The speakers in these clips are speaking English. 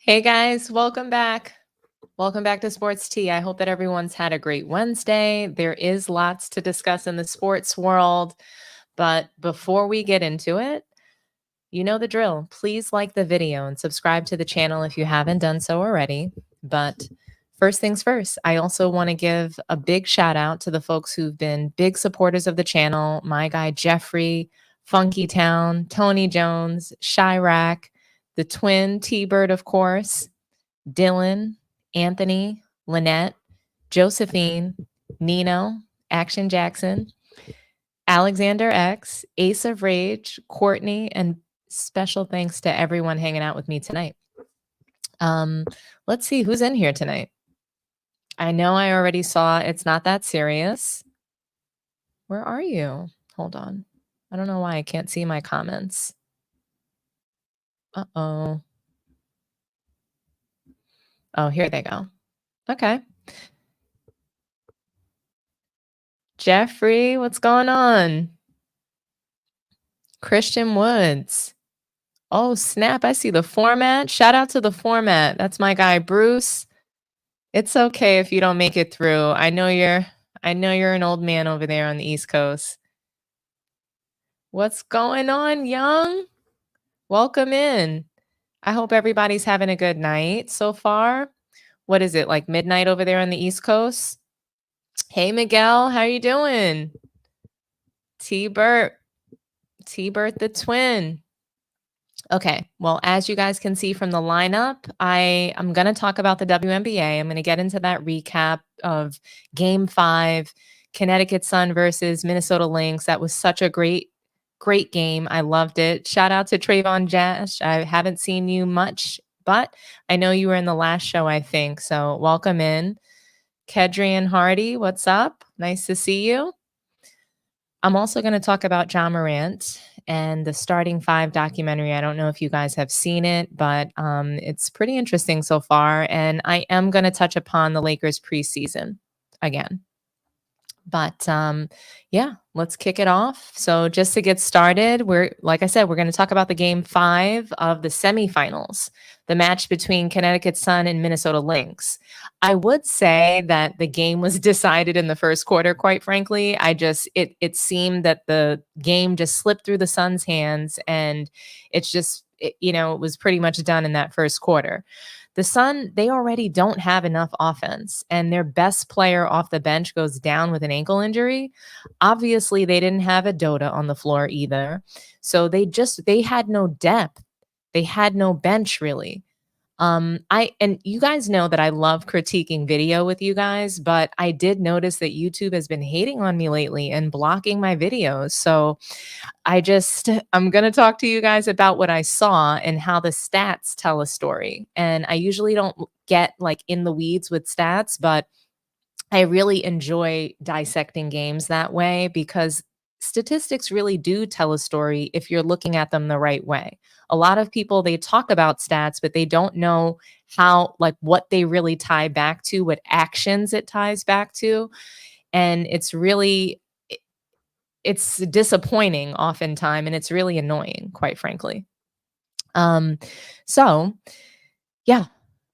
Hey guys, welcome back. Welcome back to Sports Tea. I hope that everyone's had a great Wednesday. There is lots to discuss in the sports world, but before we get into it, you know the drill. Please like the video and subscribe to the channel if you haven't done so already. But first things first, I also want to give a big shout out to the folks who've been big supporters of the channel. My guy Jeffrey, Funky Town, Tony Jones, Chirac, the twin T-Bird, of course, Dylan, Anthony, Lynette, Josephine, Nino, Action Jackson, Alexander X, Ace of Rage, Courtney, and special thanks to everyone hanging out with me tonight. Let's see who's in here tonight. I know I already saw It's Not That Serious. Where are you? Hold on. I don't know why I can't see my comments. Uh-oh. Oh, here they go. Okay. Jeffrey, what's going on? Christian Woods. Oh, snap. I see the format. Shout out to the format. That's my guy, Bruce. It's okay if you don't make it through. I know you're an old man over there on the East Coast. What's going on, Young? Welcome in. I hope everybody's having a good night so far. What is it, like midnight over there on the East Coast? Hey, Miguel, how you doing? T-Bert the twin. Okay, well, as you guys can see from the lineup, I'm going to talk about the WNBA. I'm going to get into that recap of Game 5, Connecticut Sun versus Minnesota Lynx. That was such a great game. I loved it. Shout out to Trayvon Jash. I haven't seen you much, but I know you were in the last show, I think. So welcome in. Kedrian Hardy, what's up? Nice to see you. I'm also going to talk about John Morant and the Starting Five documentary. I don't know if you guys have seen it, but it's pretty interesting so far. And I am going to touch upon the Lakers preseason again. But yeah, let's kick it off. So just to get started, like I said, we're going to talk about the Game 5 of the semifinals, the match between Connecticut Sun and Minnesota Lynx. I would say that the game was decided in the first quarter, quite frankly. It seemed that the game just slipped through the Sun's hands, and it was pretty much done in that first quarter. The Sun, they already don't have enough offense, and their best player off the bench goes down with an ankle injury. Obviously, they didn't have a Dota on the floor either. So they had no depth. They had no bench, really. And you guys know that I love critiquing video with you guys, but I did notice that YouTube has been hating on me lately and blocking my videos. So I'm going to talk to you guys about what I saw and how the stats tell a story. And I usually don't get like in the weeds with stats, but I really enjoy dissecting games that way because statistics really do tell a story if you're looking at them the right way. A lot of people, they talk about stats, but they don't know what they really tie back to, what actions it ties back to. And it's disappointing oftentimes, and it's really annoying, quite frankly. So yeah,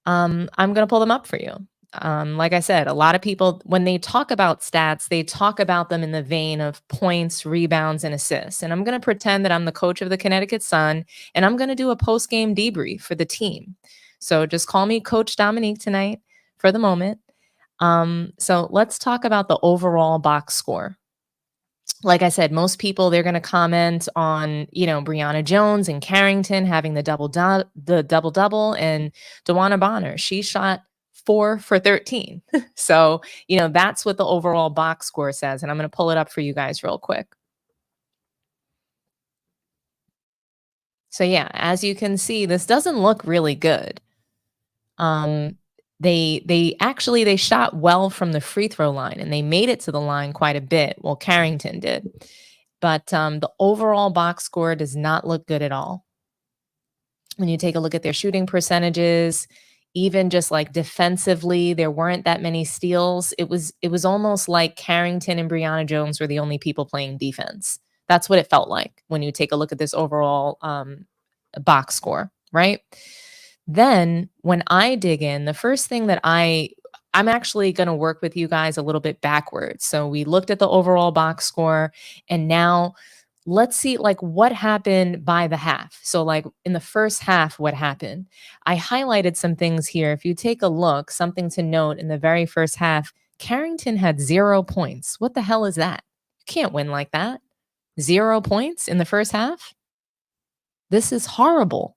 I'm going to pull them up for you. Like I said, a lot of people, when they talk about stats, they talk about them in the vein of points, rebounds, and assists. And I'm going to pretend that I'm the coach of the Connecticut Sun, and I'm going to do a post-game debrief for the team. So just call me Coach Dominique tonight for the moment. So let's talk about the overall box score. Like I said, most people, they're going to comment on, Brianna Jones and Carrington having the double-double, and DeWanna Bonner. She shot 4 for 13. So, that's what the overall box score says. And I'm going to pull it up for you guys real quick. So yeah, as you can see, this doesn't look really good. They shot well from the free throw line, and they made it to the line quite a bit. Well, Carrington did. But the overall box score does not look good at all. When you take a look at their shooting percentages, even just like defensively, there weren't that many steals. It was almost like Carrington and Brianna Jones were the only people playing defense. That's what it felt like when you take a look at this overall box score, right? Then when I dig in, the first thing that I'm actually going to work with you guys a little bit backwards. So we looked at the overall box score, and now let's see like what happened by the half. So like in the first half, what happened? I highlighted some things here. If you take a look, something to note in the very first half, Carrington had 0 points. What the hell is that? You can't win like that. 0 points in the first half? This is horrible.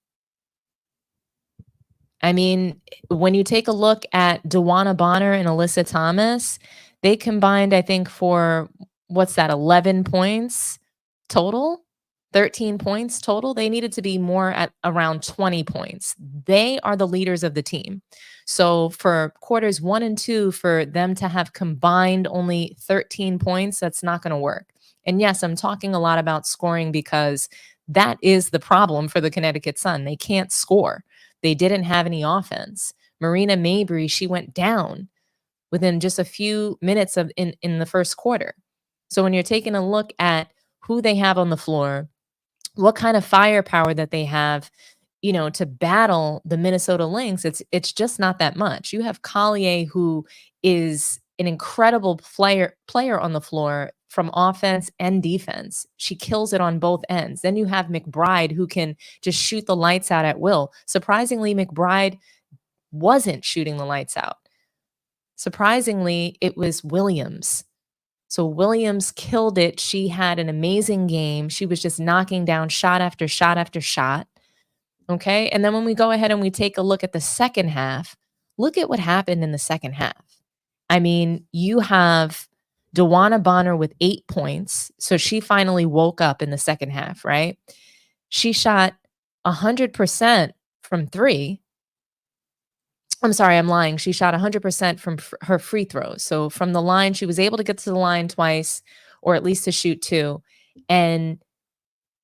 I mean, when you take a look at Dewana Bonner and Alyssa Thomas, they combined, I think, for what's that, 11 points total? 13 points total. They needed to be more at around 20 points. They are the leaders of the team. So for quarters 1 and 2, for them to have combined only 13 points, that's not going to work. And yes, I'm talking a lot about scoring because that is the problem for the Connecticut Sun. They can't score. They didn't have any offense. Marina Mabry, she went down within just a few minutes of in the first quarter. So when you're taking a look at who they have on the floor, what kind of firepower that they have, to battle the Minnesota Lynx, it's just not that much. You have Collier, who is an incredible player on the floor from offense and defense. She kills it on both ends. Then you have McBride, who can just shoot the lights out at will. Surprisingly, McBride wasn't shooting the lights out. Surprisingly, it was Williams. So Williams killed it. She had an amazing game. She was just knocking down shot after shot after shot. Okay. And then when we go ahead and we take a look at the second half, look at what happened in the second half. I mean, you have Dewana Bonner with 8 points. So she finally woke up in the second half, right? She shot 100% from three. I'm sorry, I'm lying. She shot 100% from her free throws. So from the line, she was able to get to the line twice, or at least to shoot 2. And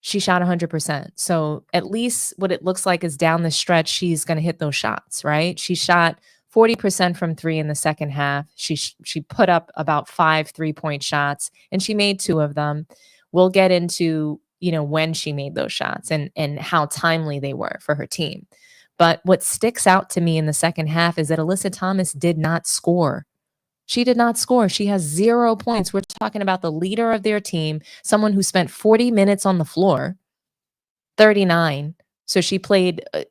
she shot 100%. So at least what it looks like is down the stretch, she's going to hit those shots, right? She shot 40% from 3 in the second half. She put up about 5 3-point shots, and she made 2 of them. We'll get into, when she made those shots and how timely they were for her team. But what sticks out to me in the second half is that Alyssa Thomas did not score. She did not score. She has 0 points. We're talking about the leader of their team, someone who spent 40 minutes on the floor, 39. So she played, a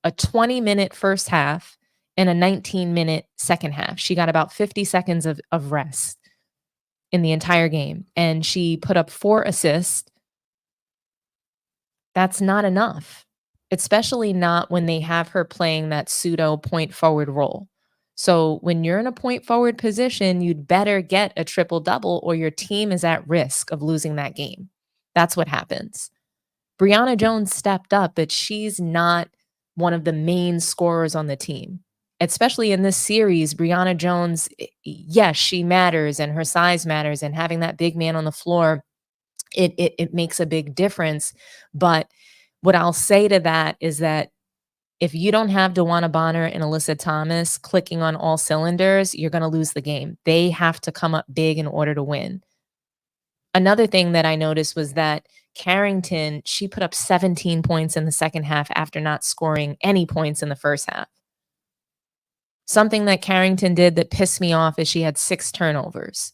20-minute first half and a 19-minute second half. She got about 50 seconds of rest in the entire game. And she put up 4 assists. That's not enough, especially not when they have her playing that pseudo point forward role. So when you're in a point forward position, you'd better get a triple double or your team is at risk of losing that game. That's what happens. Brianna Jones stepped up, but she's not one of the main scorers on the team. Especially in this series, Brianna Jones, yes, she matters and her size matters, and having that big man on the floor, it makes a big difference. But what I'll say to that is that if you don't have Dewana Bonner and Alyssa Thomas clicking on all cylinders, you're going to lose the game. They have to come up big in order to win. Another thing that I noticed was that Carrington, she put up 17 points in the second half after not scoring any points in the first half. Something that Carrington did that pissed me off is she had 6 turnovers.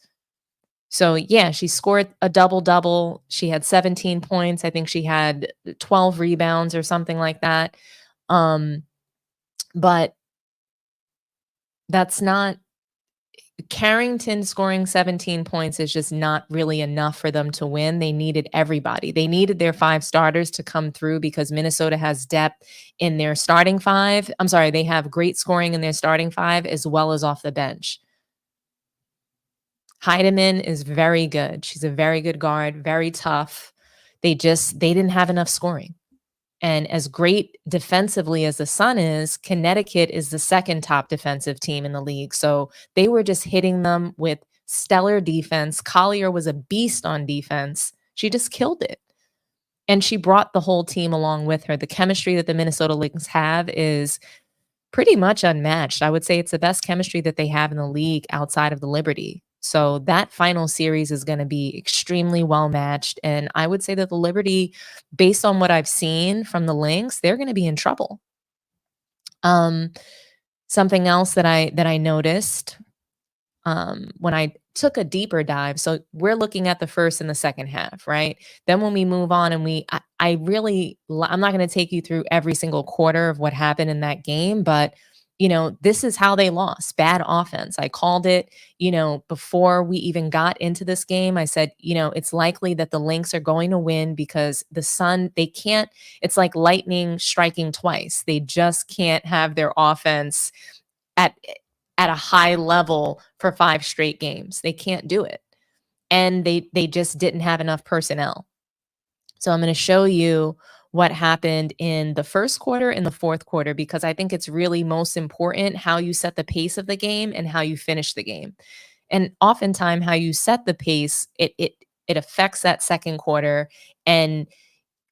So yeah, she scored a double-double. She had 17 points. I think she had 12 rebounds or something like that. But that's not Carrington scoring 17 points is just not really enough for them to win. They needed everybody. They needed their 5 starters to come through because Minnesota has depth in their starting 5. I'm sorry, they have great scoring in their starting 5 as well as off the bench. Heidemann is very good. She's a very good guard, very tough. They didn't have enough scoring. And as great defensively as the Sun is, Connecticut is the second top defensive team in the league. So they were just hitting them with stellar defense. Collier was a beast on defense. She just killed it. And she brought the whole team along with her. The chemistry that the Minnesota Lynx have is pretty much unmatched. I would say it's the best chemistry that they have in the league outside of the Liberty. So that final series is going to be extremely well matched. And I would say that the Liberty, based on what I've seen from the Lynx, they're going to be in trouble. Um, Something else that I noticed when I took a deeper dive. So we're looking at the first and the second half, right? Then when we move on and I'm not going to take you through every single quarter of what happened in that game, but this is how they lost. Bad offense. I called it, before we even got into this game. I said, it's likely that the Lynx are going to win because the Sun, they can't, it's like lightning striking twice. They just can't have their offense at at a high level for 5 straight games. They can't do it. And they just didn't have enough personnel. So I'm going to show you what happened in the first quarter and the fourth quarter because I think it's really most important how you set the pace of the game and how you finish the game. And oftentimes how you set the pace, it affects that second quarter. And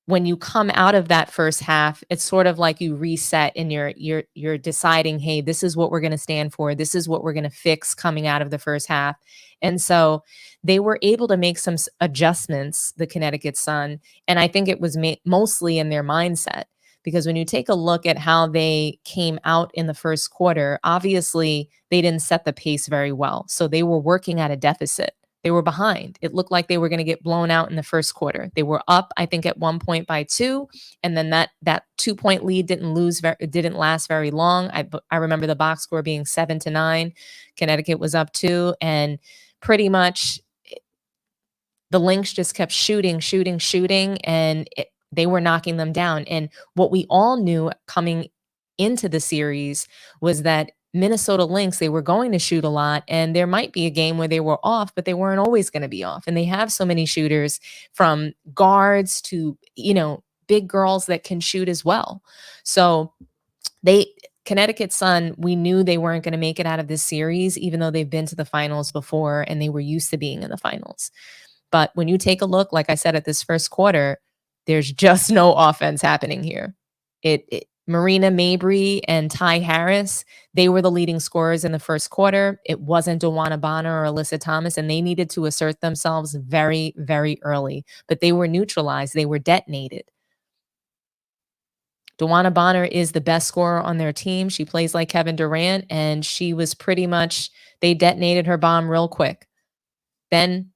when you come out of that first half, it's sort of like you reset and you're deciding, hey, this is what we're going to stand for. This is what we're going to fix coming out of the first half. And so they were able to make some adjustments, the Connecticut Sun, and I think it was mostly in their mindset because when you take a look at how they came out in the first quarter, obviously they didn't set the pace very well. So they were working at a deficit. They were behind. It looked like they were going to get blown out in the first quarter. They were up, I think, at one point by 2, and then that 2-point lead didn't last very long. I remember the box score being 7-9. Connecticut was up 2, and pretty much the Lynx just kept shooting, shooting, shooting, and they were knocking them down. And what we all knew coming into the series was that Minnesota Lynx, they were going to shoot a lot, and there might be a game where they were off, but they weren't always going to be off. And they have so many shooters from guards to, big girls that can shoot as well. So Connecticut Sun, we knew they weren't going to make it out of this series, even though they've been to the finals before and they were used to being in the finals. But when you take a look, like I said, at this first quarter, there's just no offense happening here. Marina Mabrey and Ty Harris, they were the leading scorers in the first quarter. It wasn't DeWanna Bonner or Alyssa Thomas, and they needed to assert themselves very, very early. But they were neutralized. They were detonated. DeWanna Bonner is the best scorer on their team. She plays like Kevin Durant, and she was pretty much, they detonated her bomb real quick. Then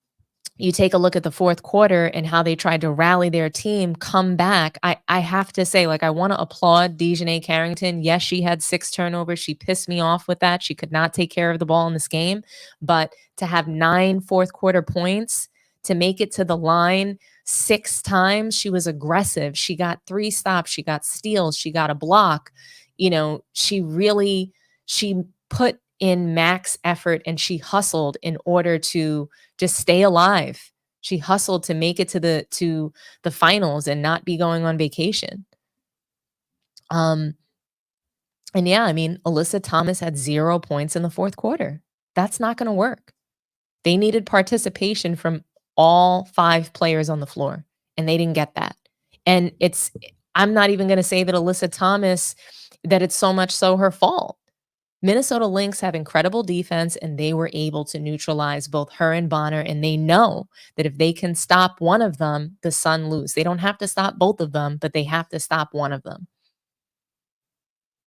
you take a look at the fourth quarter and how they tried to rally their team, come back. I have to say, I want to applaud Dejanay Carrington. Yes, she had 6 turnovers. She pissed me off with that. She could not take care of the ball in this game. But to have 9 fourth quarter points, to make it to the line 6 times, she was aggressive. She got 3 stops. She got steals. She got a block. She put in max effort and she hustled in order to just stay alive. She hustled to make it to the finals and not be going on vacation. And yeah, Alyssa Thomas had 0 points in the fourth quarter. That's not going to work. They needed participation from all 5 players on the floor, and they didn't get that. And I'm not even going to say that Alyssa Thomas, that it's so much so her fault. Minnesota Lynx have incredible defense, and they were able to neutralize both her and Bonner, and they know that if they can stop one of them, the Sun lose. They don't have to stop both of them, but they have to stop one of them.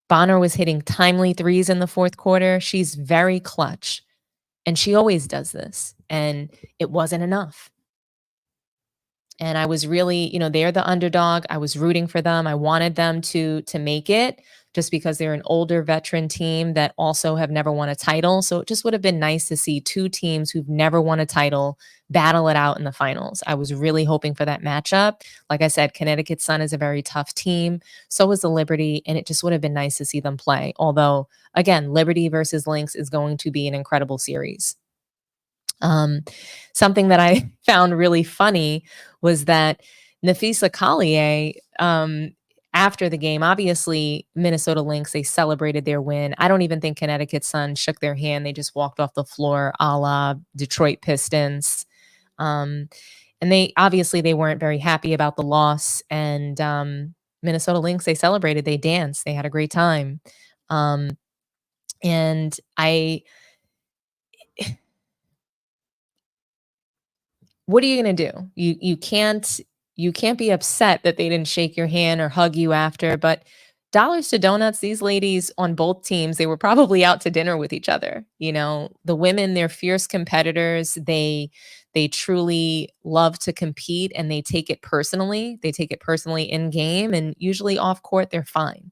Bonner was hitting timely threes in the fourth quarter. She's very clutch, and she always does this, and it wasn't enough. And I was really, they're the underdog. I was rooting for them. I wanted them to make it just because they're an older veteran team that also have never won a title. So it just would have been nice to see 2 teams who've never won a title battle it out in the finals. I was really hoping for that matchup. Like I said, Connecticut Sun is a very tough team. So is the Liberty, and it just would have been nice to see them play. Although, again, Liberty versus Lynx is going to be an incredible series. Something that I found really funny was that Nafisa Collier, after the game, obviously Minnesota Lynx, they celebrated their win. I don't even think Connecticut Sun shook their hand. They just walked off the floor a la Detroit Pistons. And they weren't very happy about the loss. And Minnesota Lynx, they celebrated, they danced, they had a great time. And what are you going to do? You can't be upset that they didn't shake your hand or hug you after, but dollars to donuts, these ladies on both teams, they were probably out to dinner with each other. You know, the women, they're fierce competitors. They truly love to compete and they take it personally. They take it personally in game, and usually off court they're fine.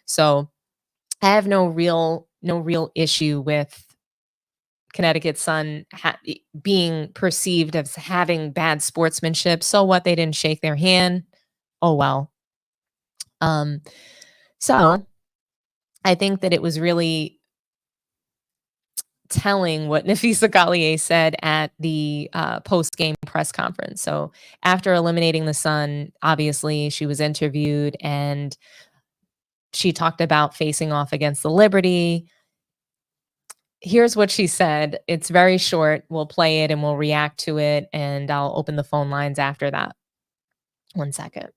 So I have no real issue with Connecticut Sun being perceived as having bad sportsmanship. So what? They didn't shake their hand. Oh well. So I think that it was really telling what Nafisa Gallier said at the post-game press conference. So after eliminating the Sun, obviously she was interviewed and she talked about facing off against the Liberty. Here's what she said. It's very short. We'll play it and we'll react to it, and I'll open the phone lines after that. 1 second.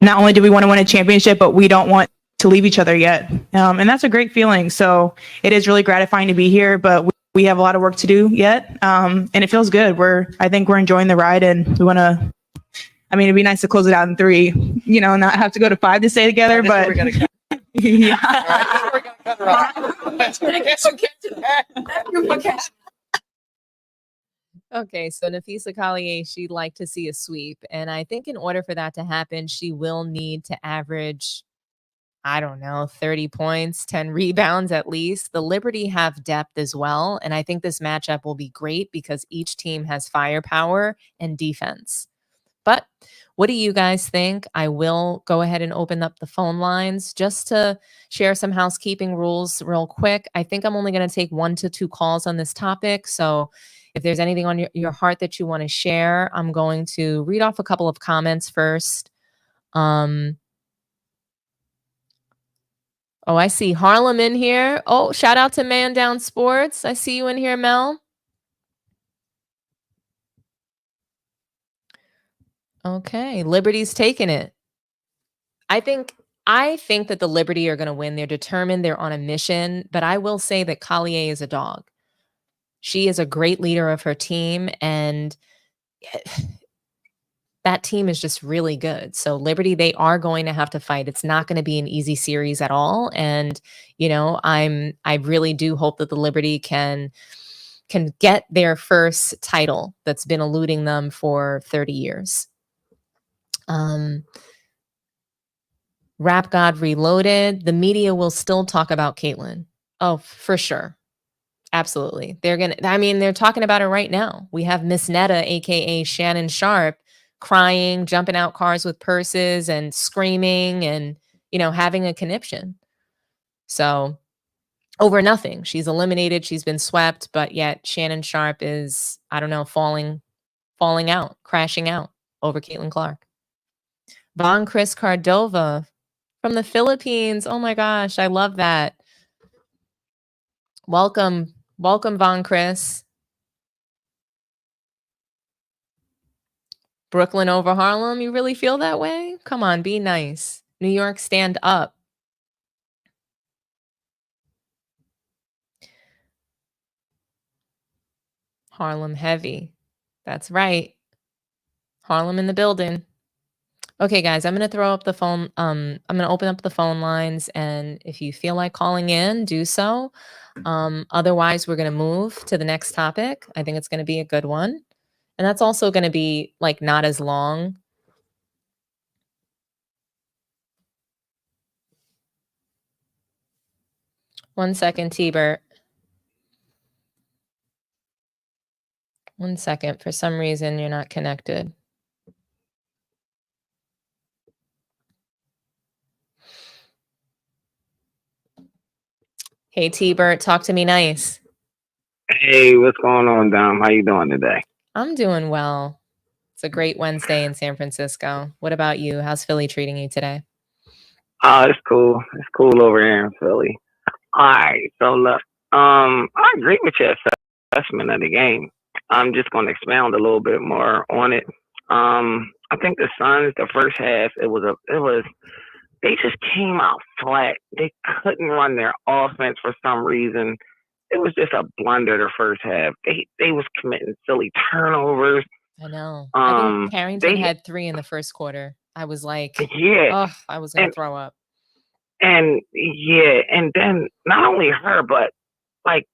Not only do we want to win a championship, but we don't want to leave each other yet. And that's a great feeling. So it is really gratifying to be here, but we have a lot of work to do yet. And it feels good. I think we're enjoying the ride, and we want to, I mean, it'd be nice to close it out in 3, you know, not have to go to 5 to stay together, but yeah. Okay, so Nafisa Collier, she'd like to see a sweep. And I think in order for that to happen, she will need to average, I don't know, 30 points, 10 rebounds at least. The Liberty have depth as well. And I think this matchup will be great because each team has firepower and defense. But what do you guys think? I will go ahead and open up the phone lines just to share some housekeeping rules real quick. I think I'm only going to take 1 to 2 calls on this topic. So if there's anything on your heart that you want to share, I'm going to read off a couple of comments first. Oh, I see Harlem in here. Oh, shout out to Man Down Sports. I see you in here, Mel. Okay, Liberty's taking it. I think that the Liberty are going to win. They're determined. They're on a mission. But I will say that Collier is a dog. She is a great leader of her team, and that team is just really good. So Liberty, they are going to have to fight. It's not going to be an easy series at all. And, you know, I really do hope that the Liberty can get their first title that's been eluding them for 30 years. Rap God Reloaded. The media will still talk about Caitlyn. Oh, for sure. Absolutely. They're talking about her right now. We have Miss Netta, aka Shannon Sharp, crying, jumping out cars with purses and screaming and, you know, having a conniption. So over nothing. She's eliminated. She's been swept, but yet Shannon Sharp is, I don't know, falling out, crashing out over Caitlin Clark. Von Chris Cardova from the Philippines. Oh my gosh, I love that. Welcome, Von Chris. Brooklyn over Harlem. You really feel that way? Come on, be nice. New York, stand up. Harlem heavy. That's right. Harlem in the building. Okay, guys, I'm going to throw up the phone. I'm going to open up the phone lines, and if you feel like calling in, do so. Otherwise, we're going to move to the next topic. I think it's going to be a good one. And that's also going to be like not as long. One second, T-Bert. 1 second. For some reason, you're not connected. Hey, T-Bert, talk to me nice. Hey, what's going on, Dom? How you doing today? I'm doing well. It's a great Wednesday in San Francisco. What about you? How's Philly treating you today? It's cool. It's cool over here in Philly. All right, so look, I agree with your assessment of the game. I'm just going to expound a little bit more on it. I think the Suns, the first half, they just came out flat. They couldn't run their offense for some reason. It was just a blunder the first half. They was committing silly turnovers. I know. I think Carrington They had 3 in the first quarter. I was like, yeah, oh, I was going to throw up. and then not only her, but like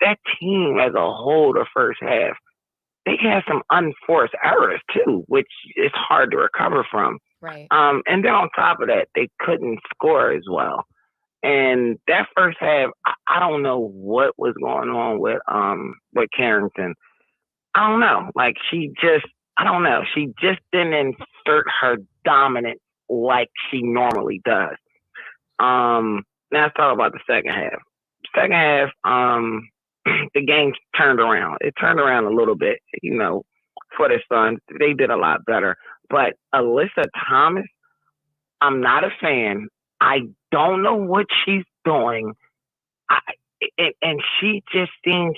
that team as a whole, the first half, they had some unforced errors too, which is hard to recover from. Right. And then on top of that, they couldn't score as well. And that first half, I don't know what was going on with Carrington. I don't know. Like I don't know. She just didn't insert her dominance like she normally does. Now let's talk about the second half. Second half, the game turned around. It turned around a little bit, for the Suns. They did a lot better. But Alyssa Thomas, I'm not a fan. I don't know what she's doing. And she just seems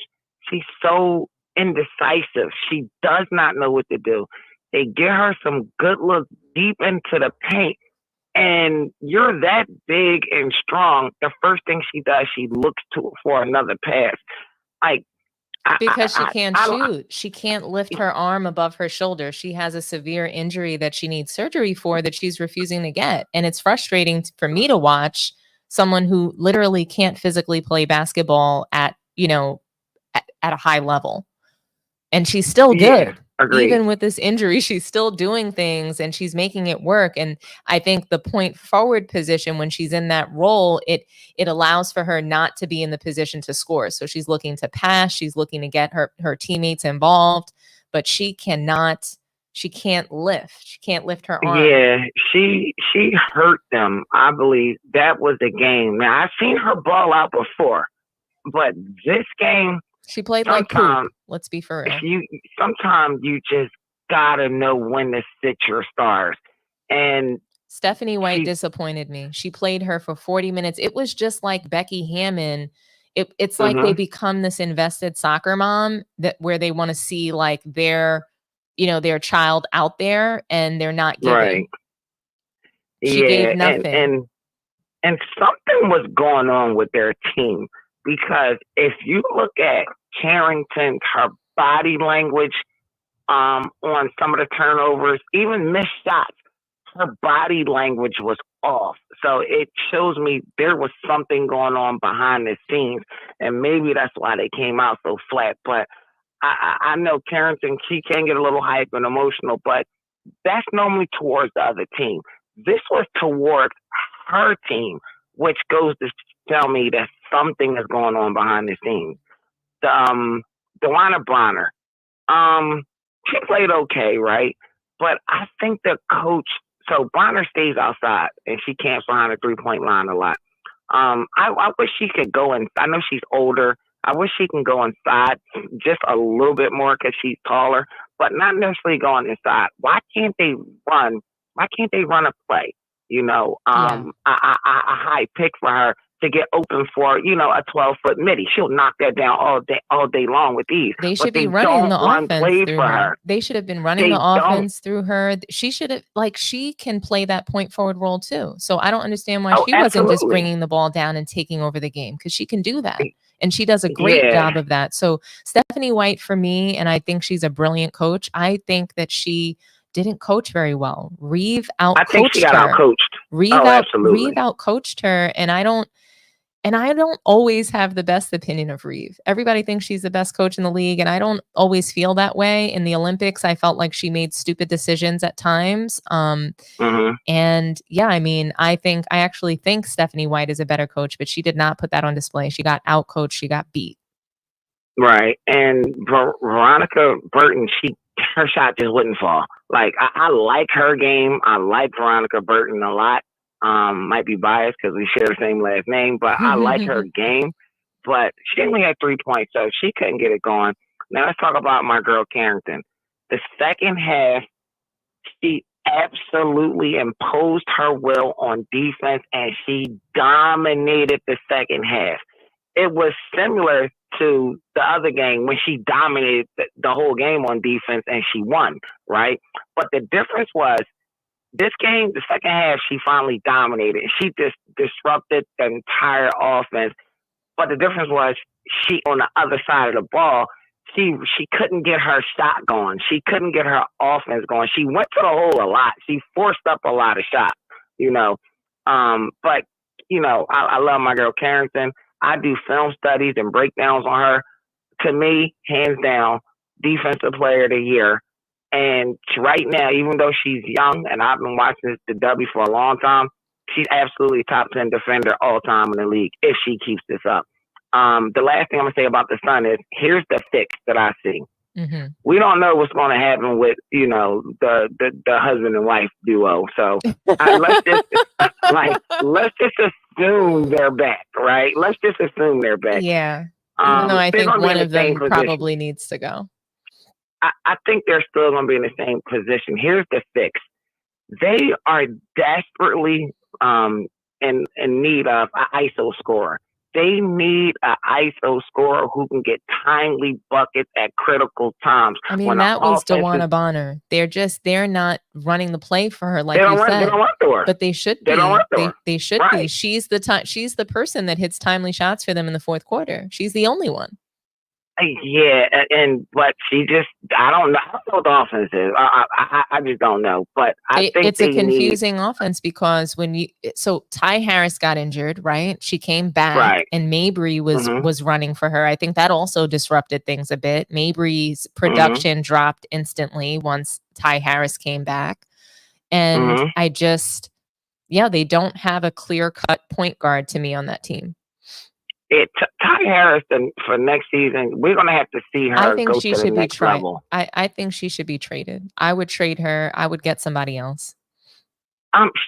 she's so indecisive. She does not know what to do. They get her some good look deep into the paint. And you're that big and strong. The first thing she does, she looks for another pass. Like, because she can't shoot. She can't lift her arm above her shoulder. She has a severe injury that she needs surgery for that she's refusing to get. And it's frustrating for me to watch someone who literally can't physically play basketball at a high level. And she's still good. Agreed. Even with this injury, she's still doing things and she's making it work. And I think the point forward position, when she's in that role, it allows for her not to be in the position to score. So she's looking to pass. She's looking to get her teammates involved, but she can't lift. She can't lift her arm. Yeah, she hurt them. I believe that was the game. Now, I've seen her ball out before, but this game, she played like poop. Let's be for real. Sometimes you just gotta know when to sit your stars. And Stephanie White disappointed me. She played her for 40 minutes. It was just like Becky Hammon. It's like they become this invested soccer mom where they want to see like their child out there, and they're not giving. Right. She gave nothing. And something was going on with their team, because if you look at Carrington, her body language on some of the turnovers, even missed shots, her body language was off. So it shows me there was something going on behind the scenes, and maybe that's why they came out so flat. But I know Carrington, she can get a little hype and emotional, but that's normally towards the other team. This was towards her team, which goes to tell me that something is going on behind the scenes. Dewana Bronner, she played okay, right? But I think the coach, so Bronner stays outside and she camps behind the 3-point line a lot. I wish she could go in. I know she's older. I wish she can go inside just a little bit more because she's taller, but not necessarily going inside. Why can't they run? Why can't they run a play? A high pick for her to get open for, a 12-foot midi. She'll knock that down all day long with ease. They should be running the offense through her. They should have been running the offense through her. She should have, she can play that point forward role too. So I don't understand why she wasn't just bringing the ball down and taking over the game, because she can do that. And she does a great job of that. So Stephanie White, for me, and I think she's a brilliant coach, I think that she didn't coach very well. Reeve outcoached her. I think she got outcoached. Reeve outcoached her, and I don't always have the best opinion of Reeve. Everybody thinks she's the best coach in the league, and I don't always feel that way. In the Olympics, I felt like she made stupid decisions at times. And yeah, I actually think Stephanie White is a better coach, but she did not put that on display. She got outcoached. She got beat. Right. And Veronica Burton, her shot just wouldn't fall. Like, I like her game. I like Veronica Burton a lot. Might be biased because we share the same last name, but I like her game. But she only had 3 points, so she couldn't get it going. Now let's talk about my girl Carrington. The second half, she absolutely imposed her will on defense, and she dominated the second half. It was similar to the other game when she dominated the whole game on defense and she won, right? But the difference was, this game, the second half, she finally dominated. She just disrupted the entire offense. But the difference was, she, on the other side of the ball, she couldn't get her shot going. She couldn't get her offense going. She went to the hole a lot. She forced up a lot of shots, you know. But, you know, I love my girl Carrington. I do film studies and breakdowns on her. To me, hands down, defensive player of the year. And right now, even though she's young and I've been watching the W for a long time, she's absolutely top 10 defender all time in the league if she keeps this up. The last thing I'm going to say about the Sun is here's the fix that I see. Mm-hmm. We don't know what's going to happen with, you know, the husband and wife duo. So let's just assume they're back, right? Let's just assume they're back. Yeah. Even though I think one of them probably needs to go. I think they're still going to be in the same position. Here's the fix. They are desperately in need of an ISO scorer. They need an ISO scorer who can get timely buckets at critical times. I mean, that was DeWanna Bonner. They're not running the play for her, like you said. They don't run to her. But they should be. They should be. She's the person that hits timely shots for them in the fourth quarter. She's the only one. Yeah, but she just, I don't know what the offense is. I just don't know. But I think it's a confusing offense because so Ty Harris got injured, right? She came back, right, and Mabry was running for her. I think that also disrupted things a bit. Mabry's production dropped instantly once Ty Harris came back, and I just, they don't have a clear-cut point guard to me on that team. Ty Harris, for next season, we're going to have to see her. I think go she to should the be next level. I think she should be traded. I would trade her. I would get somebody else.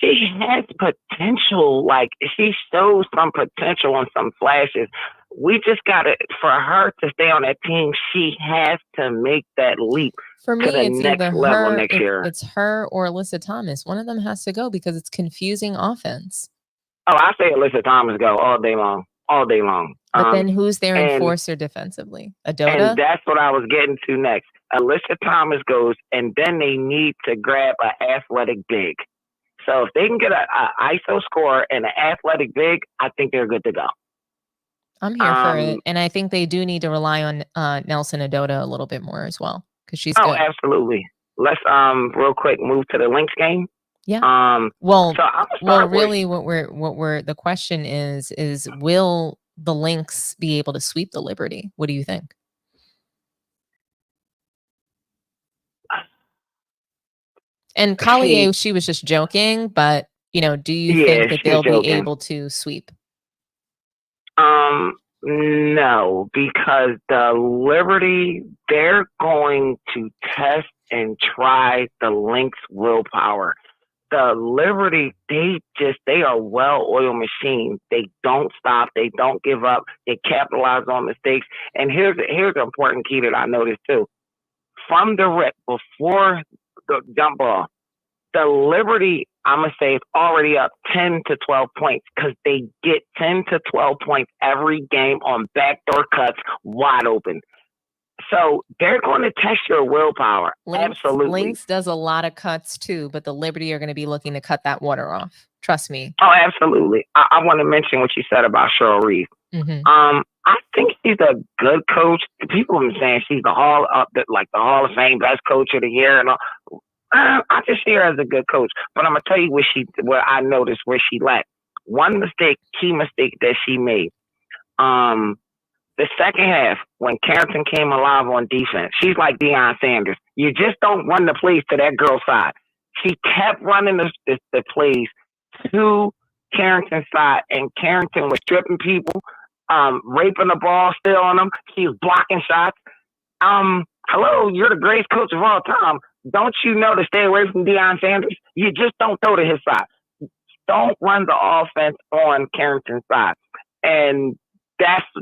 She has potential. Like, she shows some potential and some flashes. We just got to, for her to stay on that team, she has to make that leap. For me, to the it's next either level her, next year. It's her or Alyssa Thomas. One of them has to go because it's confusing offense. Oh, I say Alyssa Thomas go all day long. All day long. But then who's their enforcer defensively? Adota? And that's what I was getting to next. Alyssa Thomas goes, and then they need to grab an athletic big. So if they can get an ISO scorer and an athletic big, I think they're good to go. I'm here for it. And I think they do need to rely on Nelson Adota a little bit more as well. Because she's good. Absolutely. Let's real quick move to the Lynx game. Yeah. Really the question is will the Lynx be able to sweep the Liberty? What do you think? And Collier, she was just joking, but do you think that they'll be able to sweep? No, because the Liberty, they're going to test and try the Lynx willpower. The Liberty, they are well-oiled machines. They don't stop. They don't give up. They capitalize on mistakes. And here's an important key that I noticed too. From the rip, before the jump ball, the Liberty, I'm going to say, is already up 10 to 12 points because they get 10 to 12 points every game on backdoor cuts wide open. So they're going to test your willpower. Absolutely. Lynx does a lot of cuts too, but the Liberty are going to be looking to cut that water off. Trust me. Oh, absolutely. I want to mention what you said about Cheryl Reeve. I think she's a good coach. People have been saying she's the Hall of Fame best coach of the year, and all. I just see her as a good coach. But I'm gonna tell you what I noticed where she lacked. One key mistake that she made. The second half, when Carrington came alive on defense, she's like Deion Sanders. You just don't run the plays to that girl's side. She kept running the plays to Carrington's side, and Carrington was stripping people, raping the ball, stealing them. She was blocking shots. Hello, you're the greatest coach of all time. Don't you know to stay away from Deion Sanders? You just don't throw to his side. Don't run the offense on Carrington's side. And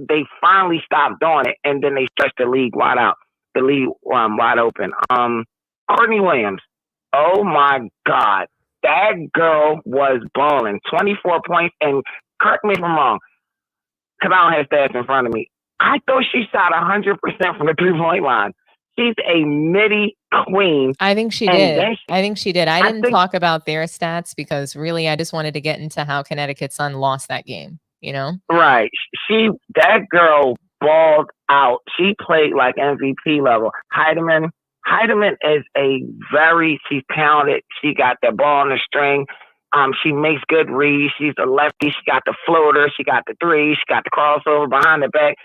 they finally stopped doing it, and then they stretched the league wide out, the league wide open. Courtney Williams, oh my God, that girl was balling. 24 points, and correct me if I'm wrong, because I don't have stats in front of me. I thought she shot 100% from the 3-point line. She's a midi queen. I think she did. I didn't talk about their stats because really I just wanted to get into how Connecticut Sun lost that game, Right. That girl balled out. She played like MVP level. Heidemann is she's talented. She got the ball on the string. She makes good reads. She's a lefty. She got the floater. She got the three. She got the crossover behind the back.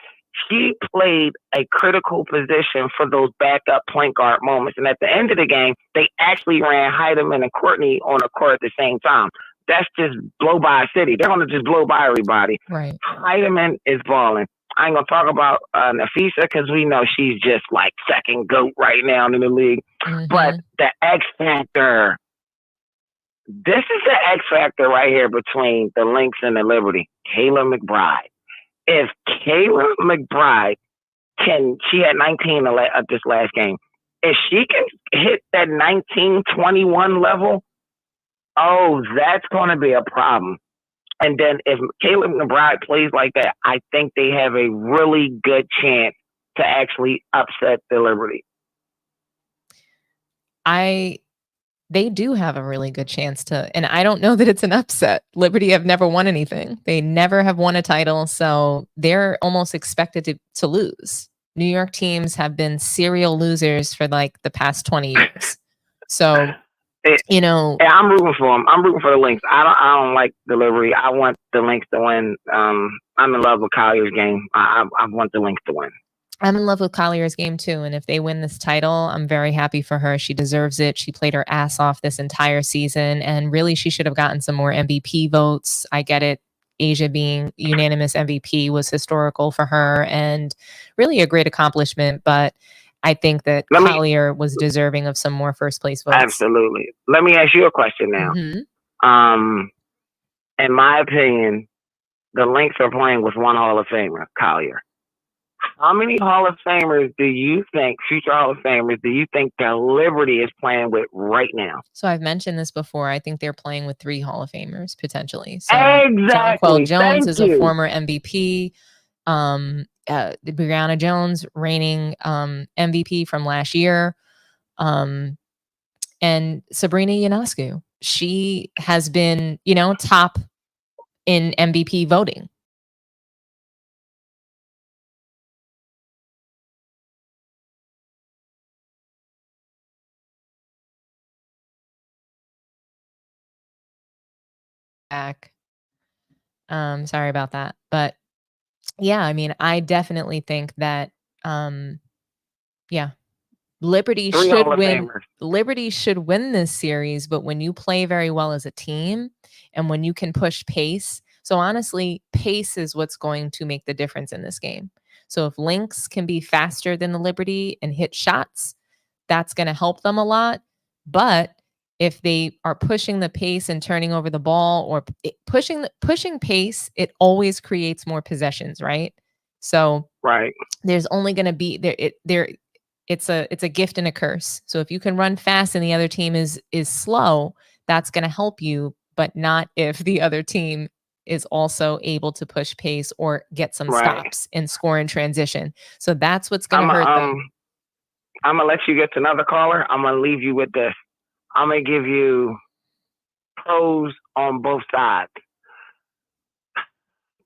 She played a critical position for those backup point guard moments. And at the end of the game, they actually ran Heidemann and Courtney on the court at the same time. That's just blow by city. They're going to just blow by everybody. Right. Heidemann is balling. I ain't going to talk about Nafisa because we know she's just like second GOAT right now in the league. Mm-hmm. But the X Factor, this is the X Factor right here between the Lynx and the Liberty. Kayla McBride. If Kayla McBride she had 19 this last game. If she can hit that 19-21 level, oh, that's going to be a problem. And then if Kayla McBride plays like that, I think they have a really good chance to actually upset the Liberty. They do have a really good chance to, and I don't know that it's an upset. Liberty have never won anything. They never have won a title, so they're almost expected to lose. New York teams have been serial losers for like the past 20 years. So, I'm rooting for them. I'm rooting for the Lynx. I don't like the Liberty. I want the Lynx to win. I'm in love with Collier's game. I want the Lynx to win. I'm in love with Collier's game too. And if they win this title, I'm very happy for her. She deserves it. She played her ass off this entire season. And really, she should have gotten some more MVP votes. I get it. Asia being unanimous MVP was historical for her and really a great accomplishment. But I think that Collier was deserving of some more first place votes. Absolutely. Let me ask you a question now. Mm-hmm. In my opinion, the Lynx are playing with one Hall of Famer, Collier. How many Hall of Famers do you think, future Hall of Famers, do you think the Liberty is playing with right now? So I've mentioned this before. I think they're playing with 3 Hall of Famers potentially. So exactly. Jonquel Jones is a former MVP. Brianna Jones, reigning MVP from last year. And Sabrina Ionescu. She has been, top in MVP voting. Back. Sorry about that. But yeah, I mean, I definitely think that Liberty should win. Liberty should win this series, but when you play very well as a team and when you can push pace, so honestly, pace is what's going to make the difference in this game. So if Lynx can be faster than the Liberty and hit shots, that's going to help them a lot. But if they are pushing the pace and turning over the ball or pushing pace, it always creates more possessions, right? So there's only going to be it's a gift and a curse. So if you can run fast and the other team is slow, that's going to help you, but not if the other team is also able to push pace or get some stops and score in transition. So that's what's going to hurt them. I'm going to let you get to another caller. I'm going to leave you with this. I'm going to give you pros on both sides.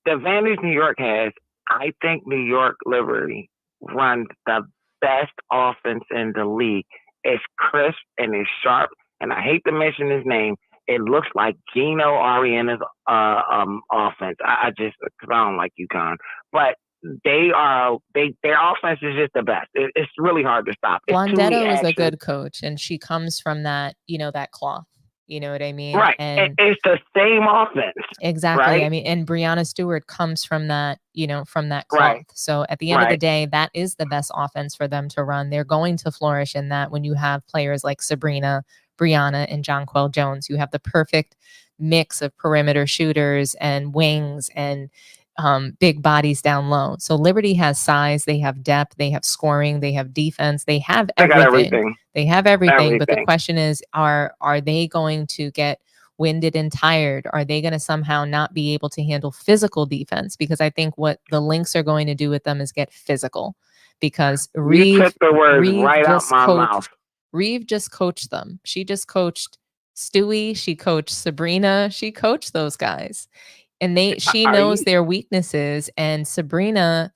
The advantage New York has, I think New York Liberty runs the best offense in the league. It's crisp and it's sharp. And I hate to mention his name. It looks like Gino Ariana's offense. I just, because I don't like UConn. But their offense is just the best. It's really hard to stop. Blondetto is a good coach, and she comes from that, that cloth. You know what I mean? Right. And it's the same offense. Exactly. Right? I mean, and Brianna Stewart comes from that, from that cloth. Right. So at the end of the day, that is the best offense for them to run. They're going to flourish in that when you have players like Sabrina, Brianna, and Jonquel Jones. You have the perfect mix of perimeter shooters and wings and big bodies down low. So Liberty has size, they have depth, they have scoring, they have defense, they have everything. They have everything. But the question is, are they going to get winded and tired? Are they going to somehow not be able to handle physical defense? Because I think what the Lynx are going to do with them is get physical. Because Reeve took the words right out my mouth. Reeve just coached them. She just coached Stewie. She coached Sabrina. She coached those guys. And she knows their weaknesses. And Sabrina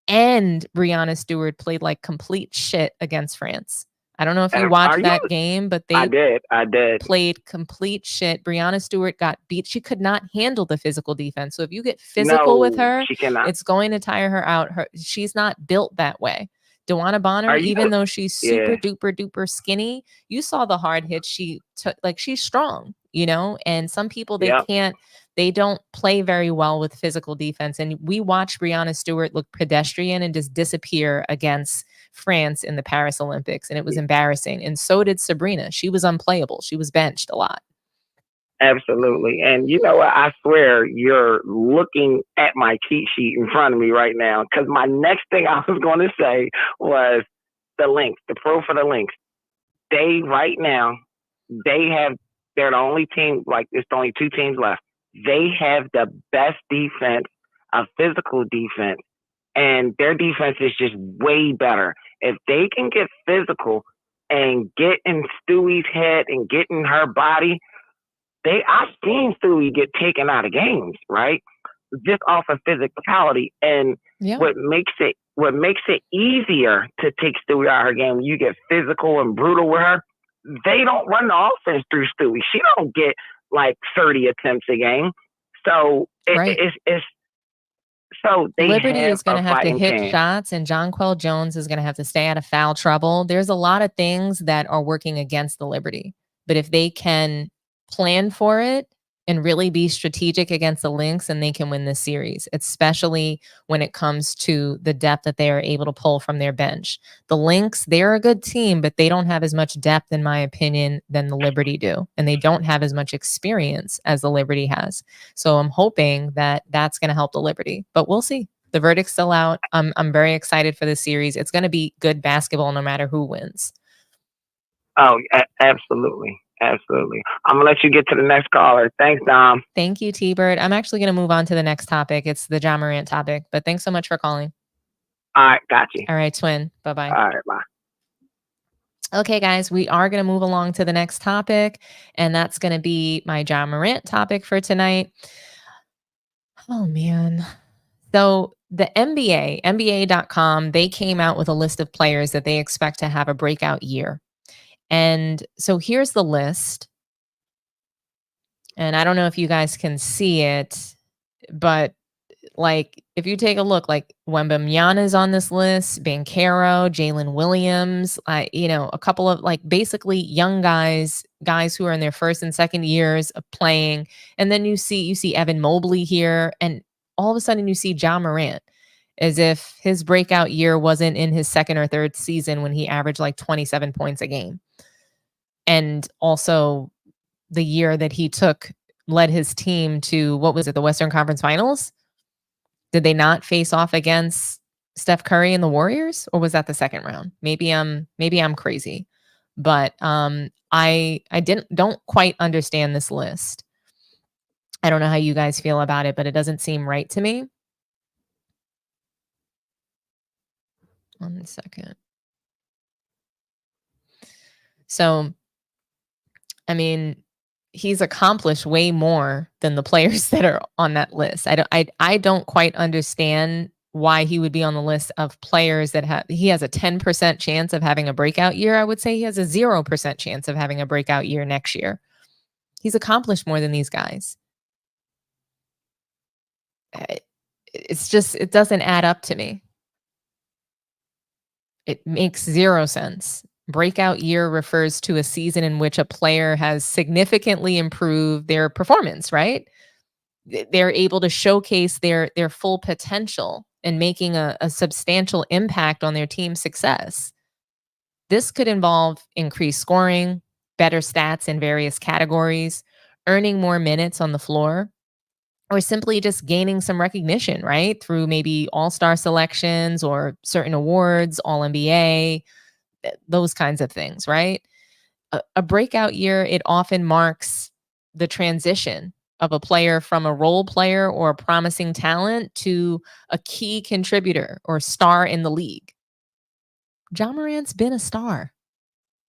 And Breanna Stewart played like complete shit against France. I don't know if you Are watched you? that game, but I they did. played complete shit. Breanna Stewart got beat. She could not handle the physical defense. So if you get No, physical with her, she cannot. it's going to tire her out. She's not built that way. DeWanna Bonner, Are you? even though she's super Yeah. duper skinny, you saw the hard hits she took. Like, she's strong, you know. And some people, they Yep. can't. They don't play very well with physical defense. And we watched Breanna Stewart look pedestrian and just disappear against France in the Paris Olympics. And it was embarrassing. And so did Sabrina. She was unplayable. She was benched a lot. Absolutely. And you know what? I swear you're looking at my cheat sheet in front of me right now, because my next thing I was going to say was the Lynx, the pro for the Lynx. They right now, they're the only team, like it's only 2 teams left. They have the best defense, a physical defense, and their defense is just way better. If they can get physical and get in Stewie's head and get in her body, I've seen Stewie get taken out of games, right? Just off of physicality. And what makes it easier to take Stewie out of her game, you get physical and brutal with her. They don't run the offense through Stewie. She don't get like 30 attempts a game. So Liberty is going to have to hit chance. shots, and Jonquel Jones is going to have to stay out of foul trouble. There's a lot of things that are working against the Liberty. But if they can plan for it and really be strategic against the Lynx, and they can win this series, especially when it comes to the depth that they are able to pull from their bench. The Lynx, they're a good team, but they don't have as much depth, in my opinion, than the Liberty do. And they don't have as much experience as the Liberty has. So I'm hoping that that's going to help the Liberty, but we'll see. The verdict's still out. I'm very excited for this series. It's going to be good basketball no matter who wins. Oh, absolutely. Absolutely. I'm going to let you get to the next caller. Thanks, Dom. Thank you, T-Bird. I'm actually going to move on to the next topic. It's the Ja Morant topic, but thanks so much for calling. All right. Got you. All right, twin. Bye-bye. All right. Bye. Okay, guys, we are going to move along to the next topic, and that's going to be my Ja Morant topic for tonight. Oh, man. So the NBA, NBA.com, they came out with a list of players that they expect to have a breakout year. And so here's the list. And I don't know if you guys can see it, but like if you take a look, like Wembanyama is on this list, Banchero, Jalen Williams, a couple of like basically young guys who are in their first and second years of playing. And then you see Evan Mobley here, and all of a sudden you see Ja Morant, as if his breakout year wasn't in his second or third season when he averaged like 27 points a game. And also the year that he led his team to, what was it, the Western Conference Finals? Did they not face off against Steph Curry and the Warriors, or was that the second round? Maybe I'm crazy, but I don't quite understand this list. I don't know how you guys feel about it, but it doesn't seem right to me. 1 second. So, I mean, he's accomplished way more than the players that are on that list. I don't quite understand why he would be on the list of players that he has a 10% chance of having a breakout year. I would say he has a 0% chance of having a breakout year next year. He's accomplished more than these guys. It's just, it doesn't add up to me. It makes zero sense. Breakout year refers to a season in which a player has significantly improved their performance, right? They're able to showcase their full potential and making a substantial impact on their team's success. This could involve increased scoring, better stats in various categories, earning more minutes on the floor, or simply just gaining some recognition, right? Through maybe all-star selections or certain awards, All-NBA, those kinds of things, right? A breakout year, it often marks the transition of a player from a role player or a promising talent to a key contributor or star in the league. Ja Morant's been a star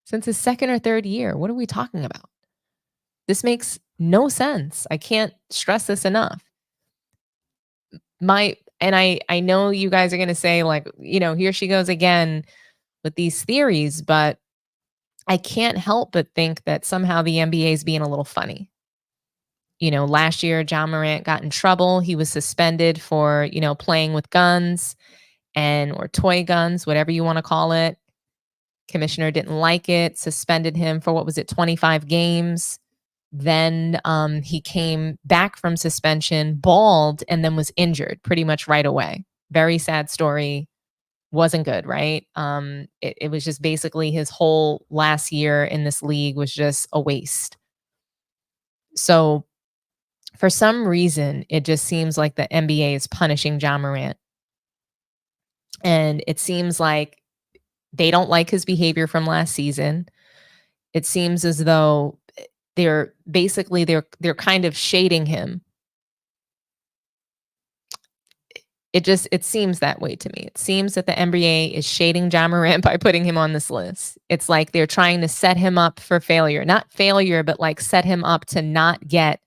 since his second or third year. What are we talking about? This makes no sense. I can't stress this enough. And I know you guys are going to say, like, here she goes again with these theories, but I can't help but think that somehow the NBA is being a little funny. Last year, John Morant got in trouble. He was suspended for, playing with guns or toy guns, whatever you want to call it. Commissioner didn't like it, suspended him for, 25 games. Then he came back from suspension, balled, and then was injured pretty much right away. Very sad story. Wasn't good, right? It was just basically his whole last year in this league was just a waste. So for some reason, it just seems like the NBA is punishing John Morant. And it seems like they don't like his behavior from last season. It seems as though they're kind of shading him. It seems that way to me. It seems that the NBA is shading John Morant by putting him on this list. It's like they're trying to set him up for failure. Not failure, but like set him up to not get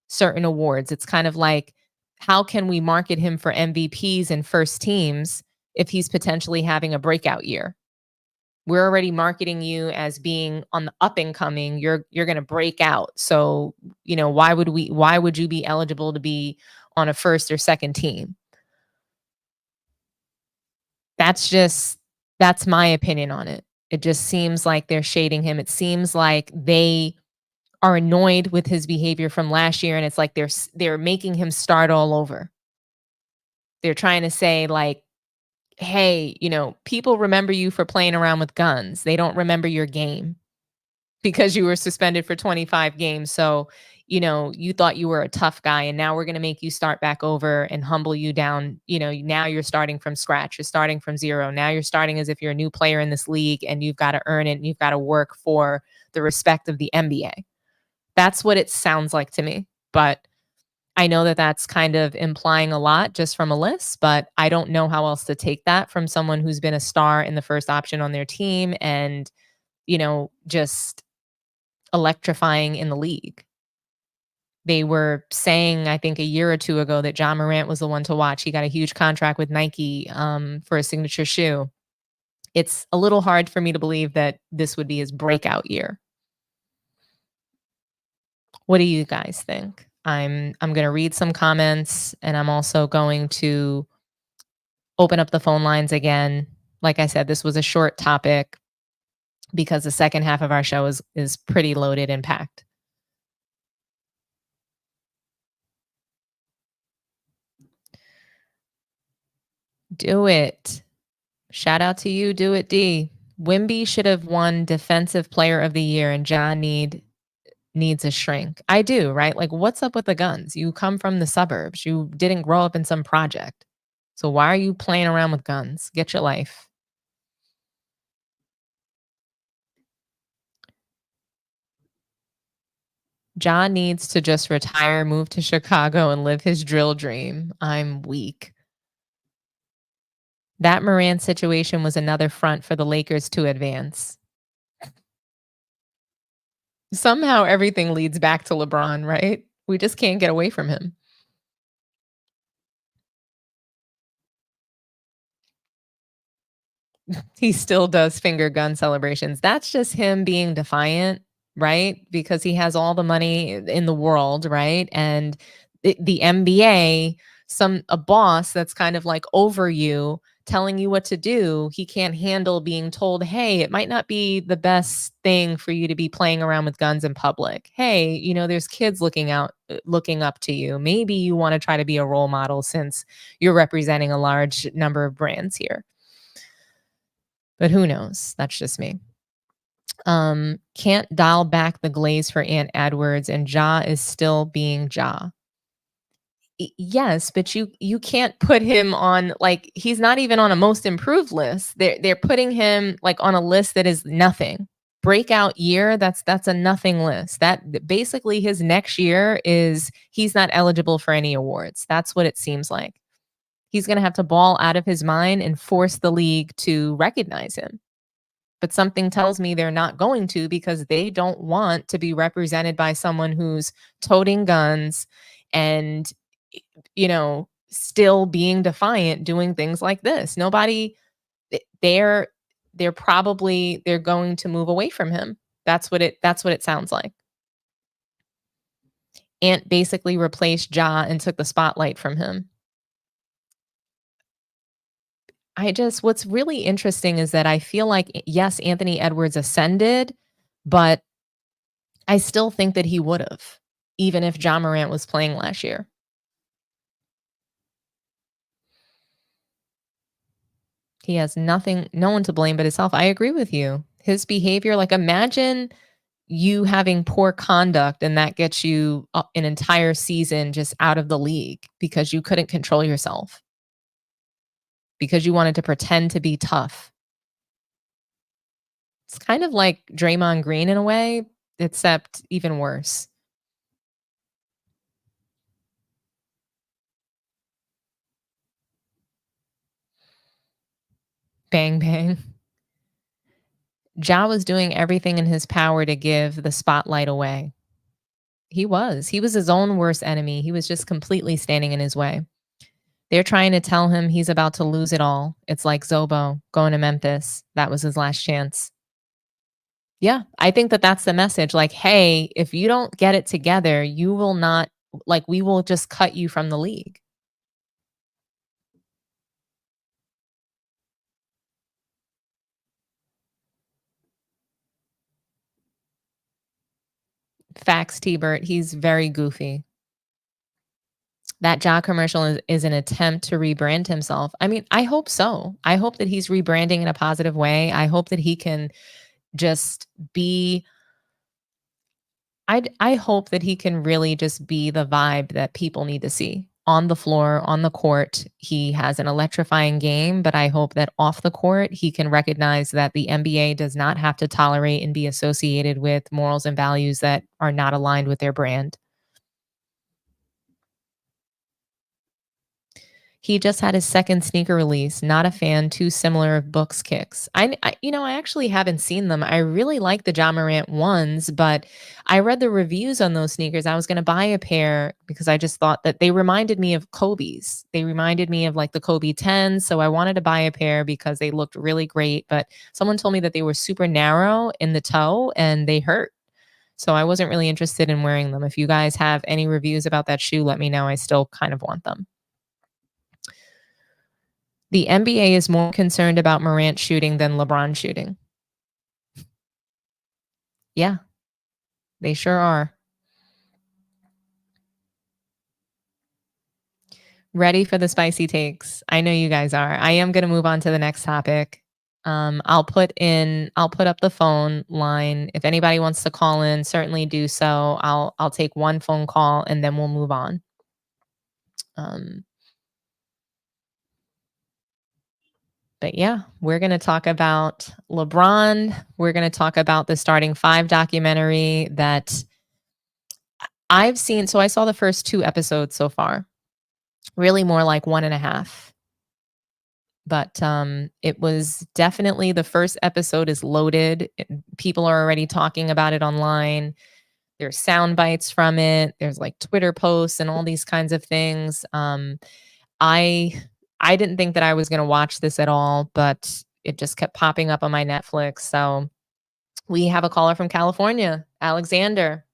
certain awards. It's kind of like, how can we market him for MVPs and first teams if he's potentially having a breakout year? We're already marketing you as being on the up and coming. You're going to break out. So, why would you be eligible to be on a first or second team? That's my opinion on it. It just seems like they're shading him. It seems like they are annoyed with his behavior from last year, and it's like they're making him start all over. They're trying to say, like, hey, people remember you for playing around with guns. They don't remember your game because you were suspended for 25 games. So, you thought you were a tough guy, and now we're going to make you start back over and humble you down. Now you're starting from scratch. You're starting from zero. Now you're starting as if you're a new player in this league, and you've got to earn it, and you've got to work for the respect of the NBA. That's what it sounds like to me. But I know that that's kind of implying a lot just from a list, but I don't know how else to take that from someone who's been a star in the first option on their team and, just electrifying in the league. They were saying, I think a year or two ago, that John Morant was the one to watch. He got a huge contract with Nike for a signature shoe. It's a little hard for me to believe that this would be his breakout year. What do you guys think? I'm going to read some comments, and I'm also going to open up the phone lines again. Like I said, this was a short topic because the second half of our show is pretty loaded and packed. Do it. Shout out to you, Do It D. Wimby should have won Defensive Player of the Year, and John needs a shrink. I do, right? Like, what's up with the guns? You come from the suburbs. You didn't grow up in some project. So why are you playing around with guns? Get your life. John needs to just retire, move to Chicago, and live his drill dream. I'm weak. That Morant situation was another front for the Lakers to advance. Somehow everything leads back to LeBron, right? We just can't get away from him. He still does finger gun celebrations. That's just him being defiant, right? Because he has all the money in the world, right? And the NBA, a boss that's kind of like over you, telling you what to do, he can't handle being told, hey, it might not be the best thing for you to be playing around with guns in public. Hey, there's kids looking up to you. Maybe you want to try to be a role model since you're representing a large number of brands here. But who knows? That's just me. Can't dial back the glaze for Ant Edwards, and Ja is still being Ja. Yes, but you can't put him on, like, he's not even on a most improved list. They're putting him like on a list that is nothing. Breakout year, that's a nothing list. That basically his next year he's not eligible for any awards. That's what it seems like. He's going to have to ball out of his mind and force the league to recognize him. But something tells me they're not going to, because they don't want to be represented by someone who's toting guns and, still being defiant, doing things like this. Nobody, they're going to move away from him. That's what it sounds like. Ant basically replaced Ja and took the spotlight from him. What's really interesting is that I feel like, yes, Anthony Edwards ascended, but I still think that he would have, even if Ja Morant was playing last year. He has no one to blame but himself. I agree with you. His behavior, like, imagine you having poor conduct and that gets you an entire season just out of the league because you couldn't control yourself, because you wanted to pretend to be tough. It's kind of like Draymond Green in a way, except even worse. Bang, bang. Ja was doing everything in his power to give the spotlight away. He was his own worst enemy. He was just completely standing in his way. They're trying to tell him he's about to lose it all. It's like Zobo going to Memphis. That was his last chance. Yeah, I think that that's the message. Like, hey, if you don't get it together, you will not, like, we will just cut you from the league. Facts, T-Bert. He's very goofy. That Ja commercial is an attempt to rebrand himself. I mean, I hope so. I hope that he's rebranding in a positive way. I hope that he can just be, I hope that he can really just be the vibe that people need to see. On the floor, on the court, he has an electrifying game, but I hope that off the court, he can recognize that the NBA does not have to tolerate and be associated with morals and values that are not aligned with their brand. He just had his second sneaker release. Not a fan. Too similar of Book's kicks. I actually haven't seen them. I really like the Ja Morant ones, but I read the reviews on those sneakers. I was going to buy a pair because I just thought that they reminded me of Kobe's. They reminded me of like the Kobe 10s. So I wanted to buy a pair because they looked really great. But someone told me that they were super narrow in the toe and they hurt. So I wasn't really interested in wearing them. If you guys have any reviews about that shoe, let me know. I still kind of want them. The NBA is more concerned about Morant shooting than LeBron shooting. Yeah, they sure are. Ready for the spicy takes. I know you guys are. I am going to move on to the next topic. I'll put up the phone line. If anybody wants to call in, certainly do so. I'll take one phone call and then we'll move on. But yeah, we're going to talk about LeBron. We're going to talk about the Starting Five documentary that I've seen. So I saw the first 2 episodes so far, really more like 1.5. But it was definitely, the first episode is loaded. People are already talking about it online. There's sound bites from it. There's like Twitter posts and all these kinds of things. I didn't think that I was going to watch this at all, but it just kept popping up on my Netflix. So we have a caller from California, Alexander.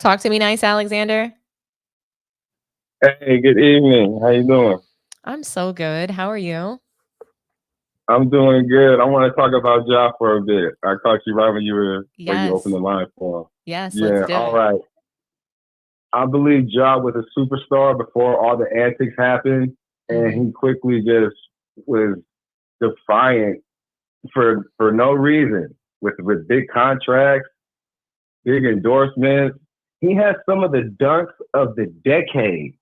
Talk to me nice, Alexander. Hey, good evening. How you doing? I'm so good. How are you? I'm doing good. I want to talk about Ja for a bit. I caught you right when you opened the line for him. Yes, yeah, let's do all it. right. I believe Ja was a superstar before all the antics happened, and he quickly just was defiant for no reason with big contracts, big endorsements. He has some of the dunks of the decade.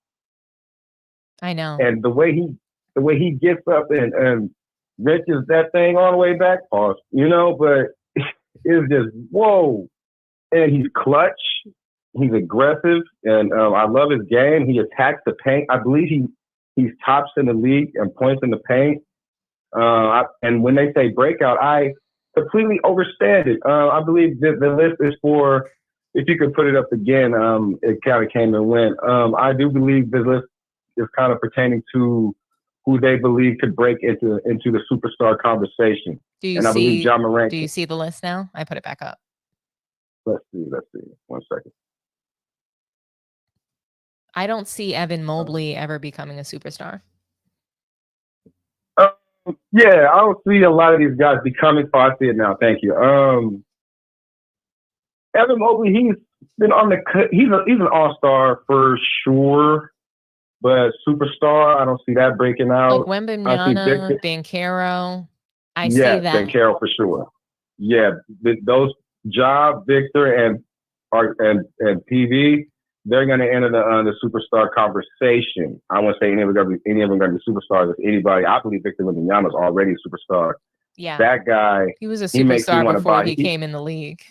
I know. And the way he gets up and wrenches that thing all the way back, but it's just whoa. And he's clutch. He's aggressive, and I love his game. He attacks the paint. I believe he's tops in the league and points in the paint. And when they say breakout, I completely understand it. I believe that the list is for if you could put it up again, it kind of came and went. I do believe this list is kind of pertaining to who they believe could break into the superstar conversation. Do I believe John Morant. Do you see the list now? I put it back up. Let's see. 1 second. I don't see Evan Mobley ever becoming a superstar. Yeah, I don't see a lot of these guys becoming. Oh, I see it now. Thank you. Evan Mobley, he's been on the cut. He's an all-star for sure, but superstar, I don't see that breaking out. Like Wembanyama, Banchero. I see that. Banchero for sure. Yeah, those Job, Victor, and PV, they're going to enter the superstar conversation. I won't say any of them going to be superstars. If anybody, I believe Victor Wembanyama is already a superstar. Yeah, that guy. He was a superstar before he came in the league.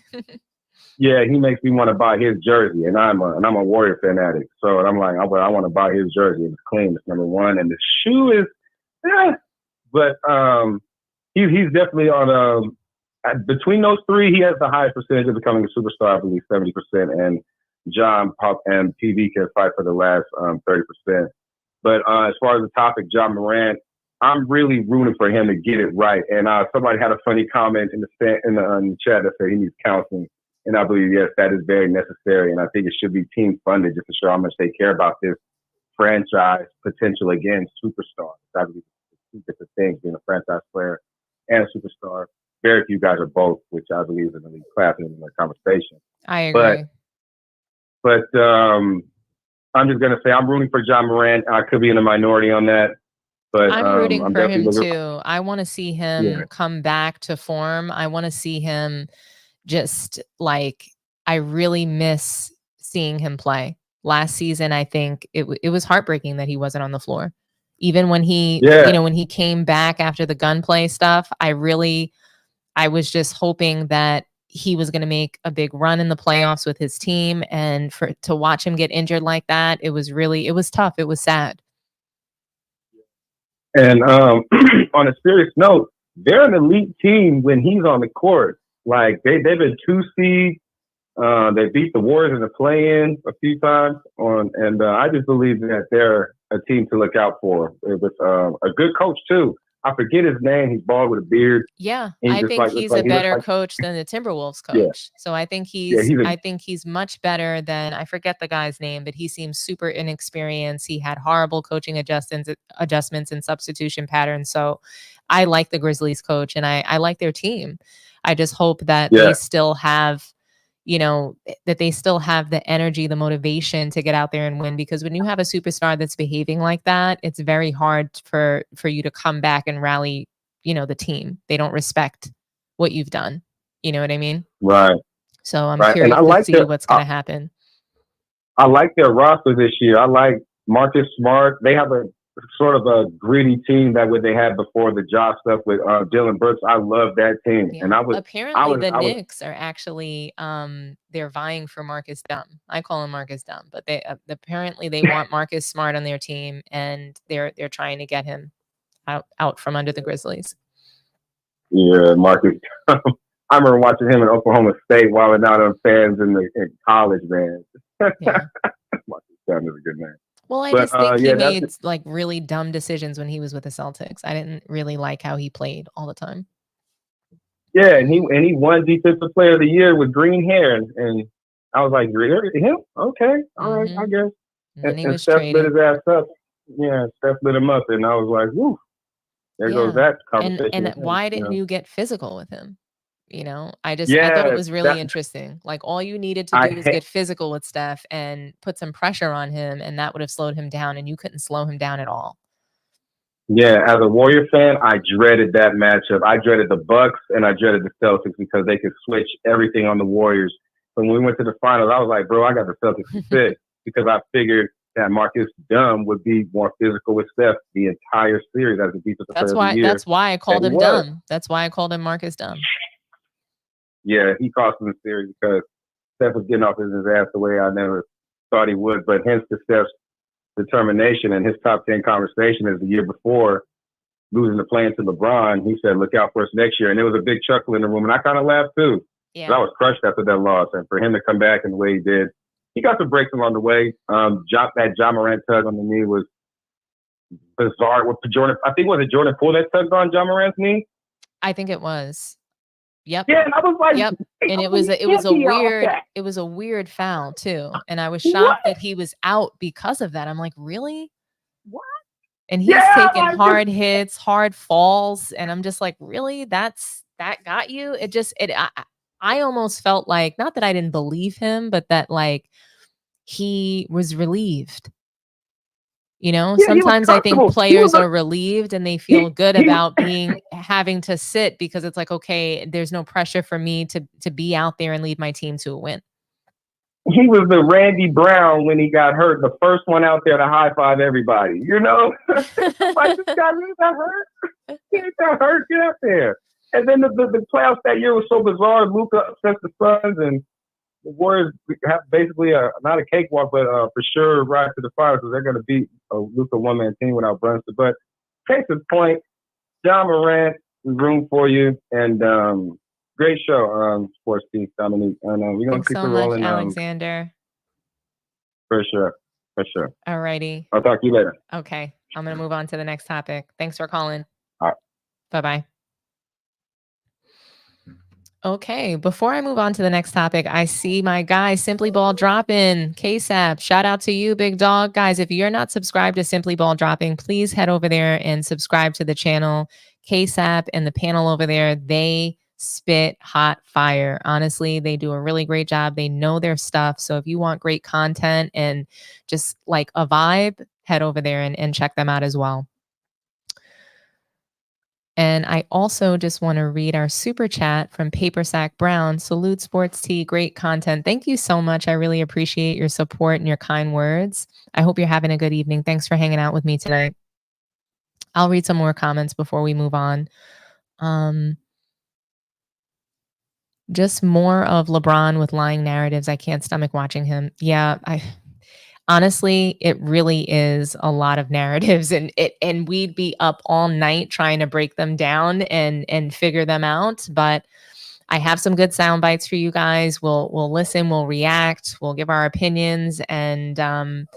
Yeah, he makes me want to buy his jersey, and I'm a Warrior fanatic. So I'm like, I want to buy his jersey. It's clean. It's number one, and the shoe is, but he's definitely on between those three, he has the highest percentage of becoming a superstar. I believe 70%, and John Pop and PV can fight for the last 30%. But as far as the topic, John Morant, I'm really rooting for him to get it right. And somebody had a funny comment in the chat that said he needs counseling. And I believe, yes, that is very necessary. And I think it should be team funded just to show how much they care about this franchise potential again, superstar. I believe two different things, being a franchise player and a superstar. Very few guys are both, which I believe is an elite class in the conversation. I agree. But I'm just going to say I'm rooting for John Morant. I could be in a minority on that. But I'm rooting for him too. I want to see him come back to form. I want to see him just I really miss seeing him play. Last season, I think it was heartbreaking that he wasn't on the floor. Even when he, when he came back after the gunplay stuff, I was just hoping that he was going to make a big run in the playoffs with his team. And to watch him get injured like that, it was tough. It was sad. And on a serious note, they're an elite team when he's on the court. Like they've been 2 seed. They beat the Warriors in the play-in a few times. And I just believe that they're a team to look out for. With a good coach too. I forget his name. He's bald with a beard. Yeah, I think he's a better coach than the Timberwolves coach. Yeah. So I think he's much better than, I forget the guy's name, but he seems super inexperienced. He had horrible coaching adjustments and substitution patterns. So I like the Grizzlies coach, and I like their team. I just hope that they still have, that they still have the energy, the motivation to get out there and win. Because when you have a superstar that's behaving like that, it's very hard for you to come back and rally, the team. They don't respect what you've done. You know what I mean? Right. So I'm curious to see what's going to happen. I like their roster this year. I like Marcus Smart. They have a sort of a gritty team that what they had before the job stuff with Dylan Brooks. I love that team. Yeah. And the Knicks are actually they're vying for Marcus Dunn. I call him Marcus Dunn, but they apparently they want Marcus Smart on their team, and they're trying to get him out from under the Grizzlies. Yeah, Marcus. I remember watching him in Oklahoma State while we're out on fans in college, man. Yeah. Marcus Dunn is a good man. Well, I just think he made really dumb decisions when he was with the Celtics. I didn't really like how he played all the time. Yeah, and he won Defensive Player of the Year with green hair, and I was like, him? Okay, all right, I guess. And he was Steph traded. lit his ass up. Yeah, Steph lit him up, and I was like, woo. There goes that conversation. And why didn't you get physical with him? I thought it was really interesting. Like, all you needed to do was get physical with Steph and put some pressure on him, and that would have slowed him down, and you couldn't slow him down at all. Yeah, as a Warrior fan, I dreaded that matchup. I dreaded the Bucks and I dreaded the Celtics because they could switch everything on the Warriors. When we went to the finals, I was like, bro, I got the Celtics to fit because I figured that Marcus Dunn would be more physical with Steph the entire series as a defensive player of the year. That's why I called him dumb. That's why I called him Marcus Dunn. Yeah, he cost him the series because Steph was getting off his ass the way I never thought he would. But hence to Steph's determination and his top 10 conversation as the year before losing the play to LeBron, he said, look out for us next year. And there was a big chuckle in the room. And I kind of laughed too. Yeah. 'Cause I was crushed after that loss, and for him to come back in the way he did, he got some breaks along the way. That Ja Morant tug on the knee was bizarre. With Jordan, I think was it Jordan Poole that tugged on Ja Morant's knee? I think it was. Yep. Yeah, and I was like, Yep. hey, And it he was can't be off that. it was a weird foul too. And I was What? shocked that he was out because of that. I'm like, really? What? And he's Yeah, taking like, hard hits, hard falls, and I'm just like, really? That got you? I almost felt like, not that I didn't believe him, but that like he was relieved. You know, yeah, he was sometimes I think comfortable. players are relieved and they feel good he- about having to sit, because it's like, okay, there's no pressure for me to be out there and lead my team to a win. He was the Randy Brown when he got hurt, the first one out there to high five everybody. You know, like, this guy really got hurt. He ain't that hurt. Get out there. And then the playoffs that year was so bizarre. Luka upsets the Suns, and the Warriors have basically not a cakewalk, but for sure rise to the finals, because they're going to beat a Luka one-man team without Brunson. But case in point, Ja Morant, room for you, and great show, Sports Peak, Dominique. And we're going to Thanks keep so it much, rolling. Alexander. For sure. All righty. I'll talk to you later. Okay. I'm going to move on to the next topic. Thanks for calling. All right. Bye-bye. Okay, before I move on to the next topic, I see my guy Simply Ball Dropping, KSAP. Shout out to you, big dog. Guys, if you're not subscribed to Simply Ball Dropping, please head over there and subscribe to the channel. KSAP and the panel over there, they spit hot fire. Honestly, they do a really great job. They know their stuff. So if you want great content and just like a vibe, head over there and check them out as well. And I also just want to read our super chat from Paper Sack Brown. Salute Sports Tea, great content. Thank you so much. I really appreciate your support and your kind words. I hope you're having a good evening. Thanks for hanging out with me tonight. I'll read some more comments before we move on. Just more of LeBron with lying narratives. I can't stomach watching him. Yeah, honestly, it really is a lot of narratives, and we'd be up all night trying to break them down and figure them out. But I have some good sound bites for you guys. We'll listen, we'll react, we'll give our opinions, and and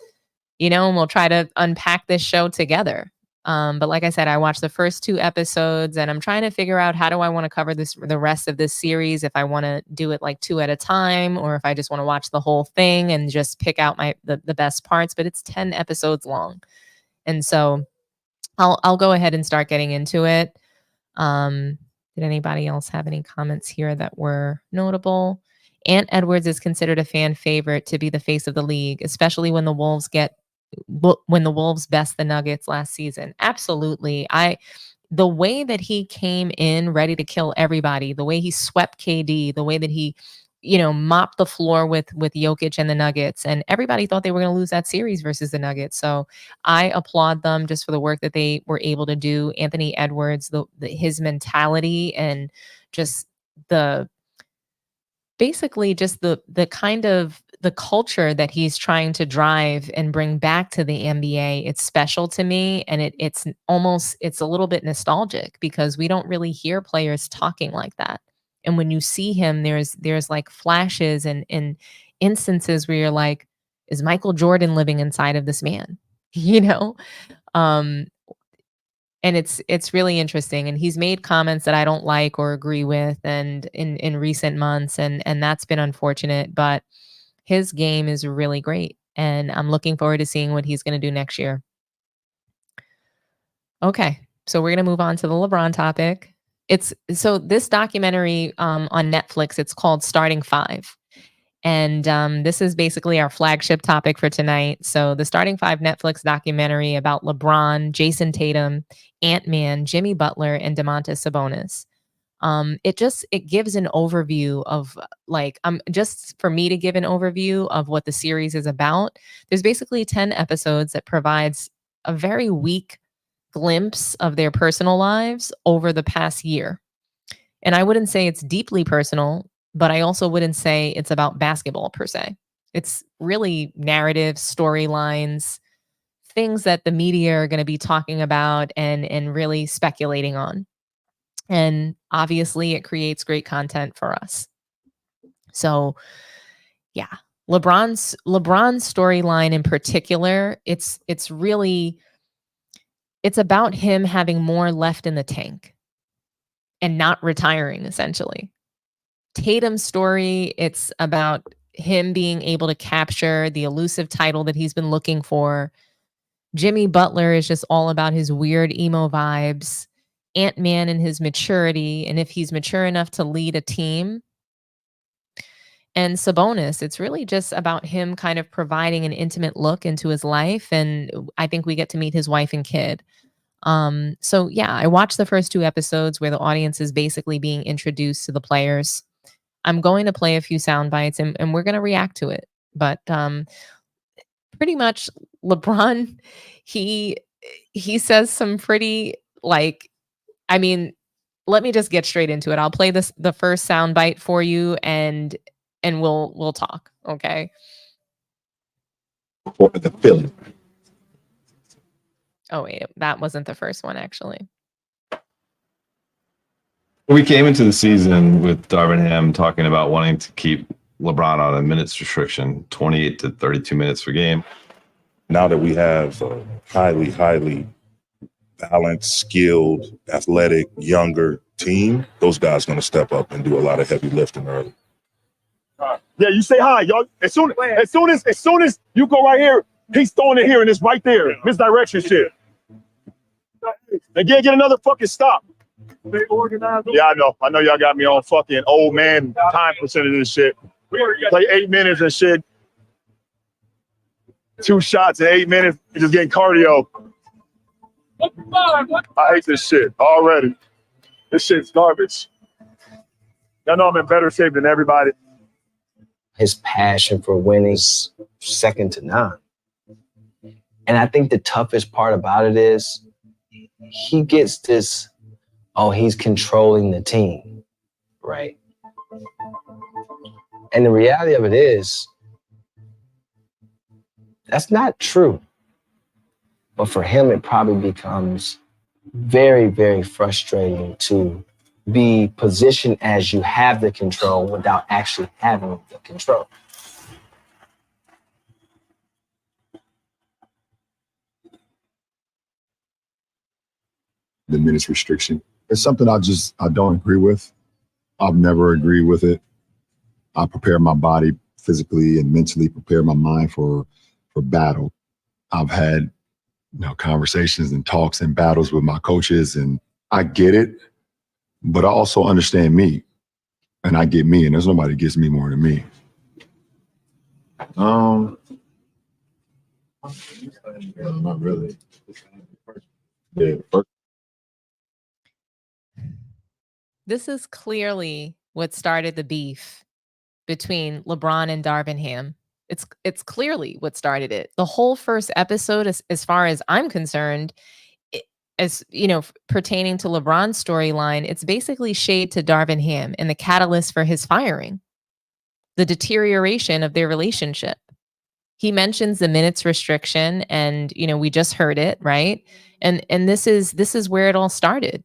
we'll try to unpack this show together. But like I said, I watched the first 2 episodes, and I'm trying to figure out, how do I want to cover the rest of this series? If I want to do it like 2 at a time, or if I just want to watch the whole thing and just pick out the best parts. But it's 10 episodes long, and so I'll go ahead and start getting into it. Did anybody else have any comments here that were notable? Ant Edwards is considered a fan favorite to be the face of the league, especially when the Wolves best the Nuggets last season. Absolutely. The way that he came in ready to kill everybody, the way he swept KD, the way that he, mopped the floor with Jokic and the Nuggets, and everybody thought they were going to lose that series versus the Nuggets. So I applaud them just for the work that they were able to do. Anthony Edwards, his mentality, and just basically just the kind of the culture that he's trying to drive and bring back to the NBA. It's special to me, and it's a little bit nostalgic, because we don't really hear players talking like that. And when you see him, there's like flashes and instances where you're like, is Michael Jordan living inside of this man? Um and it's really interesting, and he's made comments that I don't like or agree with, and in recent months, and that's been unfortunate, but his game is really great, and I'm looking forward to seeing what he's going to do next year. Okay, so we're going to move on to the LeBron topic. So this documentary on Netflix, it's called Starting Five. And this is basically our flagship topic for tonight. So the Starting Five Netflix documentary about LeBron, Jason Tatum, Ant-Man, Jimmy Butler, and Domantas Sabonis. It gives an overview of, like, just for me to give an overview of what the series is about. There's basically 10 episodes that provides a very weak glimpse of their personal lives over the past year. And I wouldn't say it's deeply personal, but I also wouldn't say it's about basketball per se. It's really narrative, storylines, things that the media are going to be talking about and really speculating on. And obviously it creates great content for us. So yeah, LeBron's storyline in particular, it's about him having more left in the tank and not retiring, essentially. Tatum's story, it's about him being able to capture the elusive title that he's been looking for. Jimmy Butler is just all about his weird emo vibes. Ant-Man and his maturity, and if he's mature enough to lead a team. And Sabonis, it's really just about him kind of providing an intimate look into his life, and I think we get to meet his wife and kid. So yeah, I watched the first 2 episodes where the audience is basically being introduced to the players. I'm going to play a few sound bites and we're going to react to it. But pretty much LeBron, he says some pretty I mean, let me just get straight into it. I'll play the first sound bite for you and we'll talk, okay? For the feeling. Oh wait, that wasn't the first one actually. We came into the season with Darvin Ham talking about wanting to keep LeBron on a minutes restriction, 28 to 32 minutes per game. Now that we have a highly balanced, skilled, athletic, younger team, those guys going to step up and do a lot of heavy lifting early. Yeah, you say hi, y'all. As soon as you go right here, he's throwing it here and it's right there. Misdirection shit. Again, get another fucking stop. Yeah, I know y'all got me on fucking old man time percentage of this shit. Play 8 minutes and shit. 2 shots in 8 minutes, you're just getting cardio. I hate this shit already. This shit's garbage. Y'all know I'm in better shape than everybody. His passion for winning is second to none. And I think the toughest part about it is he gets this, he's controlling the team, right? And the reality of it is, that's not true. But for him, it probably becomes very, very frustrating to be positioned as you have the control without actually having the control. The minutes restriction. It's something I don't agree with. I've never agreed with it. I prepare my body physically and mentally, prepare my mind for battle. I've had conversations and talks and battles with my coaches, and I get it, but I also understand me, and I get me, and there's nobody gets me more than me. No, not really. Yeah, This is clearly what started the beef between LeBron and Darvin Ham. It's clearly what started it. The whole first episode, as far as I'm concerned, as pertaining to LeBron's storyline, it's basically shade to Darvin Ham and the catalyst for his firing, the deterioration of their relationship. He mentions the minutes restriction, and we just heard it, right? And this is where it all started,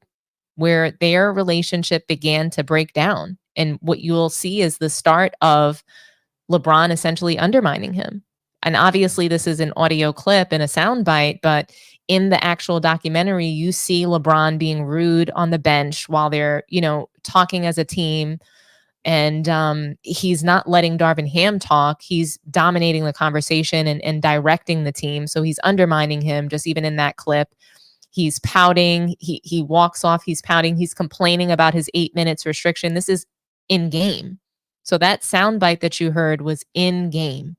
where their relationship began to break down. And what you'll see is the start of LeBron essentially undermining him. And obviously this is an audio clip and a soundbite, but in the actual documentary, you see LeBron being rude on the bench while they're, talking as a team. And he's not letting Darvin Ham talk. He's dominating the conversation and directing the team. So he's undermining him just even in that clip. He's pouting. He walks off. He's pouting. He's complaining about his 8 minutes restriction. This is in game. So that soundbite that you heard was in game.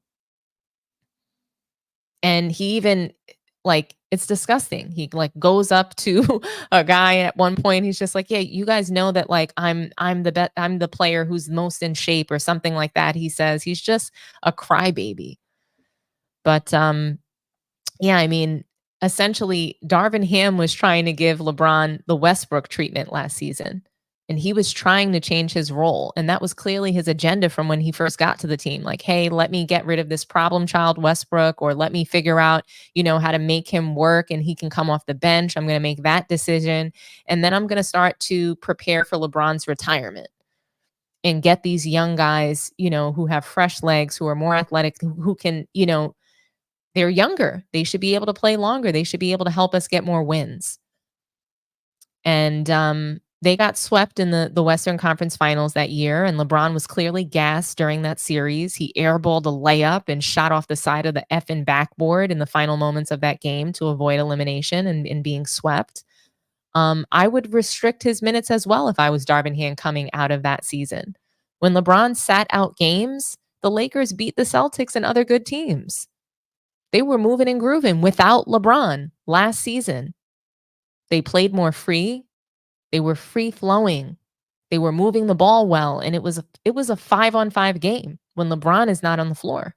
And he even it's disgusting. He goes up to a guy at one point. He's just like, yeah, you guys know that I'm the player who's most in shape or something like that. He says he's just a crybaby. But yeah, I mean, essentially Darvin Ham was trying to give LeBron the Westbrook treatment last season. And he was trying to change his role. And that was clearly his agenda from when he first got to the team. Like, hey, let me get rid of this problem child Westbrook, or let me figure out, how to make him work and he can come off the bench. I'm going to make that decision. And then I'm going to start to prepare for LeBron's retirement. and get these young guys, who have fresh legs, who are more athletic, who can, they're younger. They should be able to play longer. They should be able to help us get more wins. And they got swept in the Western Conference Finals that year, and LeBron was clearly gassed during that series. He airballed a layup and shot off the side of the effing backboard in the final moments of that game to avoid elimination and being swept. I would restrict his minutes as well if I was Darvin Ham coming out of that season. When LeBron sat out games, the Lakers beat the Celtics and other good teams. They were moving and grooving without LeBron last season. They played more free. They were free flowing. They were moving the ball well, and it was a 5-on-5 game when LeBron is not on the floor.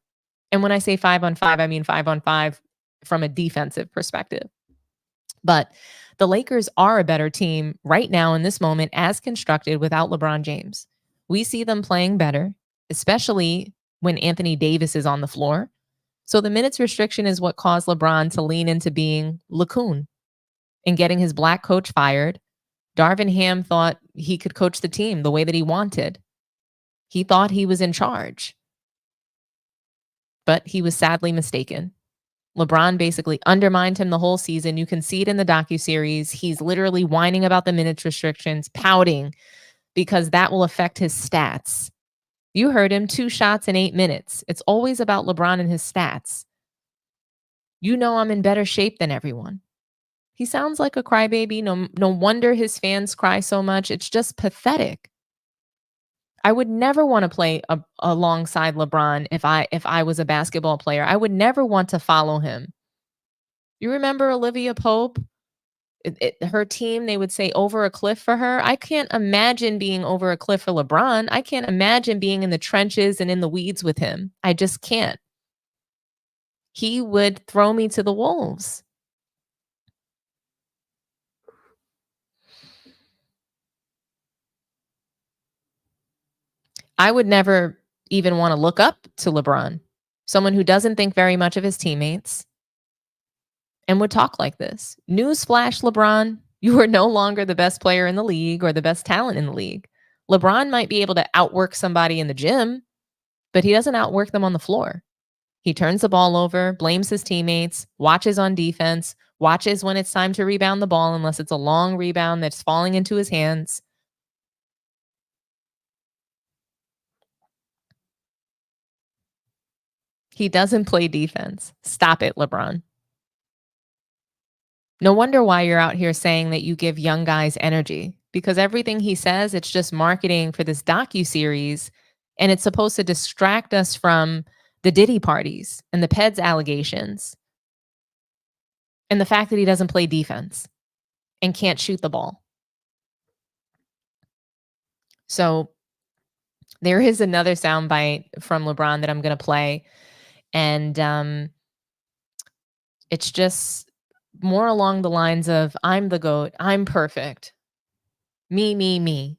And when I say 5-on-5, I mean 5-on-5 from a defensive perspective. But the Lakers are a better team right now in this moment as constructed without LeBron James. We see them playing better, especially when Anthony Davis is on the floor. So the minutes restriction is what caused LeBron to lean into being LeCoon and getting his black coach fired. Darvin Ham thought he could coach the team the way that he wanted. He thought he was in charge. But he was sadly mistaken. LeBron basically undermined him the whole season. You can see it in the docuseries. He's literally whining about the minutes restrictions, pouting, because that will affect his stats. You heard him, 2 shots in 8 minutes. It's always about LeBron and his stats. I'm in better shape than everyone. He sounds like a crybaby. No wonder his fans cry so much. It's just pathetic. I would never want to play alongside LeBron if I was a basketball player. I would never want to follow him. You remember Olivia Pope? Her team, they would say over a cliff for her. I can't imagine being over a cliff for LeBron. I can't imagine being in the trenches and in the weeds with him. I just can't. He would throw me to the wolves. I would never even want to look up to LeBron, someone who doesn't think very much of his teammates and would talk like this. Newsflash, LeBron, you are no longer the best player in the league or the best talent in the league. LeBron might be able to outwork somebody in the gym, but he doesn't outwork them on the floor. He turns the ball over, blames his teammates, watches on defense, watches when it's time to rebound the ball unless it's a long rebound that's falling into his hands. He doesn't play defense. Stop it, LeBron. No wonder why you're out here saying that you give young guys energy, because everything he says, it's just marketing for this docuseries, and it's supposed to distract us from the Diddy parties and the Peds allegations and the fact that he doesn't play defense and can't shoot the ball. So there is another soundbite from LeBron that I'm going to play. And it's just more along the lines of, I'm the GOAT. I'm perfect. Me.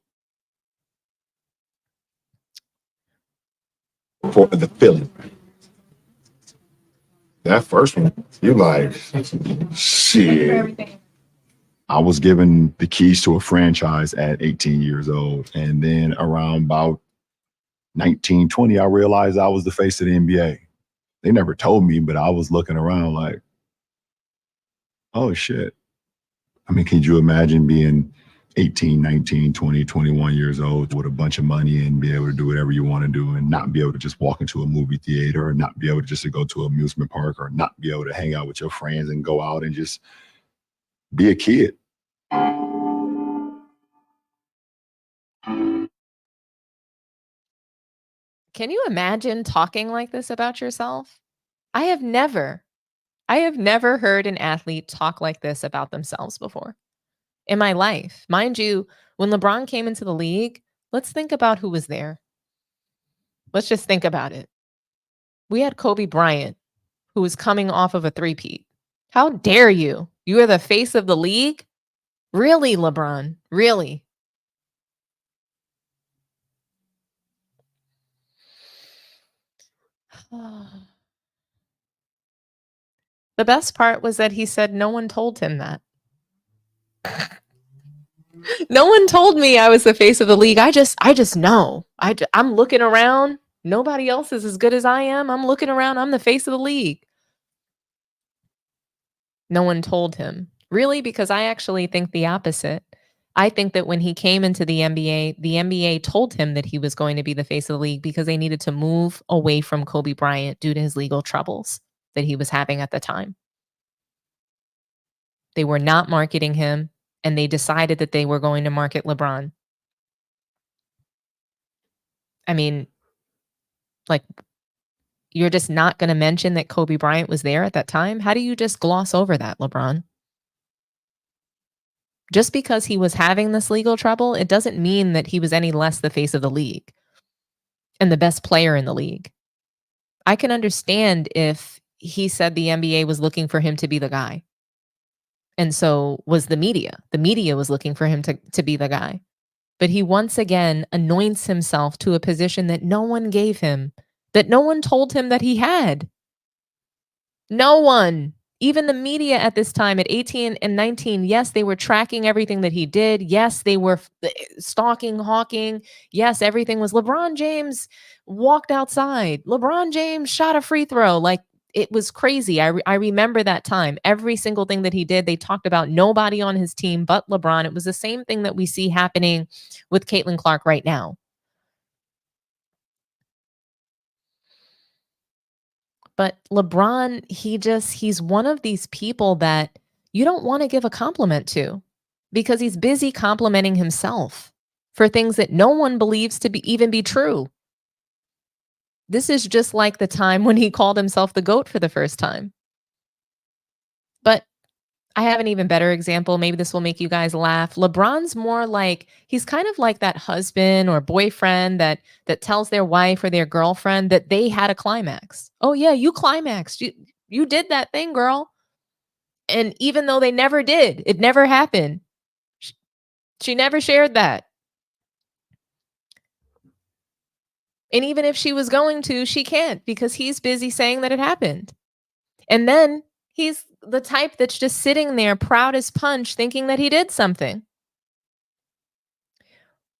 For the feeling. That first one, you like, shit. I was given the keys to a franchise at 18 years old. And then around about 19, 20, I realized I was the face of the NBA. They never told me, but I was looking around like, oh shit. I mean, can you imagine being 18, 19, 20, 21 years old with a bunch of money and be able to do whatever you want to do and not be able to just walk into a movie theater or not be able to just to go to an amusement park or not be able to hang out with your friends and go out and just be a kid. Can you imagine talking like this about yourself? I have never heard an athlete talk like this about themselves before in my life. Mind you, when LeBron came into the league, let's think about who was there. Let's just think about it. We had Kobe Bryant, who was coming off of a three-peat. How dare you? You are the face of the league? Really, LeBron? Really? The best part was that he said no one told him that. No one told me I was the face of the league. I just know. I'm looking around. Nobody else is as good as I am. I'm looking around. I'm the face of the league. No one told him. Really? Because I actually think the opposite. I think that when he came into the NBA told him that he was going to be the face of the league because they needed to move away from Kobe Bryant due to his legal troubles that he was having at the time. They were not marketing him, and they decided that they were going to market LeBron. I mean, like, you're just not going to mention that Kobe Bryant was there at that time? How do you just gloss over that, LeBron? Just because he was having this legal trouble, it doesn't mean that he was any less the face of the league and the best player in the league. I can understand if he said the NBA was looking for him to be the guy. And so was the media. The media was looking for him to be the guy. But he once again anoints himself to a position that no one gave him, that no one told him that he had. No one. Even the media at this time at 18 and 19, yes, they were tracking everything that he did. Yes, they were stalking, hawking. Yes, everything was LeBron James walked outside. LeBron James shot a free throw. Like, it was crazy. I remember that time. Every single thing that he did, they talked about nobody on his team but LeBron. It was the same thing that we see happening with Caitlin Clark right now. But LeBron, he's one of these people that you don't want to give a compliment to because he's busy complimenting himself for things that no one believes to even be true. This is just like the time when he called himself the GOAT for the first time. But I have an even better example. Maybe this will make you guys laugh. LeBron's more like, he's kind of like that husband or boyfriend that tells their wife or their girlfriend that they had a climax. Oh yeah, you climaxed. You did that thing, girl. And even though they never did, it never happened. She never shared that. And even if she was going to, she can't because he's busy saying that it happened. And then he's the type that's just sitting there proud as punch thinking that he did something.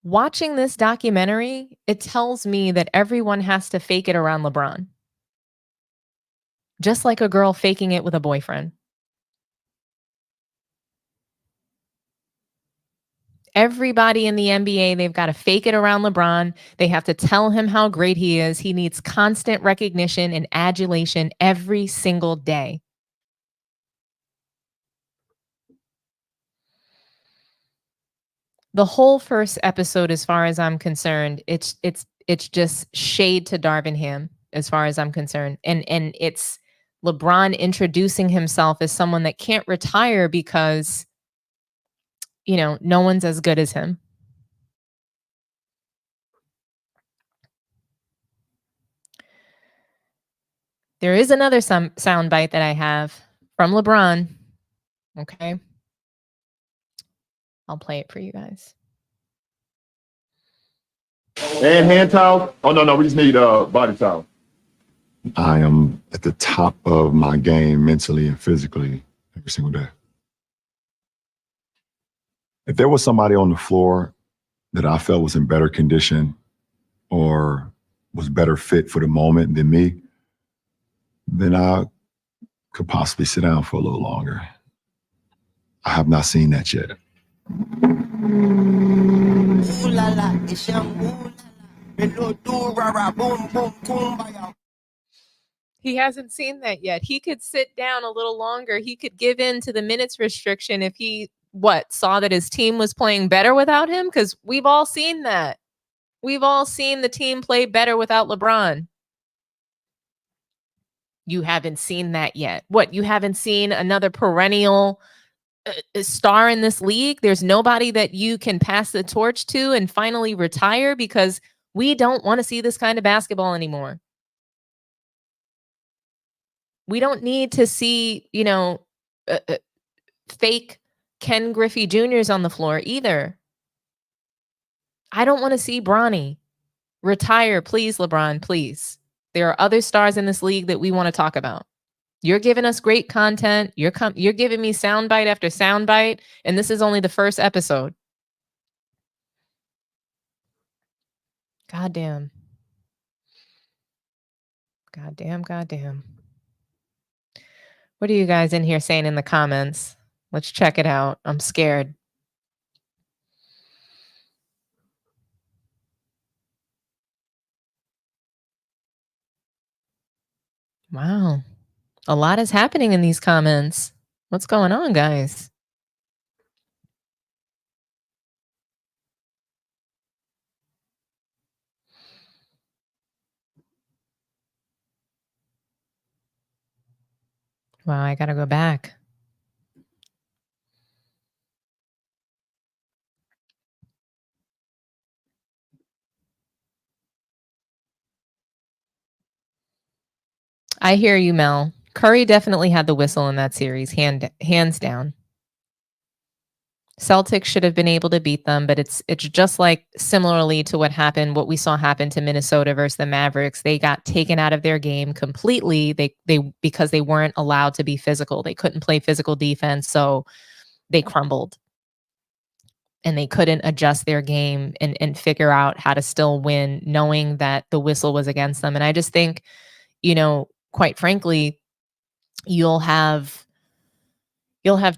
Watching this documentary, it tells me that everyone has to fake it around LeBron. Just like a girl faking it with a boyfriend. Everybody in the NBA, they've got to fake it around LeBron. They have to tell him how great he is. He needs constant recognition and adulation every single day. The whole first episode, as far as I'm concerned, it's just shade to Darvin Ham, as far as I'm concerned. And it's LeBron introducing himself as someone that can't retire because, you know, no one's as good as him. There is another sound bite that I have from LeBron. Okay. I'll play it for you guys. And hand towel? Oh, no, we just need body towel. I am at the top of my game mentally and physically every single day. If there was somebody on the floor that I felt was in better condition or was better fit for the moment than me, then I could possibly sit down for a little longer. I have not seen that yet. He hasn't seen that yet. He could sit down a little longer. He could give in to the minutes restriction if he, saw that his team was playing better without him? Because we've all seen that. We've all seen the team play better without LeBron. You haven't seen that yet. What, you haven't seen another perennial star in this league? There's nobody that you can pass the torch to and finally retire because we don't want to see this kind of basketball anymore. We don't need to see, fake Ken Griffey Jr.'s on the floor either. I don't want to see Bronny. Retire, please, LeBron, please. There are other stars in this league that we want to talk about. You're giving us great content. You're giving me soundbite after soundbite, and this is only the first episode. Goddamn. Goddamn. What are you guys in here saying in the comments? Let's check it out. I'm scared. Wow. A lot is happening in these comments. What's going on, guys? Wow, I gotta go back. I hear you, Mel. Curry definitely had the whistle in that series, hands down. Celtics should have been able to beat them, but it's just like similarly to what we saw happen to Minnesota versus the Mavericks. They got taken out of their game completely. They because they weren't allowed to be physical. They couldn't play physical defense, so they crumbled. And they couldn't adjust their game and figure out how to still win, knowing that the whistle was against them. And I just think, quite frankly, you'll have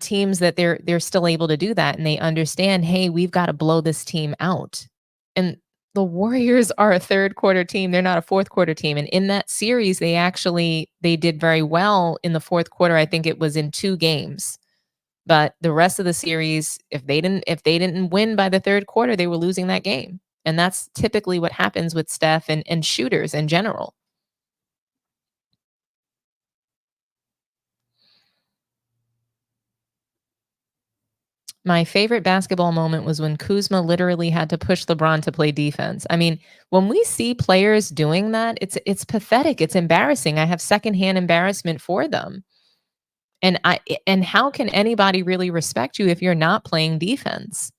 teams that they're still able to do that, and they understand, hey, we've got to blow this team out. And the Warriors are a third quarter team. They're not a fourth quarter team. And in that series, they did very well in the fourth quarter. I think it was in 2 games. But the rest of the series, if they didn't win by the third quarter, they were losing that game. And that's typically what happens with Steph and shooters in general. My favorite basketball moment was when Kuzma literally had to push LeBron to play defense. I mean, when we see players doing that, it's pathetic. It's embarrassing. I have secondhand embarrassment for them. And how can anybody really respect you if you're not playing defense?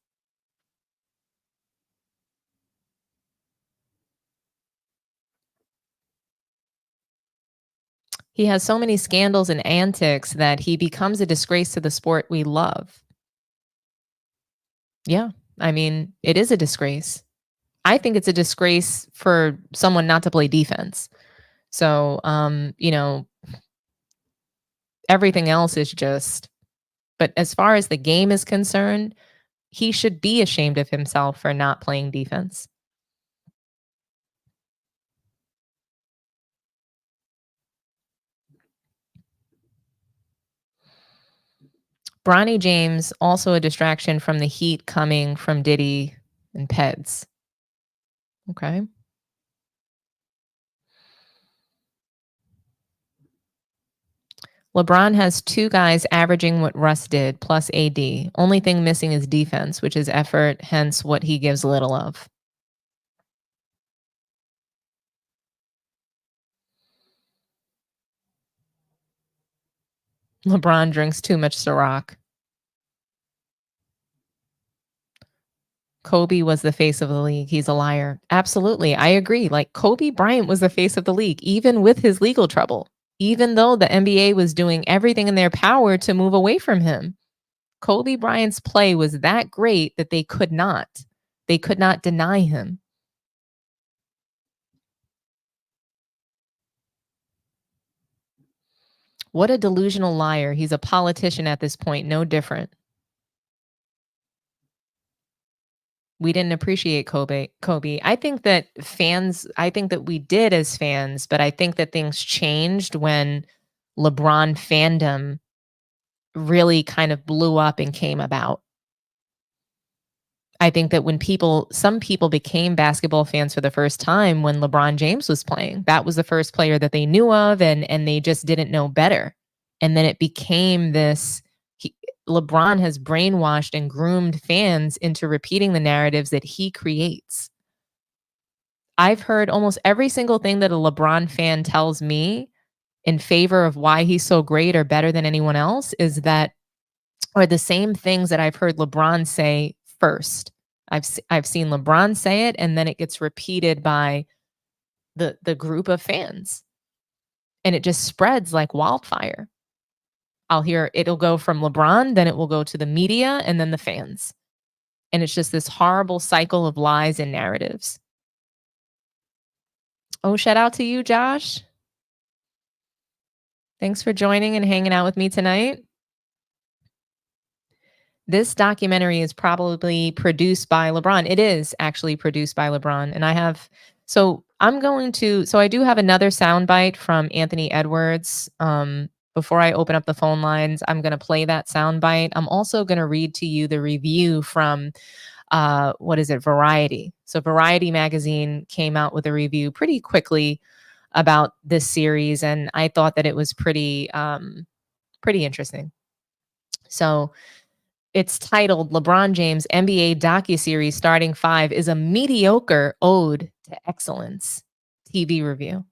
He has so many scandals and antics that he becomes a disgrace to the sport we love. Yeah, I mean, it is a disgrace. I think it's a disgrace for someone not to play defense. So, everything else is just, but as far as the game is concerned, he should be ashamed of himself for not playing defense. Bronny James, also a distraction from the heat coming from Diddy and Peds. Okay. LeBron has 2 guys averaging what Russ did, plus AD. Only thing missing is defense, which is effort, hence what he gives little of. LeBron drinks too much Ciroc. Kobe was the face of the league. He's a liar. Absolutely. I agree. Like, Kobe Bryant was the face of the league, even with his legal trouble, even though the NBA was doing everything in their power to move away from him. Kobe Bryant's play was that great that they could not deny him. What a delusional liar. He's a politician at this point, no different. We didn't appreciate Kobe. I think that we did as fans, but I think that things changed when LeBron fandom really kind of blew up and came about. I think that when some people became basketball fans for the first time when LeBron James was playing. That was the first player that they knew of, and they just didn't know better. And then it became this, LeBron has brainwashed and groomed fans into repeating the narratives that he creates. I've heard almost every single thing that a LeBron fan tells me in favor of why he's so great or better than anyone else are the same things that I've heard LeBron say first. I've seen LeBron say it, and then it gets repeated by the group of fans, and it just spreads like wildfire. I'll hear it'll go from LeBron, then it will go to the media, and then the fans, and it's just this horrible cycle of lies and narratives. Oh, shout out to you, Josh. Thanks for joining and hanging out with me tonight. This documentary is probably produced by LeBron. It is actually produced by LeBron. And I do have another soundbite from Anthony Edwards. Before I open up the phone lines, I'm going to play that soundbite. I'm also going to read to you the review from, Variety. So Variety magazine came out with a review pretty quickly about this series. And I thought that it was pretty interesting. So it's titled LeBron James NBA Docuseries Starting Five is a mediocre ode to excellence. TV review.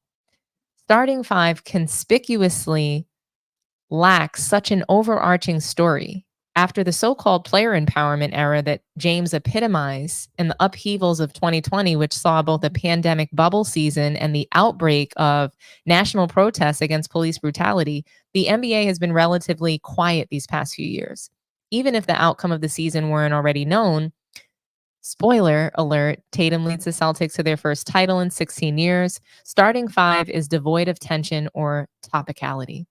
Starting Five conspicuously lacks such an overarching story. After the so-called player empowerment era that James epitomized in the upheavals of 2020, which saw both a pandemic bubble season and the outbreak of national protests against police brutality, the NBA has been relatively quiet these past few years. Even if the outcome of the season weren't already known, spoiler alert, Tatum leads the Celtics to their first title in 16 years. Starting Five is devoid of tension or topicality.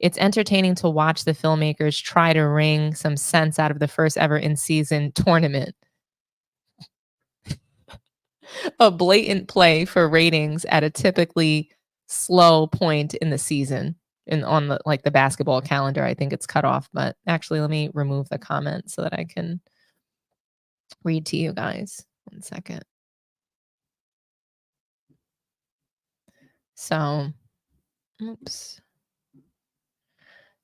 It's entertaining to watch the filmmakers try to wring some sense out of the first ever in-season tournament. A blatant play for ratings at a typically slow point in the season. And on the basketball calendar, I think it's cut off. But actually, let me remove the comment so that I can read to you guys. 1 second. So, oops.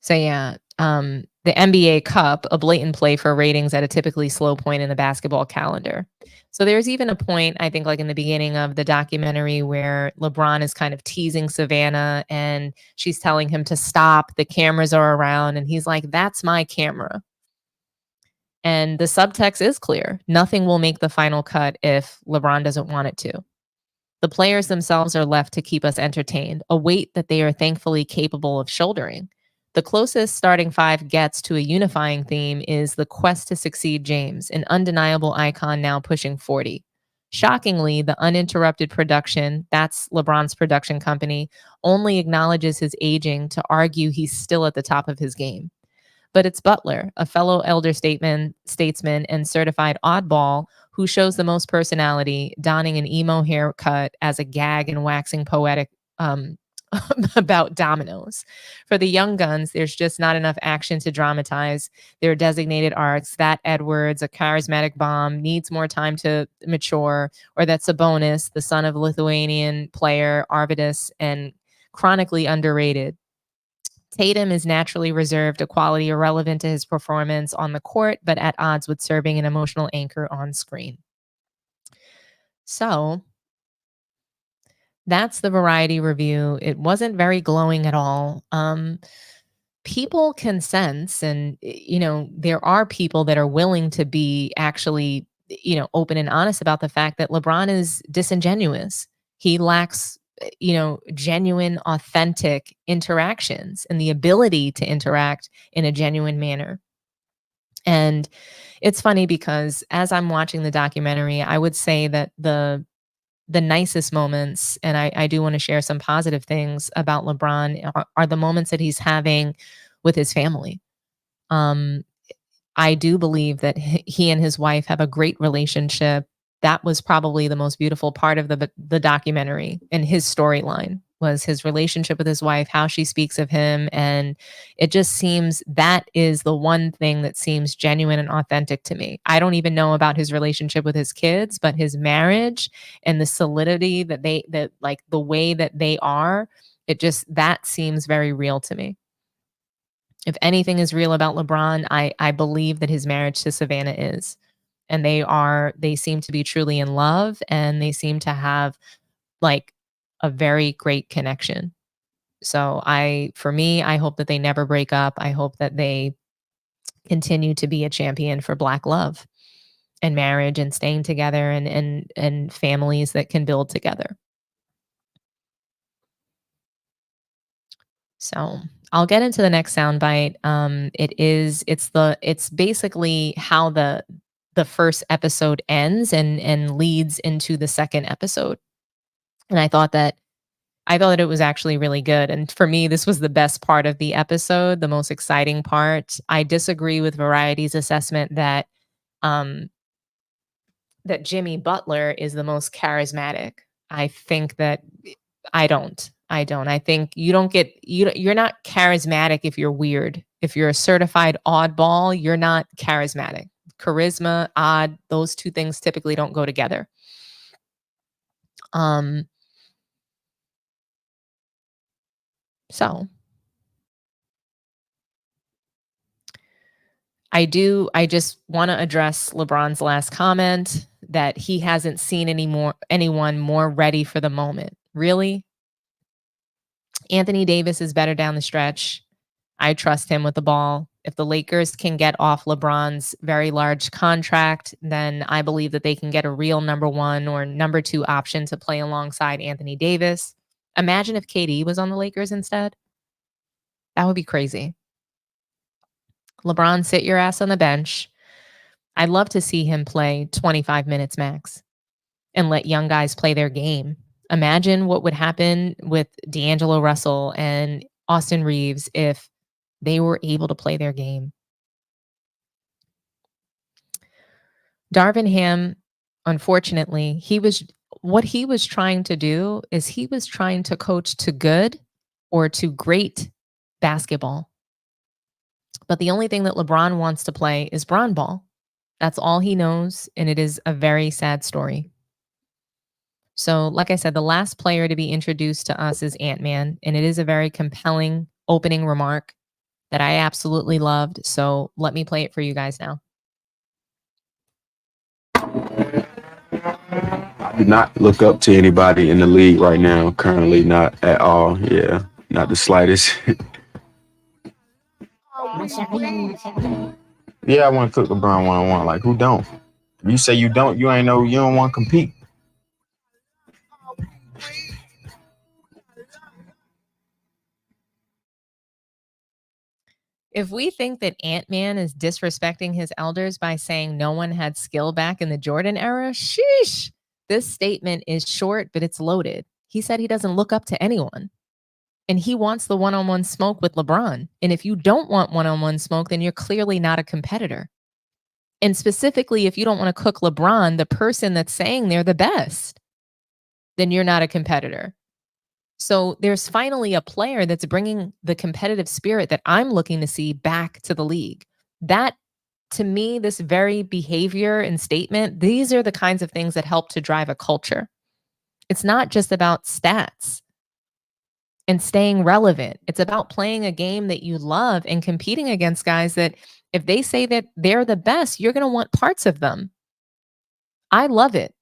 So yeah, the NBA Cup, a blatant play for ratings at a typically slow point in the basketball calendar. So there's even a point, I think, like in the beginning of the documentary where LeBron is kind of teasing Savannah and she's telling him to stop. The cameras are around and he's like, that's my camera. And the subtext is clear. Nothing will make the final cut if LeBron doesn't want it to. The players themselves are left to keep us entertained, a weight that they are thankfully capable of shouldering. The closest Starting Five gets to a unifying theme is the quest to succeed James, an undeniable icon now pushing 40. Shockingly, the uninterrupted production, that's LeBron's production company, only acknowledges his aging to argue he's still at the top of his game. But it's Butler, a fellow elder statesman and certified oddball who shows the most personality, donning an emo haircut as a gag and waxing poetic about dominoes. For the young guns, there's just not enough action to dramatize their designated arcs. That Edwards, a charismatic bomb, needs more time to mature, or that Sabonis, the son of Lithuanian player Arvydas and chronically underrated. Tatum is naturally reserved, a quality irrelevant to his performance on the court, but at odds with serving an emotional anchor on screen. So that's the Variety review. It wasn't very glowing at all. People can sense, and there are people that are willing to be actually, open and honest about the fact that LeBron is disingenuous. He lacks, genuine, authentic interactions and the ability to interact in a genuine manner. And it's funny because as I'm watching the documentary, I would say that the nicest moments, and I do want to share some positive things about LeBron, are the moments that he's having with his family. I do believe that he and his wife have a great relationship. That was probably the most beautiful part of the documentary, and his storyline was his relationship with his wife, how she speaks of him. And it just seems that is the one thing that seems genuine and authentic to me. I don't even know about his relationship with his kids, but his marriage and the solidity that the way that they are, that seems very real to me. If anything is real about LeBron, I believe that his marriage to Savannah is. And they seem to be truly in love, and they seem to have like a very great connection. So for me, I hope that they never break up. I hope that they continue to be a champion for Black love and marriage and staying together and families that can build together. So I'll get into the next soundbite. It's basically how the first episode ends and leads into the second episode. And I thought that it was actually really good. And for me, this was the best part of the episode, the most exciting part. I disagree with Variety's assessment that that Jimmy Butler is the most charismatic. I think that I don't. I think you're not charismatic if you're weird. If you're a certified oddball, you're not charismatic. Charisma, odd, those two things typically don't go together. So I just want to address LeBron's last comment that he hasn't seen anyone more ready for the moment. Really? Anthony Davis is better down the stretch. I trust him with the ball. If the Lakers can get off LeBron's very large contract, then I believe that they can get a real number 1 or number 2 option to play alongside Anthony Davis. Imagine if KD was on the Lakers instead. That would be crazy. LeBron, sit your ass on the bench. I'd love to see him play 25 minutes max and let young guys play their game. Imagine what would happen with D'Angelo Russell and Austin Reeves if they were able to play their game. Darvin Ham, unfortunately, what he was trying to do is he was trying to coach to good or to great basketball. But the only thing that LeBron wants to play is Bron ball. That's all he knows, and it is a very sad story. So, like I said, the last player to be introduced to us is Ant-Man, and it is a very compelling opening remark that I absolutely loved. So let me play it for you guys now. I do not look up to anybody in the league right now, currently, not at all. Yeah, not the slightest. Yeah, I want to cook LeBron one-on-one. Like, who don't? If you say you don't, you don't want to compete. If we think that Ant-Man is disrespecting his elders by saying no one had skill back in the Jordan era, sheesh. This statement is short, but it's loaded. He said he doesn't look up to anyone. And he wants the one-on-one smoke with LeBron. And if you don't want one-on-one smoke, then you're clearly not a competitor. And specifically, if you don't want to cook LeBron, the person that's saying they're the best, then you're not a competitor. So there's finally a player that's bringing the competitive spirit that I'm looking to see back to the league. That, to me, this very behavior and statement, these are the kinds of things that help to drive a culture. It's not just about stats and staying relevant. It's about playing a game that you love and competing against guys that if they say that they're the best, you're going to want parts of them. I love it.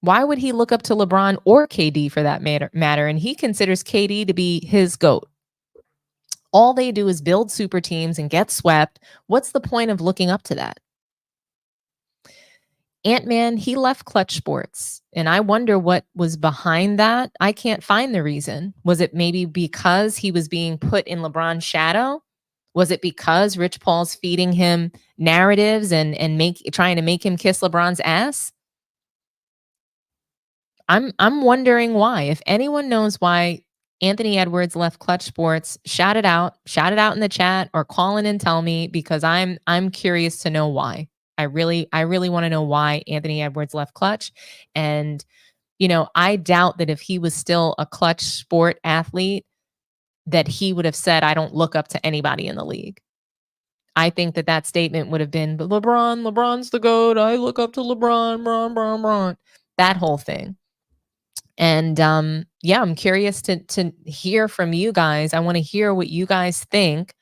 Why would he look up to LeBron or KD for that matter? And he considers KD to be his GOAT. All they do is build super teams and get swept. What's the point of looking up to that? Ant-Man, he left Clutch Sports, and I wonder what was behind that. I can't find the reason. Was it maybe because he was being put in LeBron's shadow? Was it because Rich Paul's feeding him narratives and trying to make him kiss LeBron's ass? I'm wondering why. If anyone knows why Anthony Edwards left Clutch Sports, shout it out in the chat or call in and tell me, because I'm curious to know why. I really want to know why Anthony Edwards left Clutch. And, I doubt that if he was still a Clutch Sport athlete, that he would have said, I don't look up to anybody in the league. I think that statement would have been, but LeBron's the GOAT. I look up to LeBron. That whole thing. And I'm curious to hear from you guys. I want to hear what you guys think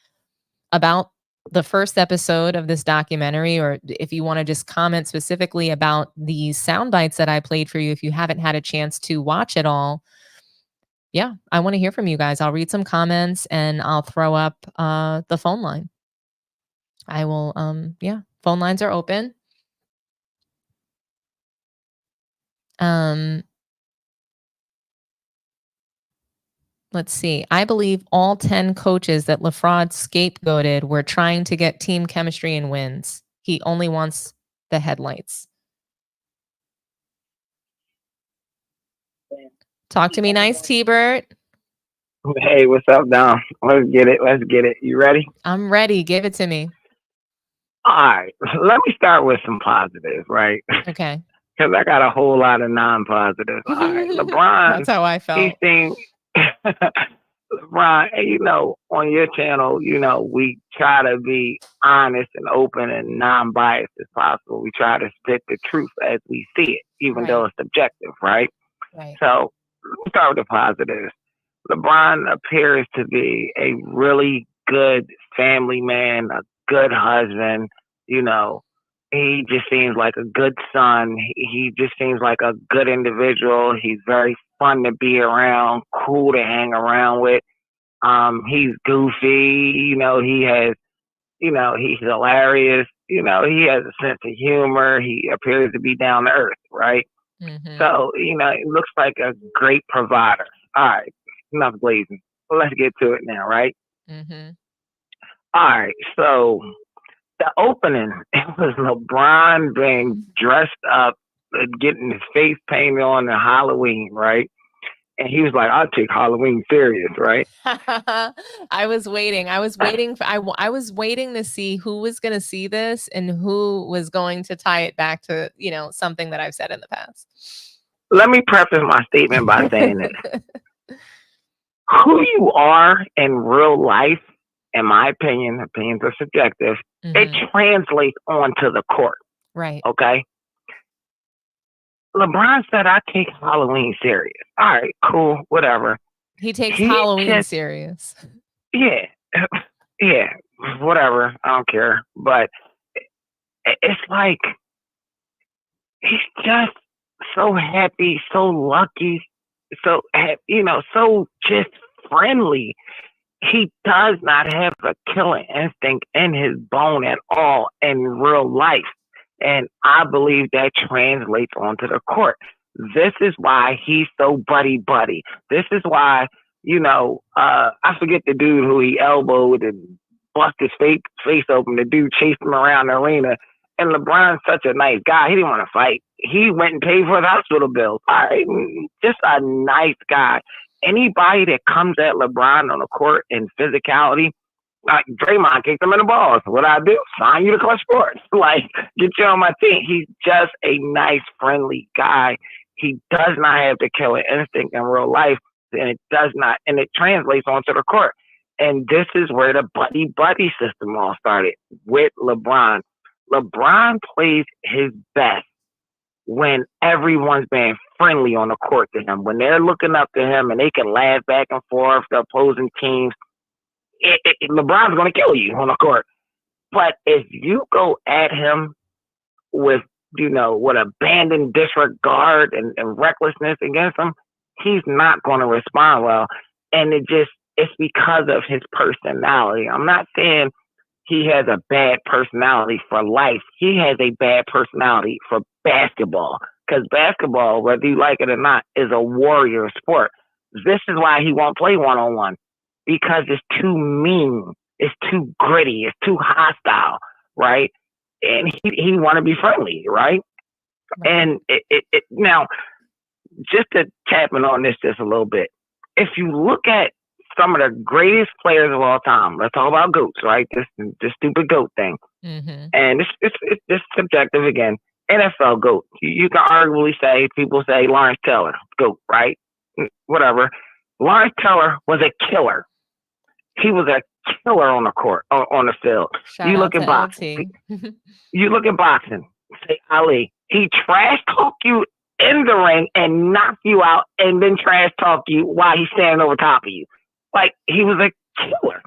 about the first episode of this documentary, or if you want to just comment specifically about these sound bites that I played for you, if you haven't had a chance to watch it all. Yeah, I want to hear from you guys. I'll read some comments and I'll throw up the phone line. I will, phone lines are open. Let's see. I believe all 10 coaches that LaFraud scapegoated were trying to get team chemistry and wins. He only wants the headlights. Talk to me nice, T-Bert. Hey, what's up, Dom? Let's get it. You ready? I'm ready. Give it to me. All right. Let me start with some positives, right? Okay. Because I got a whole lot of non-positives. All right. LeBron, That's how I felt. he seemed... LeBron, you know, on your channel, you know, we try to be honest and open and non-biased as possible. We try to spit the truth as we see it, even though it's subjective, right? Right. So let's start with the positives. LeBron appears to be a really good family man, a good husband. You know, he just seems like a good son. He just seems like a good individual. He's very fun to be around, cool to hang around with. He's goofy. You know, he's hilarious. You know, he has a sense of humor. He appears to be down to earth, right? Mm-hmm. So, you know, it looks like a great provider. All right, enough glazing. Let's get to it now, right? Mm-hmm. All right, so the opening, it was LeBron being dressed up, getting his face painted on the Halloween, right? And he was like, "I'll take Halloween serious," right? I was waiting. I was waiting to see who was going to see this and who was going to tie it back to, you know, something that I've said in the past. Let me preface my statement by saying this. Who you are in real life, in my opinion, opinions are subjective, it translates onto the court. Right. Okay? LeBron said, "I take Halloween serious." All right, cool, whatever. He takes Halloween serious. Yeah. Yeah, whatever. I don't care. But it's like, he's just so happy, so lucky, so, you know, so just friendly. He does not have a killer instinct in his bone at all in real life. And I believe that translates onto the court. This is why he's so buddy-buddy. This is why, you know, I forget the dude who he elbowed and bust his face open. The dude chased him around the arena. And LeBron's such a nice guy. He didn't want to fight. He went and paid for the hospital bill. All right, just a nice guy. Anybody that comes at LeBron on the court in physicality, like Draymond kicked him in the balls. What I do? Sign you to Clutch Sports. Like, get you on my team. He's just a nice, friendly guy. He does not have the killer instinct in real life, and it translates onto the court. And this is where the buddy-buddy system all started with LeBron. LeBron plays his best when everyone's being friendly on the court to him. When they're looking up to him and they can laugh back and forth, the opposing teams, LeBron's going to kill you on the court. But if you go at him with, you know, with abandoned disregard and recklessness against him, he's not going to respond well. And it's because of his personality. I'm not saying he has a bad personality for life. He has a bad personality for basketball. Because basketball, whether you like it or not, is a warrior sport. This is why he won't play one-on-one. Because it's too mean. It's too gritty. It's too hostile, right? And he want to be friendly, right? And now, just to tap in on this just a little bit, if you look at some of the greatest players of all time, let's talk about GOATs, right? This stupid GOAT thing. Mm-hmm. And it's subjective again. NFL GOAT. You can arguably say, people say Lawrence Taylor, GOAT, right? Whatever. Lawrence Taylor was a killer. He was a killer on the court, on the field. You look at boxing. You look at boxing. Say Ali. He trash talk you in the ring and knock you out, and then trash talk you while he's standing over top of you. Like, he was a killer.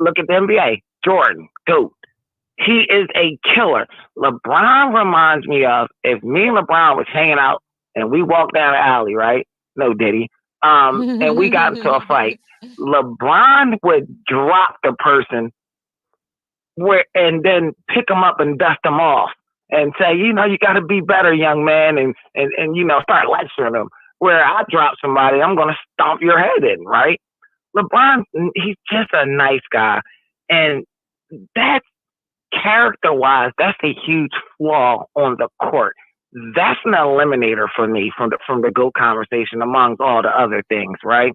Look at the NBA. Jordan, GOAT. He is a killer. LeBron reminds me of if me and LeBron was hanging out and we walked down the alley, right? No, Diddy. And we got into a fight. LeBron would drop the person and then pick them up and dust them off and say, you know, you got to be better, young man, and you know, start lecturing them. Where I drop somebody, I'm going to stomp your head in, right? LeBron, he's just a nice guy. And that's character-wise, that's a huge flaw on the court. That's an eliminator for me from the GOAT conversation amongst all the other things, right?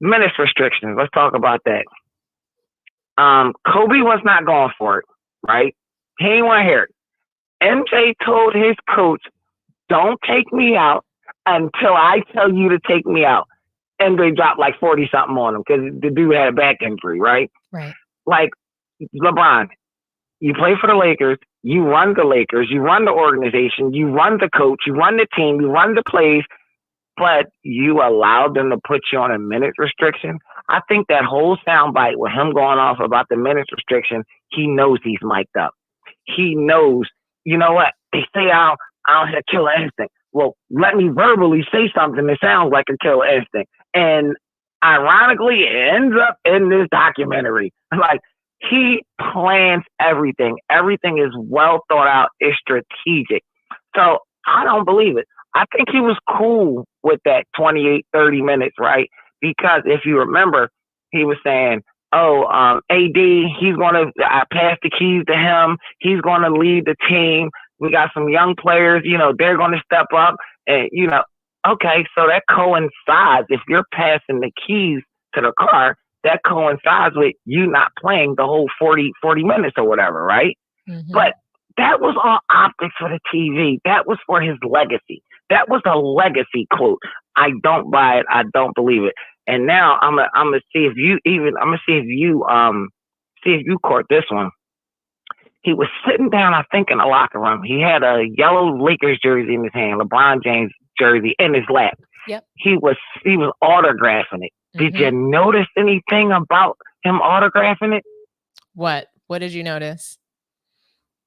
Minutes restrictions. Let's talk about that. Kobe was not going for it, right? He ain't want to hear it. MJ told his coach, "Don't take me out until I tell you to take me out." And they dropped like 40 something on him because the dude had a back injury, right? Right. Like LeBron, you play for the Lakers, you run the Lakers, you run the organization, you run the coach, you run the team, you run the plays, but you allowed them to put you on a minute restriction. I think that whole soundbite with him going off about the minutes restriction, he knows he's mic'd up. He knows, you know what? They say I don't have a killer instinct. Well, let me verbally say something that sounds like a killer instinct. And ironically, it ends up in this documentary. Like, he plans everything. Everything is well thought out. It's strategic. So I don't believe it. I think he was cool with that 28, 30 minutes, right? Because if you remember, he was saying, AD, he's going to pass the keys to him. He's going to lead the team. We got some young players, they're going to step up. And, okay, so that coincides. If you're passing the keys to the car, that coincides with you not playing the whole 40 minutes or whatever, right? Mm-hmm. But that was all optics for the TV. That was for his legacy. That was a legacy quote. I don't buy it. I don't believe it. And now I'm gonna see if you caught this one. He was sitting down, I think, in the locker room. He had a yellow Lakers jersey in his hand, LeBron James jersey in his lap. Yep. He was autographing it. Mm-hmm. Did you notice anything about him autographing it? What did you notice?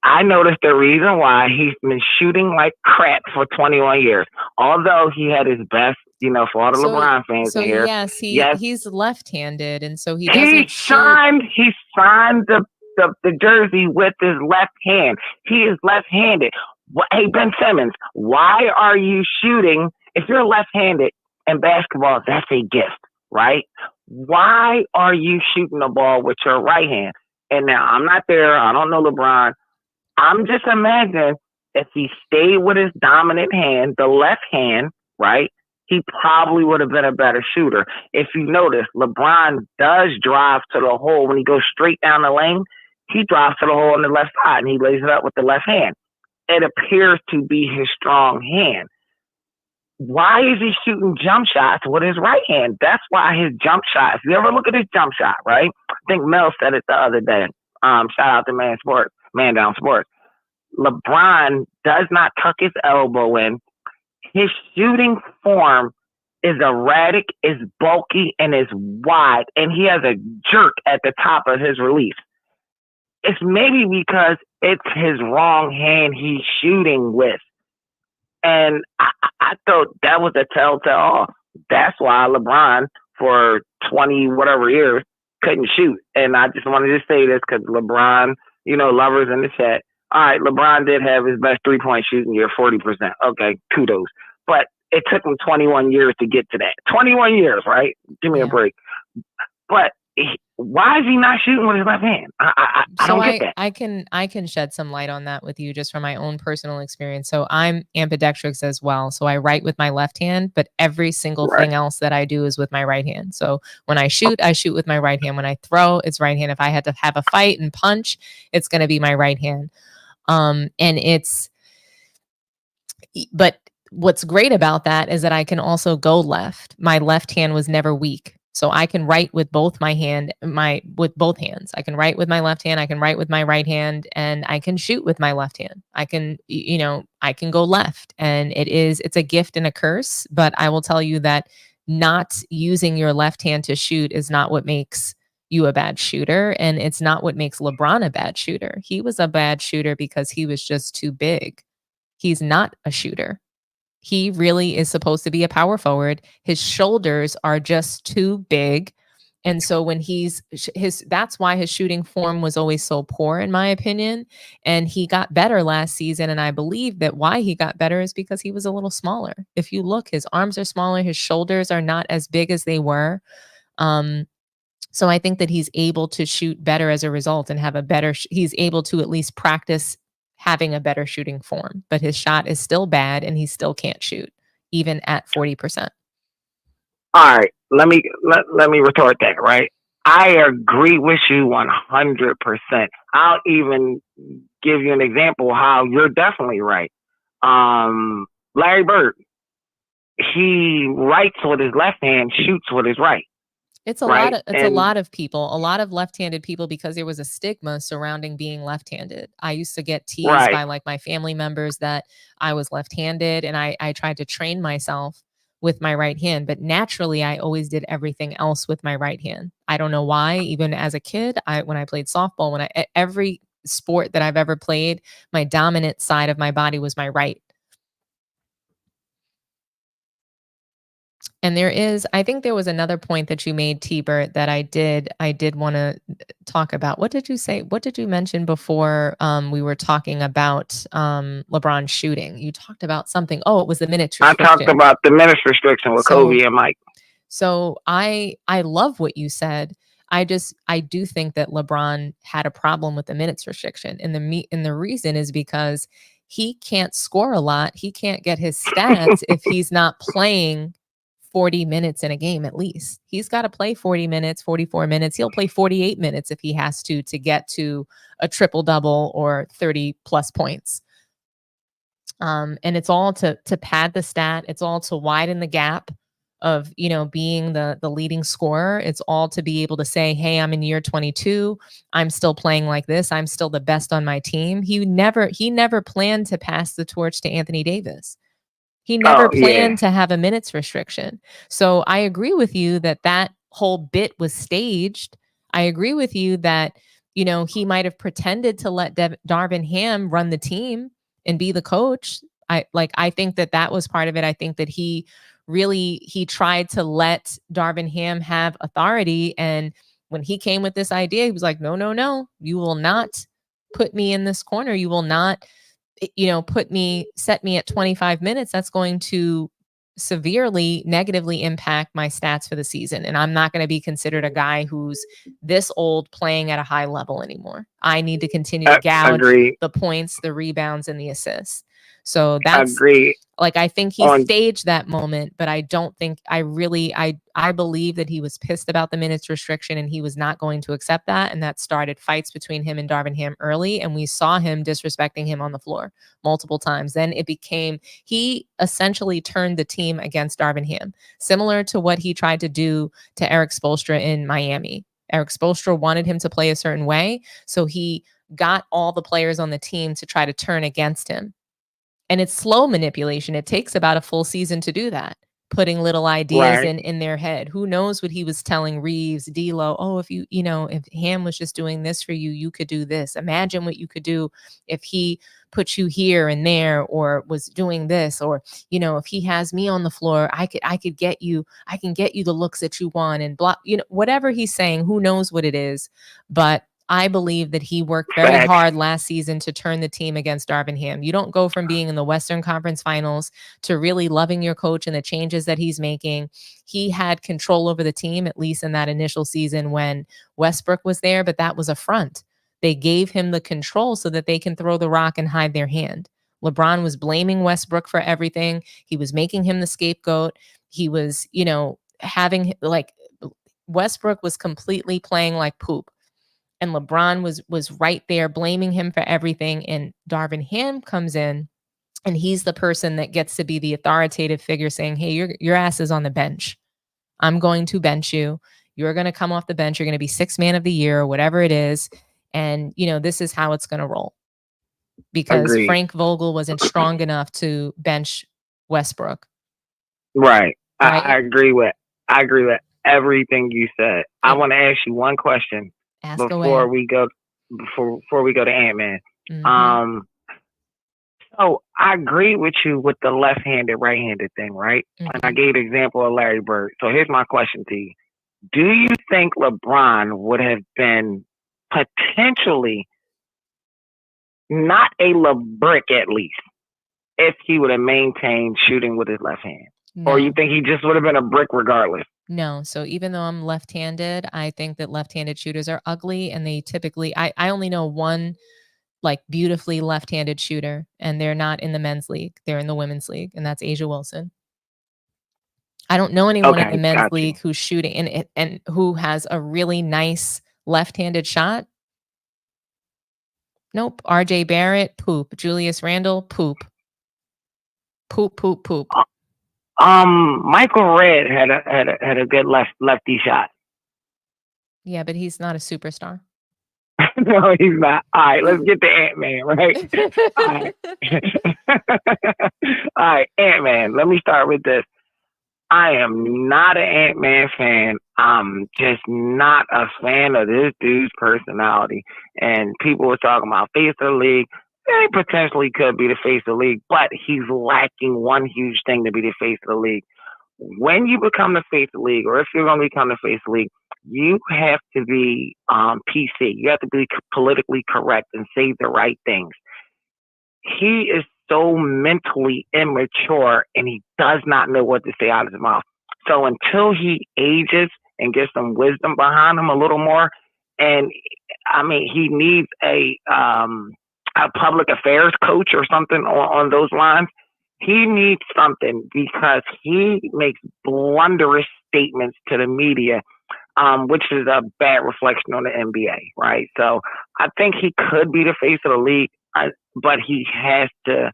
I noticed the reason why he's been shooting like crap for 21 years. Although he had his best, for all the LeBron fans in here. Yes, he's left-handed, and so he signed the jersey with his left hand. He is left-handed. Hey, Ben Simmons, why are you shooting? If you're left-handed in basketball, that's a gift, right? Why are you shooting the ball with your right hand? And now I'm not there. I don't know LeBron. I'm just imagining if he stayed with his dominant hand, the left hand, right, he probably would have been a better shooter. If you notice, LeBron does drive to the hole. When he goes straight down the lane, he drives to the hole on the left side, and he lays it up with the left hand. It appears to be his strong hand. Why is he shooting jump shots with his right hand? That's why his jump shot, if you ever look at his jump shot, right? I think Mel said it the other day. Shout out to Man Down Sports. LeBron does not tuck his elbow in. His shooting form is erratic, is bulky, and is wide, and he has a jerk at the top of his release. It's maybe because it's his wrong hand he's shooting with. And I thought that was a telltale. That's why LeBron, for 20 whatever years, couldn't shoot. And I just wanted to say this because LeBron, lovers in the chat. All right, LeBron did have his best three-point shooting year, 40%. Okay, kudos. But it took him 21 years to get to that. 21 years, right? Give me a break. But why is he not shooting with his left hand? I don't get that. I can shed some light on that with you just from my own personal experience. So I'm ambidextrous as well. So I write with my left hand, but every single thing else that I do is with my right hand. So when I shoot with my right hand. When I throw, it's right hand. If I had to have a fight and punch, it's going to be my right hand. But what's great about that is that I can also go left. My left hand was never weak. So I can write with both with both hands. I can write with my left hand, I can write with my right hand, and I can shoot with my left hand. I can, I can go left, and it's a gift and a curse, but I will tell you that not using your left hand to shoot is not what makes you a bad shooter, and it's not what makes LeBron a bad shooter. He was a bad shooter because he was just too big. He's not a shooter. He really is supposed to be a power forward. His shoulders are just too big. And so when that's why his shooting form was always so poor, in my opinion. And he got better last season. And I believe that why he got better is because he was a little smaller. If you look, his arms are smaller. His shoulders are not as big as they were. So I think that he's able to shoot better as a result and have he's able to at least practice having a better shooting form, but his shot is still bad and he still can't shoot, even at 40%. All right, let me retort that, right? I agree with you 100%. I'll even give you an example how you're definitely right. Larry Bird, he writes with his left hand, shoots with his right. It's a right? a lot of people, a lot of left-handed people, because there was a stigma surrounding being left-handed. I used to get teased Right. by like my family members that I was left-handed, and I tried to train myself with my right hand, but naturally I always did everything else with my right hand. I don't know why. Even as a kid, when I played softball, every sport that I've ever played, my dominant side of my body was my right. And I think there was another point that you made, T-Bert, that I did want to talk about. What did you say? What did you mention before we were talking about LeBron shooting? You talked about something. Oh, it was the minutes restriction. I talked about the minutes restriction with Kobe and Mike. So I love what you said. I do think that LeBron had a problem with the minutes restriction. And the reason is because he can't score a lot. He can't get his stats if he's not playing 40 minutes in a game. At least he's got to play 40 minutes, 44 minutes. He'll play 48 minutes if he has to get to a triple double or 30 plus points. And it's all to pad the stat. It's all to widen the gap of, being the leading scorer. It's all to be able to say, hey, I'm in year 22. I'm still playing like this. I'm still the best on my team. He never planned to pass the torch to Anthony Davis. He never planned to have a minutes restriction. So I agree with you that whole bit was staged. I agree with you that, he might have pretended to let Darvin Ham run the team and be the coach. I think that was part of it. I think that he tried to let Darvin Ham have authority. And when he came with this idea, he was like, no, you will not put me in this corner. You will not set me at 25 minutes. That's going to severely negatively impact my stats for the season. And I'm not going to be considered a guy who's this old playing at a high level anymore. I need to continue to gouge the points, the rebounds, and the assists. So that's I think he staged that moment, but I don't think I believe that he was pissed about the minutes restriction and he was not going to accept that. And that started fights between him and Darvin Ham early. And we saw him disrespecting him on the floor multiple times. Then he essentially turned the team against Darvin Ham, similar to what he tried to do to Eric Spoelstra in Miami. Eric Spoelstra wanted him to play a certain way. So he got all the players on the team to try to turn against him. And it's slow manipulation. It takes about a full season to do that, putting little ideas in their head. Who knows what he was telling Reeves, D'Lo? Oh, if Ham was just doing this for you, you could do this. Imagine what you could do if he put you here and there, or was doing this, or if he has me on the floor, I can get you the looks that you want, and blah, whatever he's saying. Who knows what it is, but I believe that he worked very hard last season to turn the team against Darvin Ham. You don't go from being in the Western Conference Finals to really loving your coach and the changes that he's making. He had control over the team, at least in that initial season when Westbrook was there, but that was a front. They gave him the control so that they can throw the rock and hide their hand. LeBron was blaming Westbrook for everything. He was making him the scapegoat. He was, having Westbrook was completely playing like poop. And LeBron was right there blaming him for everything. And Darvin Ham comes in, and he's the person that gets to be the authoritative figure saying, hey, your ass is on the bench. I'm going to bench you. You're going to come off the bench. You're going to be sixth man of the year, or whatever it is. And, this is how it's going to roll. Because Frank Vogel wasn't strong enough to bench Westbrook. Right. I agree with everything you said. I want to ask you one question. Before we go to Ant-Man. Mm-hmm. So I agree with you with the left-handed, right-handed thing, right? Mm-hmm. And I gave an example of Larry Bird. So here's my question to you. Do you think LeBron would have been potentially not a LeBrick at least if he would have maintained shooting with his left hand? No. Or you think he just would have been a brick regardless? No. So even though I'm left-handed, I think that left-handed shooters are ugly, and they typically, I only know one like beautifully left-handed shooter, and they're not in the men's league. They're in the women's league, and that's Asia Wilson. I don't know anyone in the men's league who's shooting and who has a really nice left-handed shot. Nope. RJ Barrett, poop. Julius Randle, poop. Poop, poop, poop. Michael Redd had a good lefty shot. Yeah, but he's not a superstar. No, he's not. All right, let's get to Ant-Man, right? All right. All right, Ant-Man. Let me start with this. I am not an Ant-Man fan. I'm just not a fan of this dude's personality. And people were talking about face of the league. He potentially could be the face of the league, but he's lacking one huge thing to be the face of the league. When you become the face of the league, or if you're going to become the face of the league, you have to be PC. You have to be politically correct and say the right things. He is so mentally immature, and he does not know what to say out of his mouth. So until he ages and gets some wisdom behind him a little more, and I mean, he needs a public affairs coach or something on those lines. He needs something, because he makes blunderous statements to the media, which is a bad reflection on the NBA, right? So I think he could be the face of the league, but he has to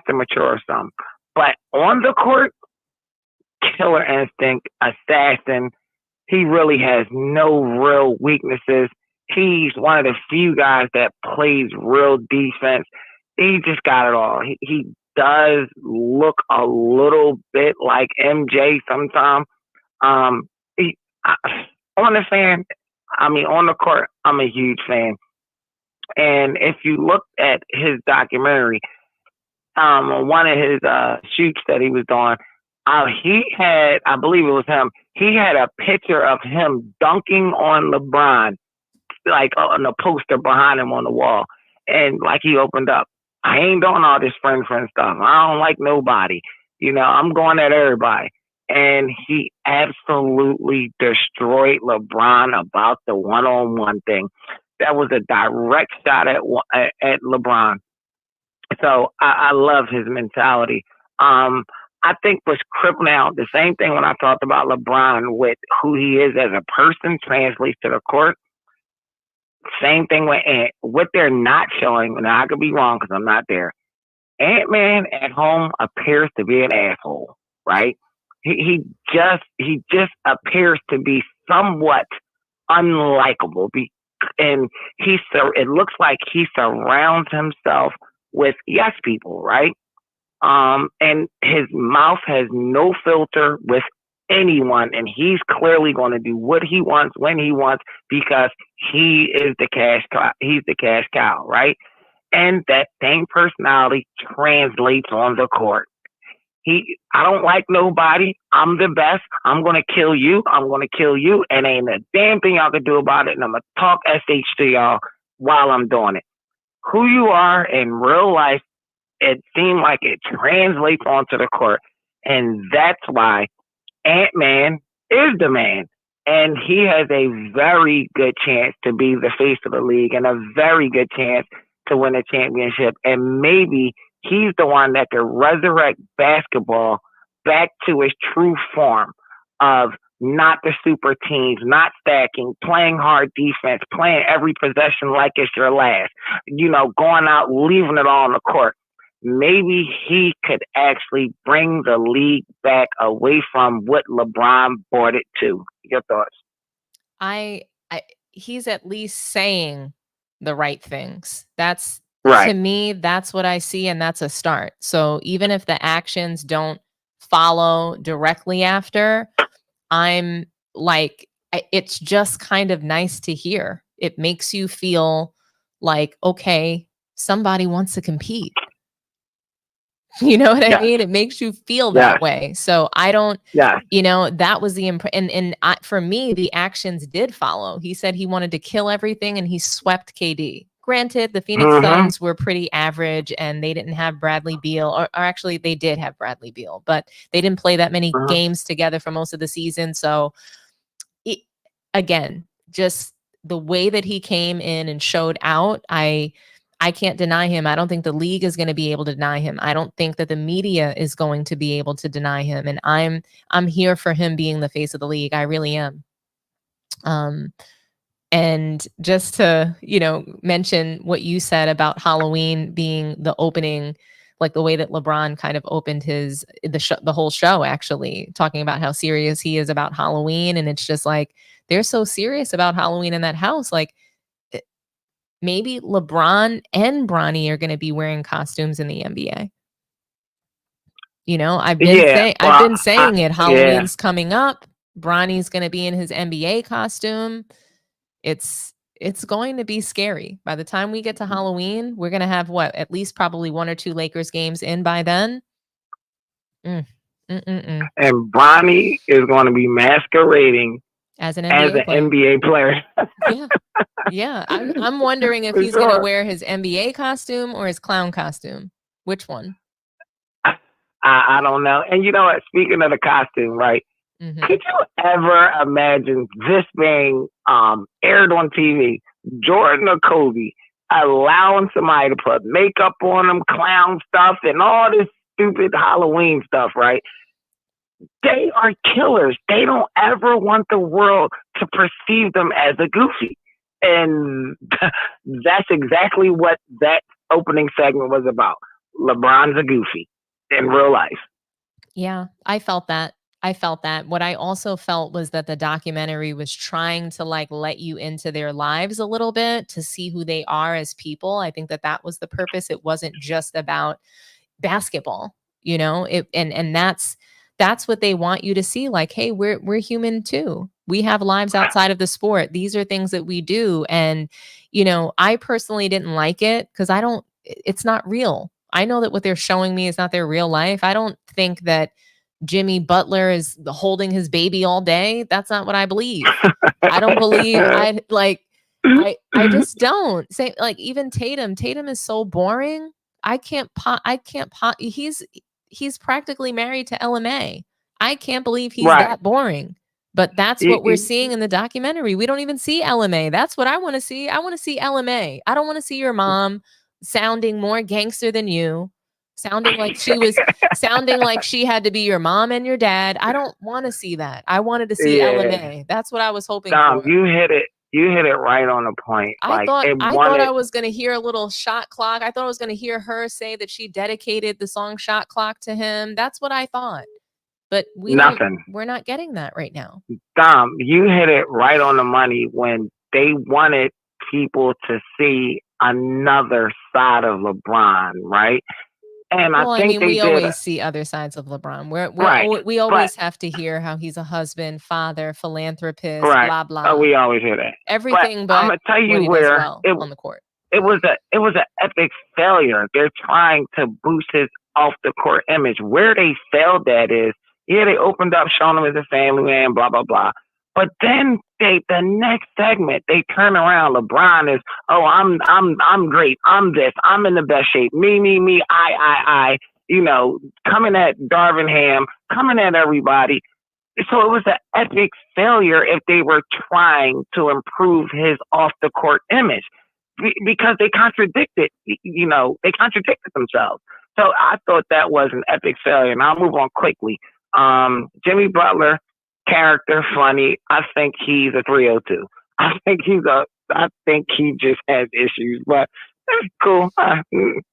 mature some. But on the court, killer instinct, assassin. He really has no real weaknesses. He's one of the few guys that plays real defense. He just got it all. He does look a little bit like MJ sometimes. On the court, I'm a huge fan. And if you look at his documentary, one of his shoots that he was doing, he had, I believe it was him, he had a picture of him dunking on LeBron, like on the poster behind him on the wall. And like he opened up, I ain't doing all this friend stuff. I don't like nobody. You know, I'm going at everybody. And he absolutely destroyed LeBron about the one-on-one thing. That was a direct shot at LeBron. So I love his mentality. I think what's crippling out, the same thing when I talked about LeBron with who he is as a person translates to the court. Same thing with Ant. What they're not showing, and I could be wrong because I'm not there, Ant-Man at home appears to be an asshole, right? He just appears to be somewhat unlikable. And it looks like he surrounds himself with yes people, right? And his mouth has no filter with anyone, and he's clearly going to do what he wants when he wants, because he is the cash cow. He's the cash cow, right? And that same personality translates on the court. I don't like nobody. I'm the best. I'm going to kill you. I'm going to kill you. And ain't a damn thing y'all can do about it. And I'm going to talk SH to y'all while I'm doing it. Who you are in real life, it seemed like it translates onto the court. And that's why Ant-Man is the man. And he has a very good chance to be the face of the league and a very good chance to win a championship. And maybe he's the one that can resurrect basketball back to its true form of not the super teams, not stacking, playing hard defense, playing every possession like it's your last, going out, leaving it all on the court. Maybe he could actually bring the league back away from what LeBron brought it to. Your thoughts? He's at least saying the right things. That's right. To me, that's what I see, and that's a start. So even if the actions don't follow directly after, I'm like, it's just kind of nice to hear. It makes you feel like, okay, somebody wants to compete. You know what I mean? It makes you feel that way. So I don't, that was the for me, the actions did follow. He said he wanted to kill everything, and he swept KD. Granted, the Phoenix Suns were pretty average, and they didn't have Bradley Beal, or actually they did have Bradley Beal, but they didn't play that many games together for most of the season. So again, just the way that he came in and showed out, I I can't deny him. I don't think the league is going to be able to deny him. I don't think that the media is going to be able to deny him. And I'm here for him being the face of the league. I really am. And just to, mention what you said about Halloween being the opening, like the way that LeBron kind of opened the whole show, actually talking about how serious he is about Halloween. And it's just like, they're so serious about Halloween in that house. Like, maybe LeBron and Bronny are going to be wearing costumes in the NBA. I've been saying it. Halloween's coming up. Bronny's going to be in his NBA costume. It's going to be scary. By the time we get to Halloween, we're going to have at least probably 1 or 2 Lakers games in by then. And Bronny is going to be masquerading as an NBA player. Yeah. I'm wondering if he's going to wear his NBA costume or his clown costume. Which one? I don't know. And you know what? Speaking of the costume, right? Mm-hmm. Could you ever imagine this being aired on TV? Jordan or Kobe allowing somebody to put makeup on them, clown stuff, and all this stupid Halloween stuff, right? They are killers. They don't ever want the world to perceive them as a goofy. And that's exactly what that opening segment was about. LeBron's a goofy in real life. Yeah, I felt that. What I also felt was that the documentary was trying to let you into their lives a little bit to see who they are as people. I think that was the purpose. It wasn't just about basketball, and that's what they want you to see. Like, hey, we're human too. We have lives outside of the sport. These are things that we do. And, I personally didn't like it because it's not real. I know that what they're showing me is not their real life. I don't think that Jimmy Butler is holding his baby all day. That's not what I believe. I don't believe I just don't say, even Tatum is so boring. He's practically married to LMA. I can't believe he's that boring. But that's what we're seeing in the documentary. We don't even see LMA. That's what I want to see. I want to see LMA. I don't want to see your mom sounding more gangster than you, sounding like she had to be your mom and your dad. I don't want to see that. I wanted to see LMA. That's what I was hoping for. You hit it right on the point. I thought I was going to hear a little shot clock. I thought I was going to hear her say that she dedicated the song Shot Clock to him. That's what I thought. But we're not getting that right now. Dom, you hit it right on the money when they wanted people to see another side of LeBron, right? And we always see other sides of LeBron. We always have to hear how he's a husband, father, philanthropist, blah blah. Oh, we always hear that. Everything, but I'm gonna tell you where on the court. It was an epic failure. They're trying to boost his off the court image. Where they failed at is, they opened up showing him as a family man, blah blah blah. But then the next segment, they turn around. LeBron is, I'm great. I'm this. I'm in the best shape. Me, I. Coming at Darvin Ham, coming at everybody. So it was an epic failure if they were trying to improve his off the court image because they contradicted. They contradicted themselves. So I thought that was an epic failure. And I'll move on quickly. Jimmy Butler. Character, funny. I think he's a 302. I think he just has issues, but cool.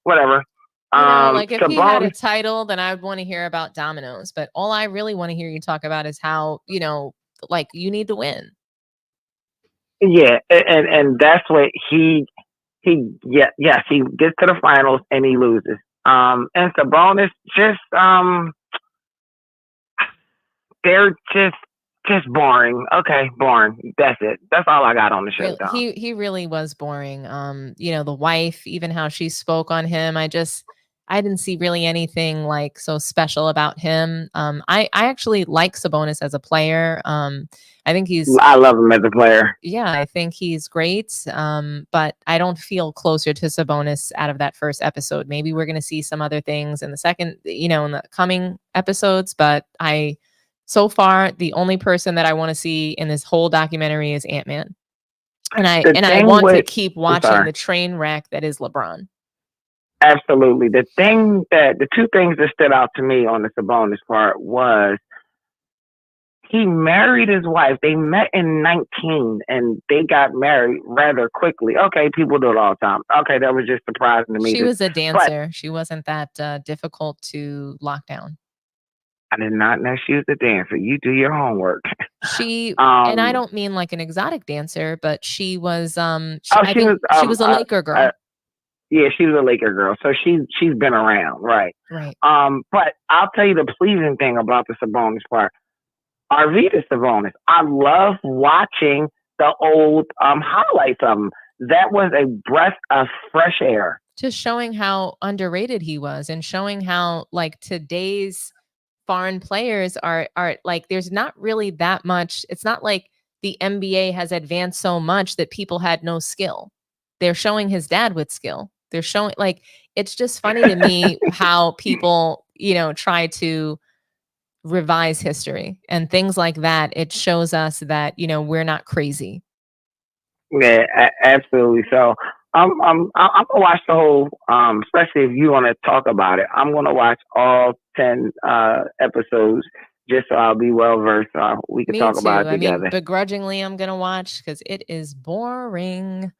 Whatever. If he had a title, then I would want to hear about dominoes. But all I really want to hear you talk about is how, you need to win. Yeah, and that's what he gets to the finals and he loses. And Sabonis they're just boring. Okay, boring. That's it. That's all I got on the show. He really was boring. The wife, even how she spoke on him, I didn't see really anything so special about him. I actually like Sabonis as a player. I think I love him as a player. Yeah, I think he's great. But I don't feel closer to Sabonis out of that first episode. Maybe we're going to see some other things in the second, in the coming episodes. But so far, the only person that I want to see in this whole documentary is Ant-Man. And I want to keep watching the train wreck that is LeBron. Absolutely. The two things that stood out to me on the Sabonis part was he married his wife. They met in 19 and they got married rather quickly. Okay, people do it all the time. Okay, that was just surprising to me. She was a dancer. She wasn't that difficult to lock down. I did not know she was a dancer. You do your homework. She and I don't mean like an exotic dancer, but she was she was a Laker girl. Yeah, she was a Laker girl. So she's been around, right? Right. But I'll tell you the pleasing thing about the Sabonis part. Arvydas Sabonis. I love watching the old highlights of him. That was a breath of fresh air. Just showing how underrated he was and showing how like today's foreign players are like there's not really that much. It's not like the NBA has advanced so much that people had no skill. They're showing his dad with skill. They're showing like it's just funny to me how people, try to revise history and things like that. It shows us that, we're not crazy. Yeah, absolutely. So I'm gonna watch the whole, especially if you want to talk about it. I'm gonna watch all 10 episodes just so I'll be well versed. We can talk about it together. I mean, begrudgingly, I'm gonna watch because it is boring.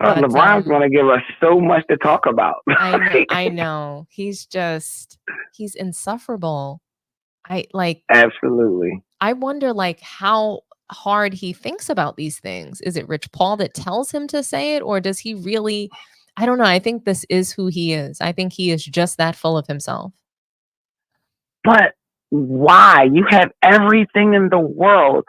LeBron's gonna give us so much to talk about. I know. He's insufferable. Absolutely. I wonder how hard he thinks about these things. Is it Rich Paul that tells him to say it, or does he really? I don't know. I think this is who he is. I think he is just that full of himself. But why? You have everything in the world.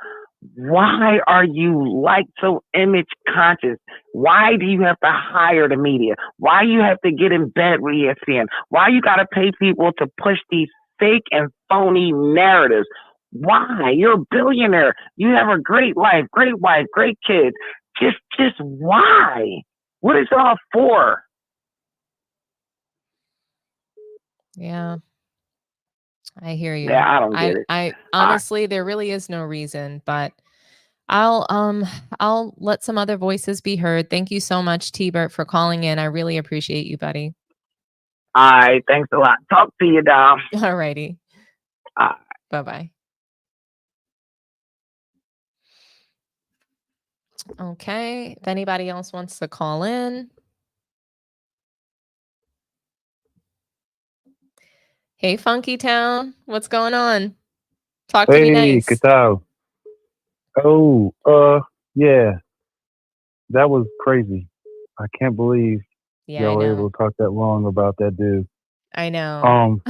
Why are you so image conscious? Why do you have to hire the media? Why you have to get in bed with ESPN? Why you got to pay people to push these fake and phony narratives? Why? You're a billionaire. You have a great life, great wife, great kids. Just why? What is it all for? Yeah. I hear you. Yeah, I don't get it. I honestly, there really is no reason, but I'll let some other voices be heard. Thank you so much, T-Bert, for calling in. I really appreciate you, buddy. All right, thanks a lot. Talk to you, Dom. All righty. Bye-bye. Okay. If anybody else wants to call in. Hey, Funky Town. What's going on? Talk to me nice. ¿Qué tal? Oh, yeah. That was crazy. I can't believe y'all were able to talk that long about that dude. I know.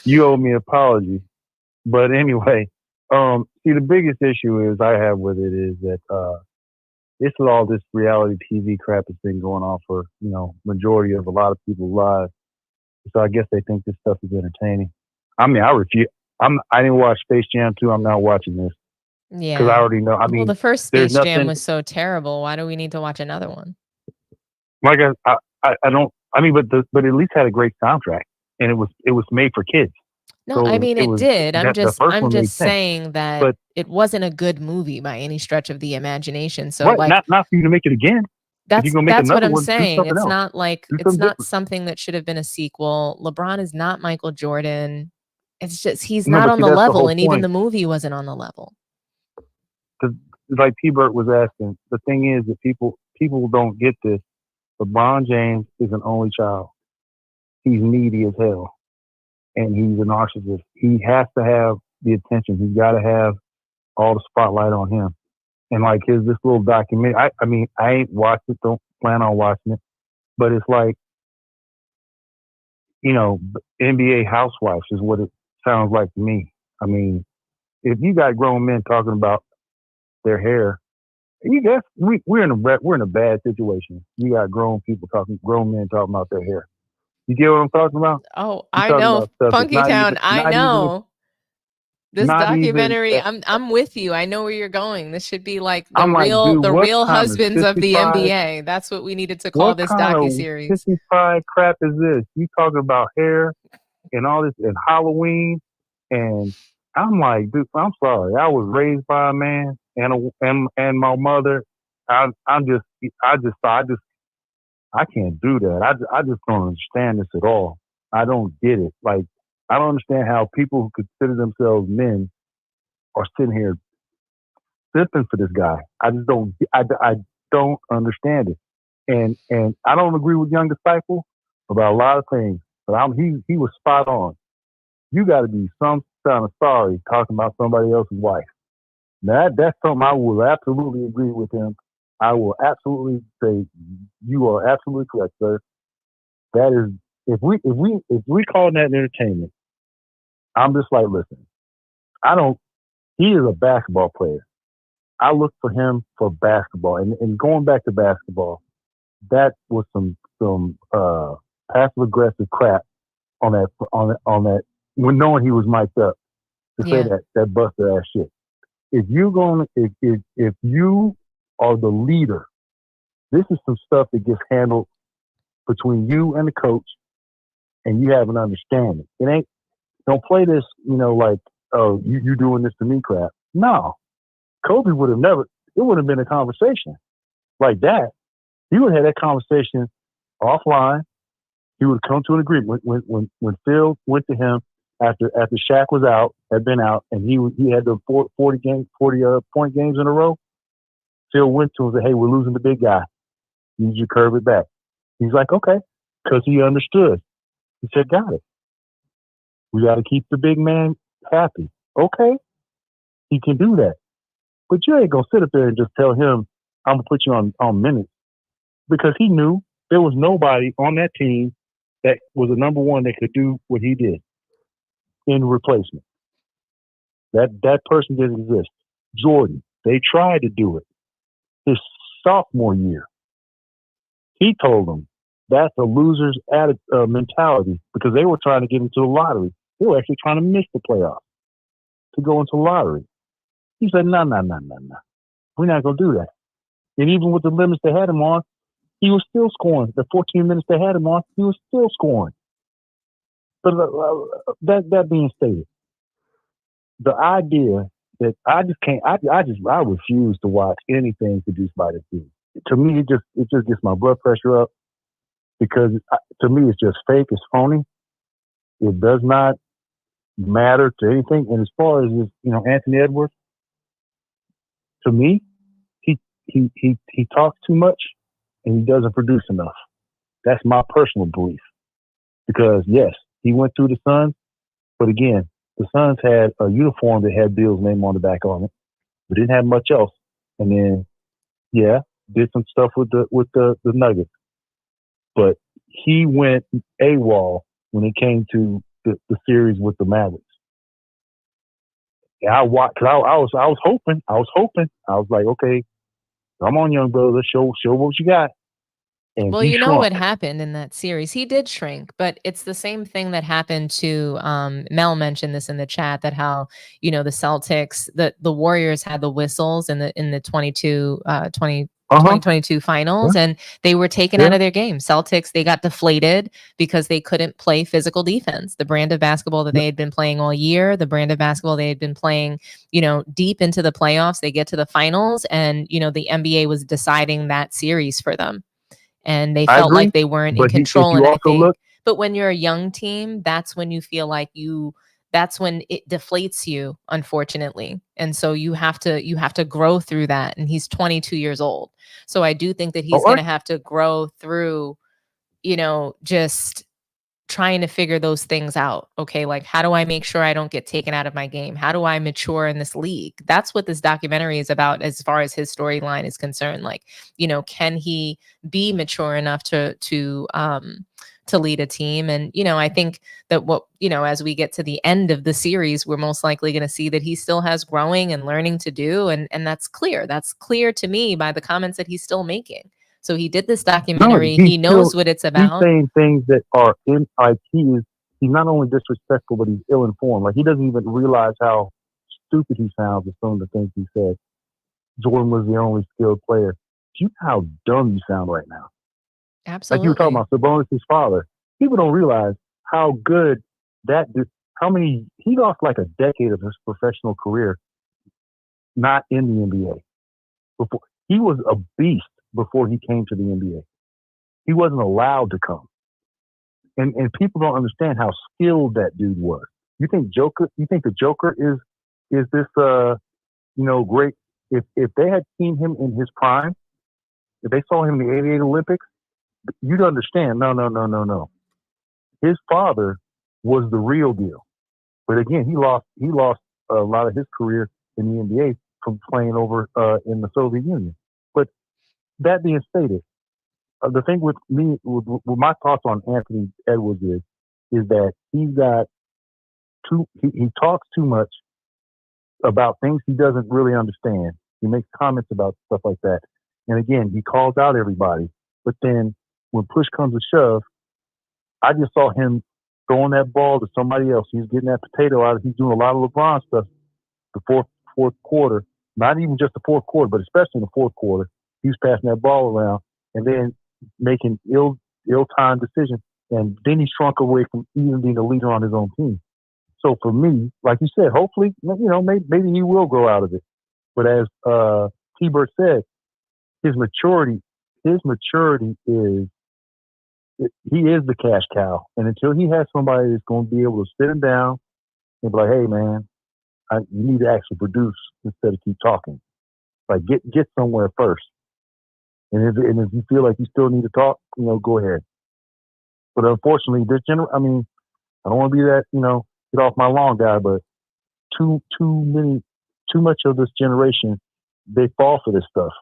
You owe me an apology. But anyway, see, the biggest issue I have with it is that this is all this reality TV crap that's been going on for, majority of a lot of people's lives. So I guess they think this stuff is entertaining. I mean, I refuse. I didn't watch Space Jam 2. I'm not watching this. Yeah. Because I already know. I mean, the first Space Jam was so terrible. Why do we need to watch another one? Like I don't. I mean, but at least had a great soundtrack, and it was made for kids. No, So I mean it did. I'm just saying that but it wasn't a good movie by any stretch of the imagination. So right, not for you to make it again. That's what I'm saying. It's not like it's not something that should have been a sequel. LeBron is not Michael Jordan. It's just he's not on the level, and even the movie wasn't on the level. Because like T-Bert was asking, the thing is that people don't get this. LeBron James is an only child. He's needy as hell, and he's a narcissist. He has to have the attention. He's got to have all the spotlight on him. And like this little documentary, I mean, I ain't watched it, don't plan on watching it, but it's like, NBA housewives is what it sounds like to me. I mean, if you got grown men talking about their hair, we're in a bad situation. You got grown men talking about their hair. You get what I'm talking about? Oh, I know, Funky Town. I know. This documentary, I'm with you. I know where you're going. This should be like the real husbands of the NBA. That's what we needed to call this docuseries. What kind of crap is this? You talking about hair and all this and Halloween and I'm like, dude, I'm sorry. I was raised by a man and my mother. I can't do that. I just don't understand this at all. I don't get it. Like, I don't understand how people who consider themselves men are sitting here simping for this guy. I just don't. I don't understand it. And I don't agree with Young Disciple about a lot of things. But he was spot on. You got to be some kind of sorry talking about somebody else's wife. Now that's something I will absolutely agree with him. I will absolutely say you are absolutely correct, sir. That is, if we call that entertainment, I'm just like, listen, he is a basketball player. I look for him for basketball. And going back to basketball, that was some passive aggressive crap on that when knowing he was mic'd up to say that busted ass shit. If you are the leader, this is some stuff that gets handled between you and the coach, and you have an understanding. Don't play this, like, oh, you doing this to me crap. No. Kobe would have never, it would have been a conversation like that. He would have had that conversation offline. He would have come to an agreement when Phil went to him after Shaq had been out, and he had the 40 point games in a row. Phil went to him and said, "Hey, we're losing the big guy. You need to curve it back." He's like, "Okay," because he understood. He said, "Got it. We got to keep the big man happy." Okay, he can do that, but you ain't gonna sit up there and just tell him, "I'm gonna put you on minutes," because he knew there was nobody on that team that was the number one that could do what he did in replacement. That person didn't exist. Jordan, they tried to do it his sophomore year. He told them that's a loser's mentality because they were trying to get into the lottery. They were actually trying to miss the playoffs to go into the lottery. He said, no. We're not going to do that. And even with the limits they had him on, he was still scoring. The 14 minutes they had him on, he was still scoring. But that being stated, the idea that I refuse to watch anything produced by the team. To me, it just gets my blood pressure up because to me it's just fake. It's phony. It does not matter to anything. And as far as Anthony Edwards, to me, he talks too much and he doesn't produce enough. That's my personal belief. Because yes, he went through the Suns, but again, the Suns had a uniform that had Bill's name on the back on it, but didn't have much else. And then, did some stuff with the Nuggets, but he went AWOL when it came to the series with the Mavericks. And I watched. I was hoping. I was like, okay, come on, young brother, let's show what you got. And well, he you know shrunk. what happened in that series. He did shrink, but it's the same thing that happened to Mel mentioned this in the chat, that how, the Celtics, the Warriors had the whistles in the 2022 finals, and they were taken out of their game. Celtics, they got deflated because they couldn't play physical defense. The brand of basketball that they had been playing all year, the brand of basketball they had been playing, deep into the playoffs, they get to the finals, and, the NBA was deciding that series for them. And they felt like they weren't in control. And I think, but when you're a young team, that's when you feel like that's when it deflates you, unfortunately. And so you have to grow through that. And he's 22 years old. So I do think that he's going to have to grow through, just trying to figure those things out. Okay, like, how do I make sure I don't get taken out of my game? How do I mature in this league? That's what this documentary is about as far as his storyline is concerned. Like, can he be mature enough to lead a team? And, I think that as we get to the end of the series, we're most likely going to see that he still has growing and learning to do. And that's clear. That's clear to me by the comments that he's still making. So he did this documentary. He knows what it's about. He's saying things that are he's not only disrespectful, but he's ill-informed. Like, he doesn't even realize how stupid he sounds with some of the things he said. Jordan was the only skilled player. Do you know how dumb you sound right now? Absolutely. Like you were talking about Sabonis' father. People don't realize how good he lost like a decade of his professional career not in the NBA. Before he was a beast before he came to the NBA. He wasn't allowed to come. And people don't understand how skilled that dude was. You think the Joker is this great, if they had seen him in his prime, if they saw him in the 88 Olympics, you'd understand. No. His father was the real deal. But again, he lost a lot of his career in the NBA from playing over in the Soviet Union. But that being stated, the thing with me, with my thoughts on Anthony Edwards is that he's got he talks too much about things he doesn't really understand. He makes comments about stuff like that. And again, he calls out everybody. But then when push comes to shove, I just saw him throwing that ball to somebody else. He's getting that potato out. He's doing a lot of LeBron stuff the fourth quarter. Not even just the fourth quarter, but especially in the fourth quarter. He was passing that ball around and then making ill-timed decisions. And then he shrunk away from even being a leader on his own team. So for me, like you said, hopefully, maybe he will grow out of it. But as T-Bert said, his maturity is he is the cash cow. And until he has somebody that's going to be able to sit him down and be like, hey, man, you need to actually produce instead of keep talking. Like, get somewhere first. And if you feel like you still need to talk, go ahead. But unfortunately, I don't want to be that, get off my lawn guy, but too much of this generation, they fall for this stuff.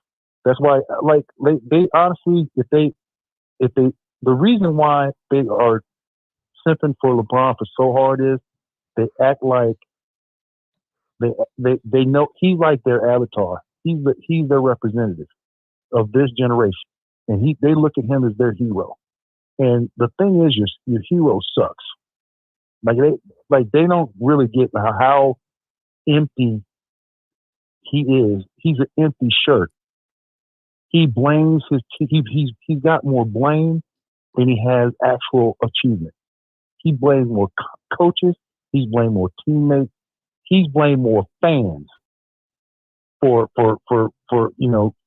That's why, like, they honestly, the reason why they are simping for LeBron for so hard is they act like they know he's like their avatar. He's their representative of this generation, and they look at him as their hero. And the thing is, your hero sucks. They don't really get how empty he is. He's an empty shirt. He blames he's got more blame than he has actual achievement. He blames more coaches. He's blamed more teammates. He's blamed more fans for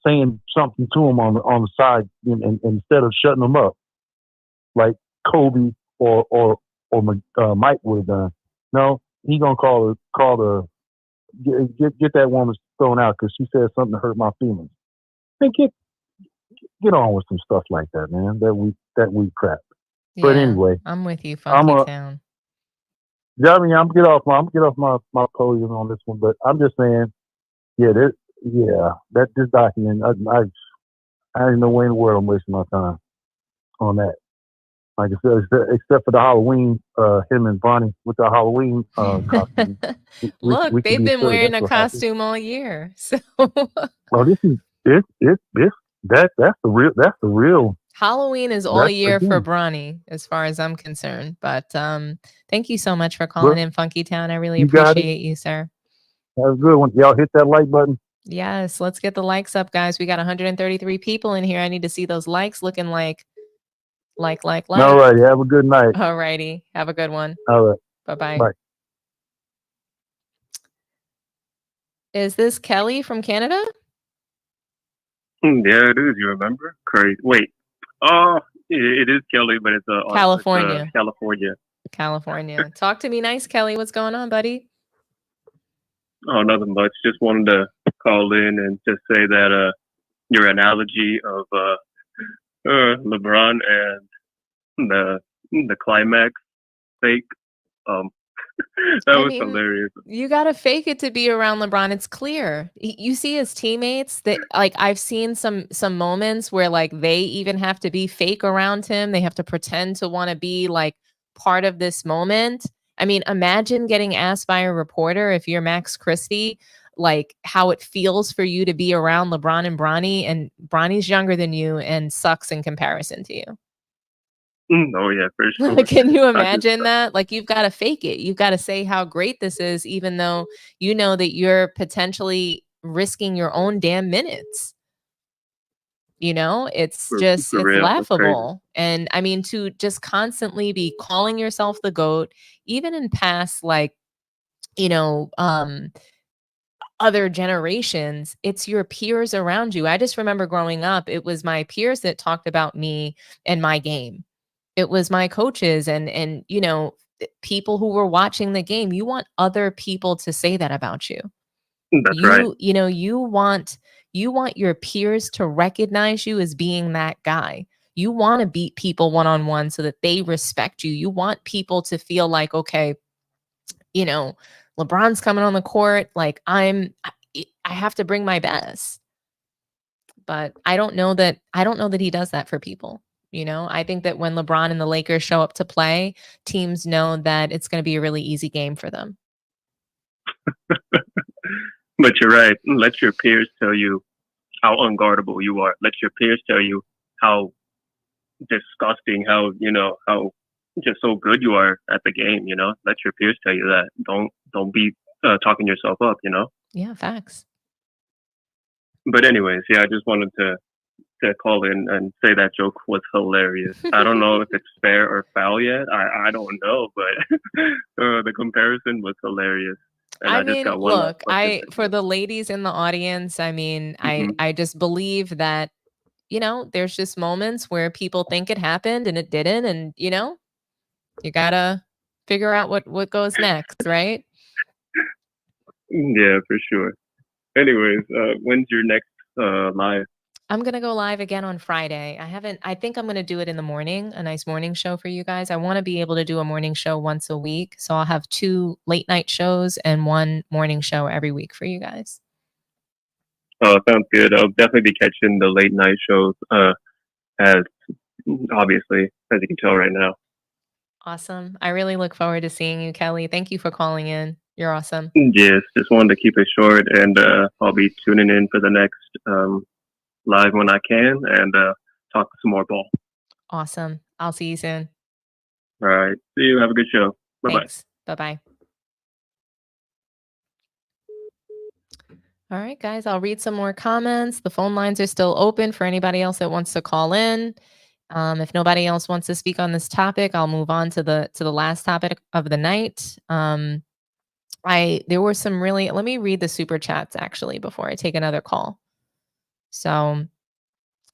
saying something to him on the side and instead of shutting him up like Kobe or Mike would have done. No, he gonna get that woman thrown out because she said something that hurt my feelings. And get on with some stuff like that, man. That weak crap. Yeah, but anyway, I'm with you, Funky Town. Yeah, I'm get off my podium on this one, but I'm just saying, this document, I ain't no way in the world I'm wasting my time on that. Like I said, except for the Halloween, him and Bonnie with the Halloween costume. Look, they've been wearing a costume all year. So this is that's the real Halloween is all year for Bronny, as far as I'm concerned. But thank you so much for calling in, Funky Town. I really appreciate you, sir. That's a good one. Y'all hit that like button. Yes, let's get the likes up, guys. We got 133 people in here. I need to see those likes looking like. All right. Have a good night. All righty. Have a good one. All right. Bye-bye. Bye. Is this Kelly from Canada? Yeah, it is. You remember? Crazy. Wait. Oh, it is Kelly, but it's California. California. Talk to me nice, Kelly. What's going on, buddy? Oh, nothing much. Just wanted to call in and just say that your analogy of LeBron and the climax fake, that was hilarious. You gotta fake it to be around LeBron. It's clear. You see his teammates that, like, I've seen some moments where, like, they even have to be fake around him. They have to pretend to want to be like part of this moment. I mean, imagine getting asked by a reporter, if you're Max Christie, like how it feels for you to be around LeBron and Bronny, and Bronny's younger than you and sucks in comparison to you. Oh yeah, for sure. Can you imagine that? Like, you've got to fake it. You've got to say how great this is, even though you know that you're potentially risking your own damn minutes. You know, it's For just, it's real, that's crazy. laughable. And I mean, to just constantly be calling yourself the GOAT, even in past, like, you know, other generations, it's your peers around you. I just remember growing up, it was my peers that talked about me and my game. It was my coaches and you know, people who were watching the game. You want other people to say that about you. That's right. You know, you want your peers to recognize you as being that guy. You want to beat people one-on-one so that they respect you. You want people to feel like, okay, you know, LeBron's coming on the court, like I have to bring my best. But I don't know that he does that for people. You know, I think that when LeBron and the Lakers show up to play, teams know that it's going to be a really easy game for them. But you're right. Let your peers tell you how unguardable you are. Let your peers tell you how disgusting, how, you know, how just so good you are at the game, you know. Let your peers tell you that. Don't be talking yourself up, you know. Yeah, facts. But anyways, yeah, I just wanted to call in and say that joke was hilarious. I don't know if it's fair or foul yet. I don't know, but the comparison was hilarious. And I just mean, got one last look, for the ladies in the audience, I mean, Mhm. I just believe that, you know, there's just moments where people think it happened and it didn't, and you know, you gotta figure out what goes next, right? Yeah, for sure. Anyways, when's your next live? I'm gonna go live again on Friday. I think I'm gonna do it in the morning, a nice morning show for you guys. I want to be able to do a morning show once a week. So I'll have 2 late night shows and 1 morning show every week for you guys. Oh, sounds good. I'll definitely be catching the late night shows, as obviously, as you can tell right now. Awesome. I really look forward to seeing you, Kelly. Thank you for calling in. You're awesome. Yes, just wanted to keep it short, and I'll be tuning in for the next live when I can, and talk some more ball. Awesome. I'll see you soon. All right. See you. Have a good show. Bye-bye. Thanks. Bye-bye. All right, guys, I'll read some more comments. The phone lines are still open for anybody else that wants to call in. If nobody else wants to speak on this topic, I'll move on to the last topic of the night. There were some really, let me read the super chats actually before I take another call. So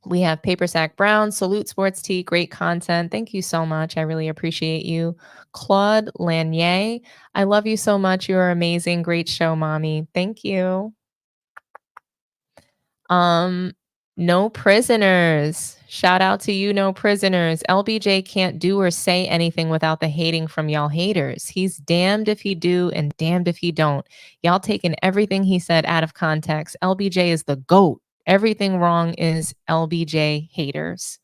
we have Paper Sack Brown, Salute Sports Tea, great content. Thank you so much. I really appreciate you. Claude Lanier, I love you so much. You're amazing. Great show, mommy. Thank you. No prisoners. Shout out to you, no prisoners. LBJ can't do or say anything without the hating from y'all haters. He's damned if he do and damned if he don't. Y'all taking everything he said out of context. LBJ is the GOAT. Everything wrong is LBJ haters.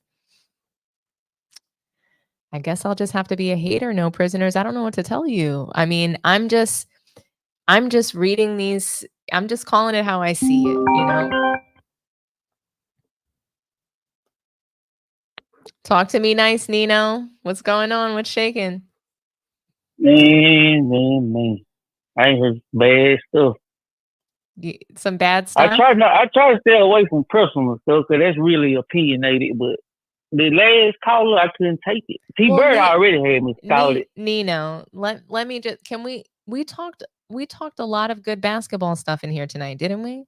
I guess I'll just have to be a hater, no prisoners. I don't know what to tell you. I mean, I'm just reading these. I'm just calling it how I see it, you know? Talk to me nice, Nino. What's going on? What's shaking? Man. I ain't heard bad stuff. Some bad stuff? I try to stay away from personal stuff because that's really opinionated, but the last caller, I couldn't take it. Bird already had me scalded. Nino, let me just, we talked a lot of good basketball stuff in here tonight, didn't we?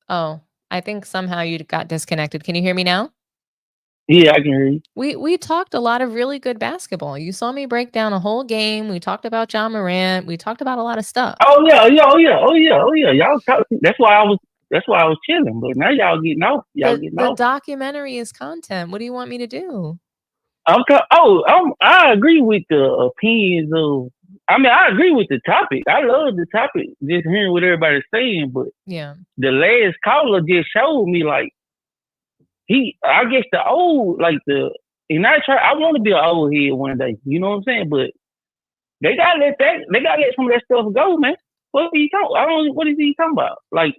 Oh, I think somehow you got disconnected. Can you hear me now? Yeah, I can hear you. We talked a lot of really good basketball. You saw me break down a whole game. We talked about John Morant. We talked about a lot of stuff. Oh yeah. Y'all talk, that's why I was chilling. But now y'all getting off. The documentary is content. What do you want me to do? I agree with the opinions of. I mean, I agree with the topic. I love the topic. Just hearing what everybody's saying, but yeah, the last caller just showed me like I guess the old I want to be an old head one day. You know what I'm saying? But they gotta let some of that stuff go, man. What is he talking about? Like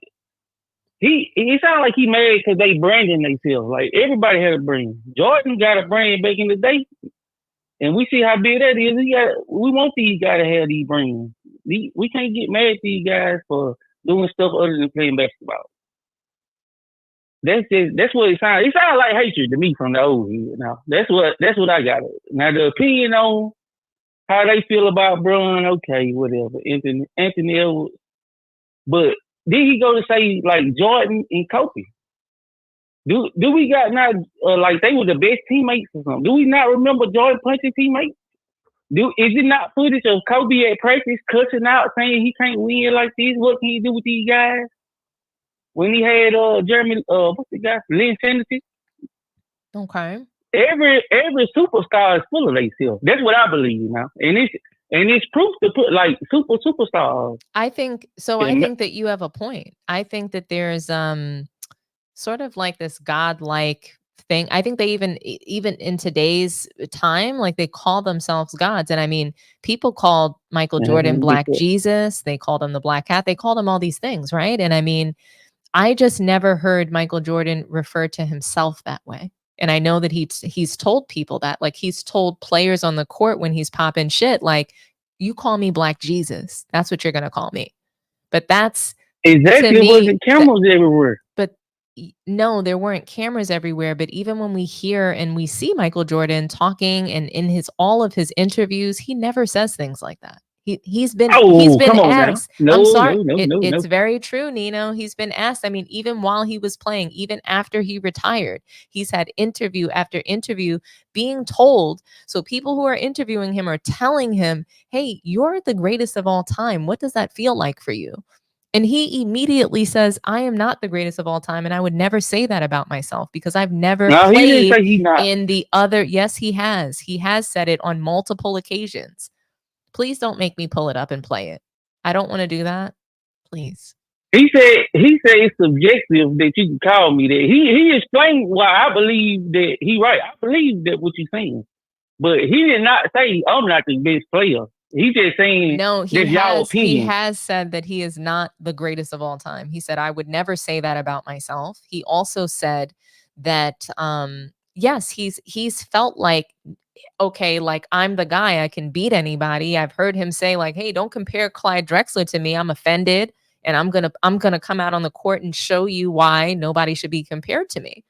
he sounds like he mad because they branding themselves. Like everybody had a brand. Jordan got a brand back in the day, and we see how big that is. We want these guys to have these brands. We can't get mad at these guys for doing stuff other than playing basketball. That's what it sounds. It sounds like hatred to me from the old head. Now that's what I got. Now the opinion on how they feel about Bron, okay, whatever. Anthony Edwards, but did he go to say like Jordan and Kobe? Do we got not like they were the best teammates or something? Do we not remember Jordan punching teammates? Is it not footage of Kobe at practice cussing out saying he can't win like this? What can he do with these guys? When he had Jeremy, what's the guy? Lynx. Okay. Every superstar is full of themselves. That's what I believe now, and it's proof to put like superstars. I think so. I think that you have a point. I think that there's sort of like this godlike thing. I think they even in today's time, like they call themselves gods. And I mean, people called Michael Jordan Black Jesus. They called him the Black Cat. They called him all these things, right? And I mean, I just never heard Michael Jordan refer to himself that way. And I know that he's told people that, like he's told players on the court when he's popping shit, like, you call me Black Jesus. That's what you're going to call me. But that's exactly wasn't cameras everywhere. But no, there weren't cameras everywhere. But even when we hear and we see Michael Jordan talking and in all of his interviews, he never says things like that. He's been asked. I'm sorry. It's very true, Nino. He's been asked. I mean, even while he was playing, even after he retired, he's had interview after interview being told. So people who are interviewing him are telling him, hey, you're the greatest of all time. What does that feel like for you? And he immediately says, I am not the greatest of all time. And I would never say that about myself because I've never played in the other. Yes, he has. He has said it on multiple occasions. Please don't make me pull it up and play it. I don't want to do that. Please. He said it's subjective that you can call me that. He explained why I believe that he right. I believe that what you're saying. But he did not say I'm not the best player. He just saying no, he has said that he is not the greatest of all time. He said, I would never say that about myself. He also said that yes, he's felt like, okay, like I'm the guy, I can beat anybody. I've heard him say like, hey, don't compare Clyde Drexler to me. I'm offended and I'm gonna come out on the court and show you why nobody should be compared to me.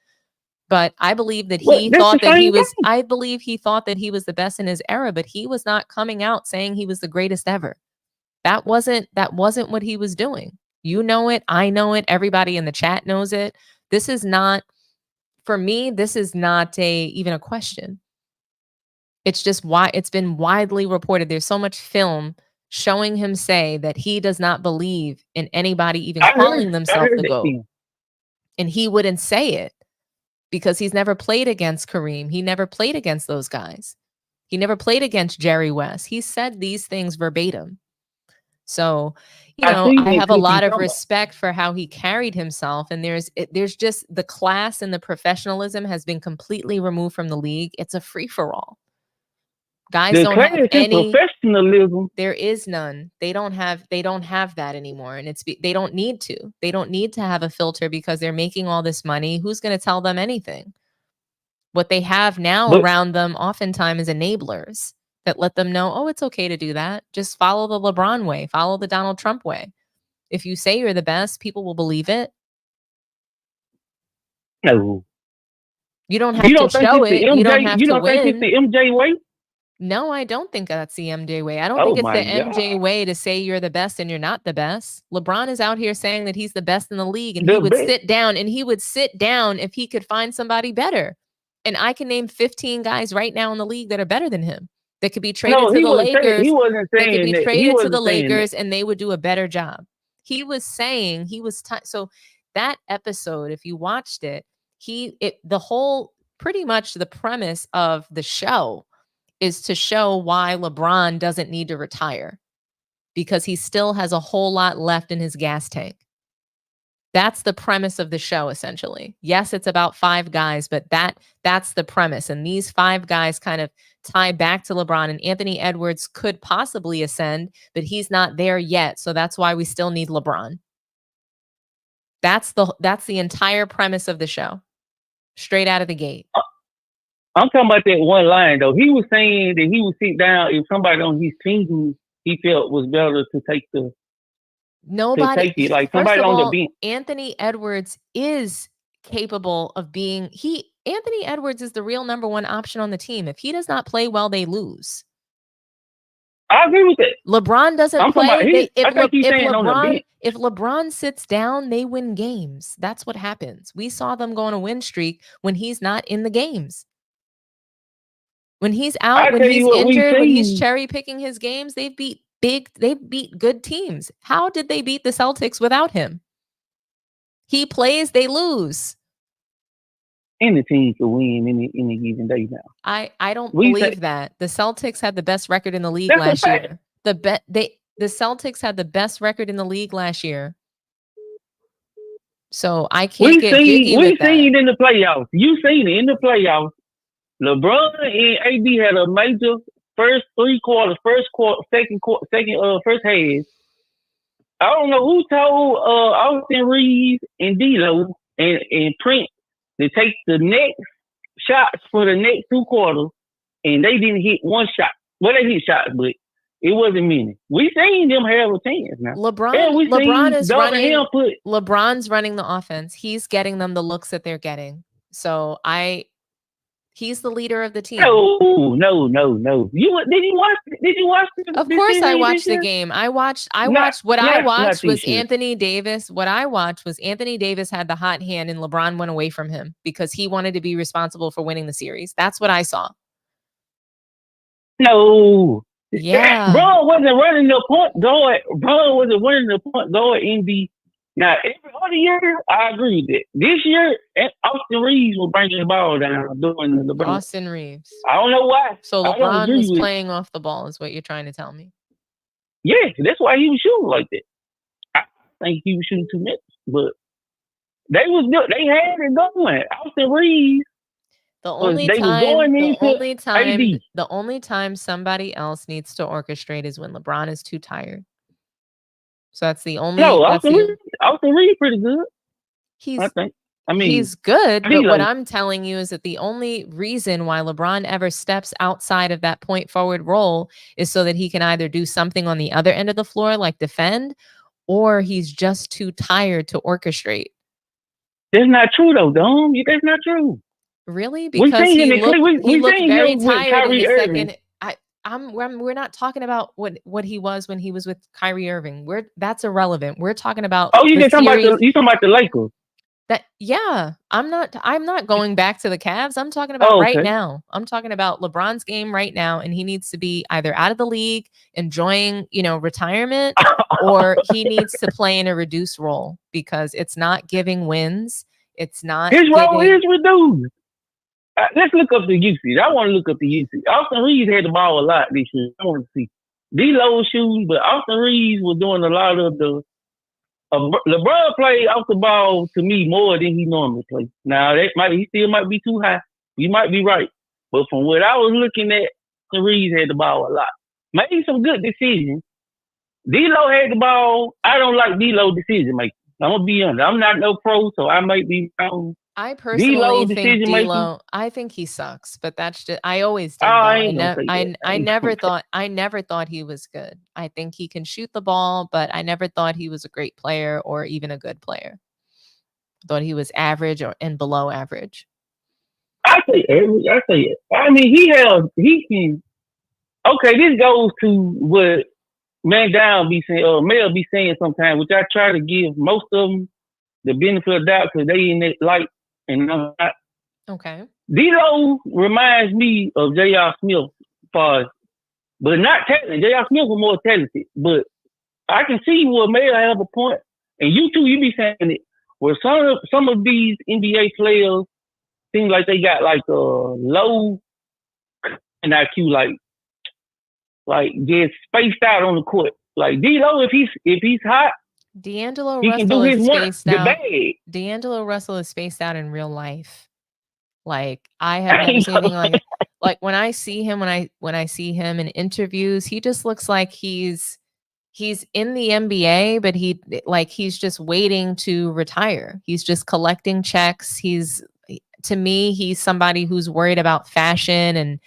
But I believe that he thought that he was, I believe he thought that he was the best in his era, but he was not coming out saying he was the greatest ever. That wasn't what he was doing. You know it, I know it, everybody in the chat knows it. This is not, for me, this is not even a question. It's just why it's been widely reported. There's so much film showing him say that he does not believe in anybody even calling themselves the GOAT. And he wouldn't say it because he's never played against Kareem. He never played against those guys. He never played against Jerry West. He said these things verbatim. So, you know, I have a lot of respect for how he carried himself. And there's just the class and the professionalism has been completely removed from the league. It's a free-for-all. Guys don't have any professionalism. There is none. They don't have that anymore. And they don't need to. They don't need to have a filter because they're making all this money. Who's going to tell them anything? What they have now around them oftentimes is enablers that let them know, oh, it's okay to do that. Just follow the LeBron way. Follow the Donald Trump way. If you say you're the best, people will believe it. No. You don't have to show it. You don't have to win. Think it's the MJ way? No, I don't think that's the MJ way. I don't think it's the MJ way to say you're the best and you're not the best. LeBron is out here saying that he's the best in the league and he would sit down if he could find somebody better. And I can name 15 guys right now in the league that are better than him that could be traded to the Lakers. He wasn't saying that could be traded to the Lakers that. And they would do a better job. He was saying so that episode, if you watched it, pretty much the premise of the show is to show why LeBron doesn't need to retire because he still has a whole lot left in his gas tank. That's the premise of the show, essentially. Yes, it's about 5 guys, but that's the premise. And these 5 guys kind of tie back to LeBron, and Anthony Edwards could possibly ascend, but he's not there yet. So that's why we still need LeBron. That's the entire premise of the show, straight out of the gate. I'm talking about that one line though. He was saying that he would sit down if somebody on his team who he felt was better to take nobody. Like somebody on the bench. Anthony Edwards is capable of being Anthony Edwards is the real number one option on the team. If he does not play well, they lose. I agree with that. LeBron doesn't I'm talking about play. he, If LeBron sits down, they win games. That's what happens. We saw them go on a win streak when he's not in the games. When he's out, when he's injured, when he's cherry picking his games, they've beat good teams. How did they beat the Celtics without him? He plays, they lose. Any team can win any given day now. I don't believe that. The Celtics had the best record in the league last year. The Celtics had the best record in the league last year. So I can't get jiggy with that. We seen it in the playoffs. You seen it in the playoffs. LeBron and AD had a major first 3 quarters, first half. I don't know who told Austin Reeves and D'Lo and Prince to take the next shots for the next 2 quarters, and they didn't hit one shot. Well, they hit shots, but it wasn't many. We seen them have a chance now. LeBron's running the offense. He's getting them the looks that they're getting. So he's the leader of the team. No. Did you watch? Of course, I watched the game. I watched Anthony Davis. What I watched was Anthony Davis had the hot hand, and LeBron went away from him because he wanted to be responsible for winning the series. That's what I saw. No. Yeah. Bron wasn't running the point guard in the. Now, every other year, I agree with it. This year, Austin Reeves was bringing the ball down doing the ball. Austin Reeves. I don't know why. So LeBron was playing off the ball is what you're trying to tell me. Yeah, that's why he was shooting like that. I think he was shooting too much, but they had it going. Austin Reeves. The only time somebody else needs to orchestrate is when LeBron is too tired. So that's the only. No, Austin Reeves pretty good. He's good, but what I'm telling you is that the only reason why LeBron ever steps outside of that point forward role is so that he can either do something on the other end of the floor, like defend, or he's just too tired to orchestrate. That's not true, though, Dom. That's not true. Really? Because he looked very tired in the second. We're not talking about what he was when he was with Kyrie Irving. That's irrelevant. We're talking about you talking about the Lakers. I'm not going back to the Cavs. I'm talking about right now. I'm talking about LeBron's game right now, and he needs to be either out of the league, enjoying, retirement, or he needs to play in a reduced role because it's not giving wins. It's not his role is reduced. Let's look up the usage. I want to look up the usage. Austin Reeves had the ball a lot this year. I want to see D'Lo shooting, but Austin Reeves was doing a lot of the. LeBron played off the ball to me more than he normally plays. Now he still might be too high. You might be right, but from what I was looking at, Austin Reeves had the ball a lot. Made some good decisions. D'Lo had the ball. I don't like D'Lo decision making. I'm gonna be honest. I'm not no pro, so I might be wrong. I personally think D'Lo. I think he sucks, but that's just. I always did. I never thought he was good. I think he can shoot the ball, but I never thought he was a great player or even a good player. I thought he was average and below average. I say average. I say it. I mean, he can. Okay, this goes to what Mel be saying sometimes, which I try to give most of them the benefit of the doubt because they in that light. And I'm not. Okay. D'Lo reminds me of J.R. Smith, but not talented. J.R. Smith was more talented, but I can see where Mel have a point. And you too, you be saying it. Where some of these NBA players seem like they got like a low IQ, like just spaced out on the court. Like D'Lo, if he's hot. D'Angelo Russell is spaced out in real life. Like I have never seen anything like when I see him in interviews, he just looks like he's in the NBA, but he's just waiting to retire. He's just collecting checks. To me, he's somebody who's worried about fashion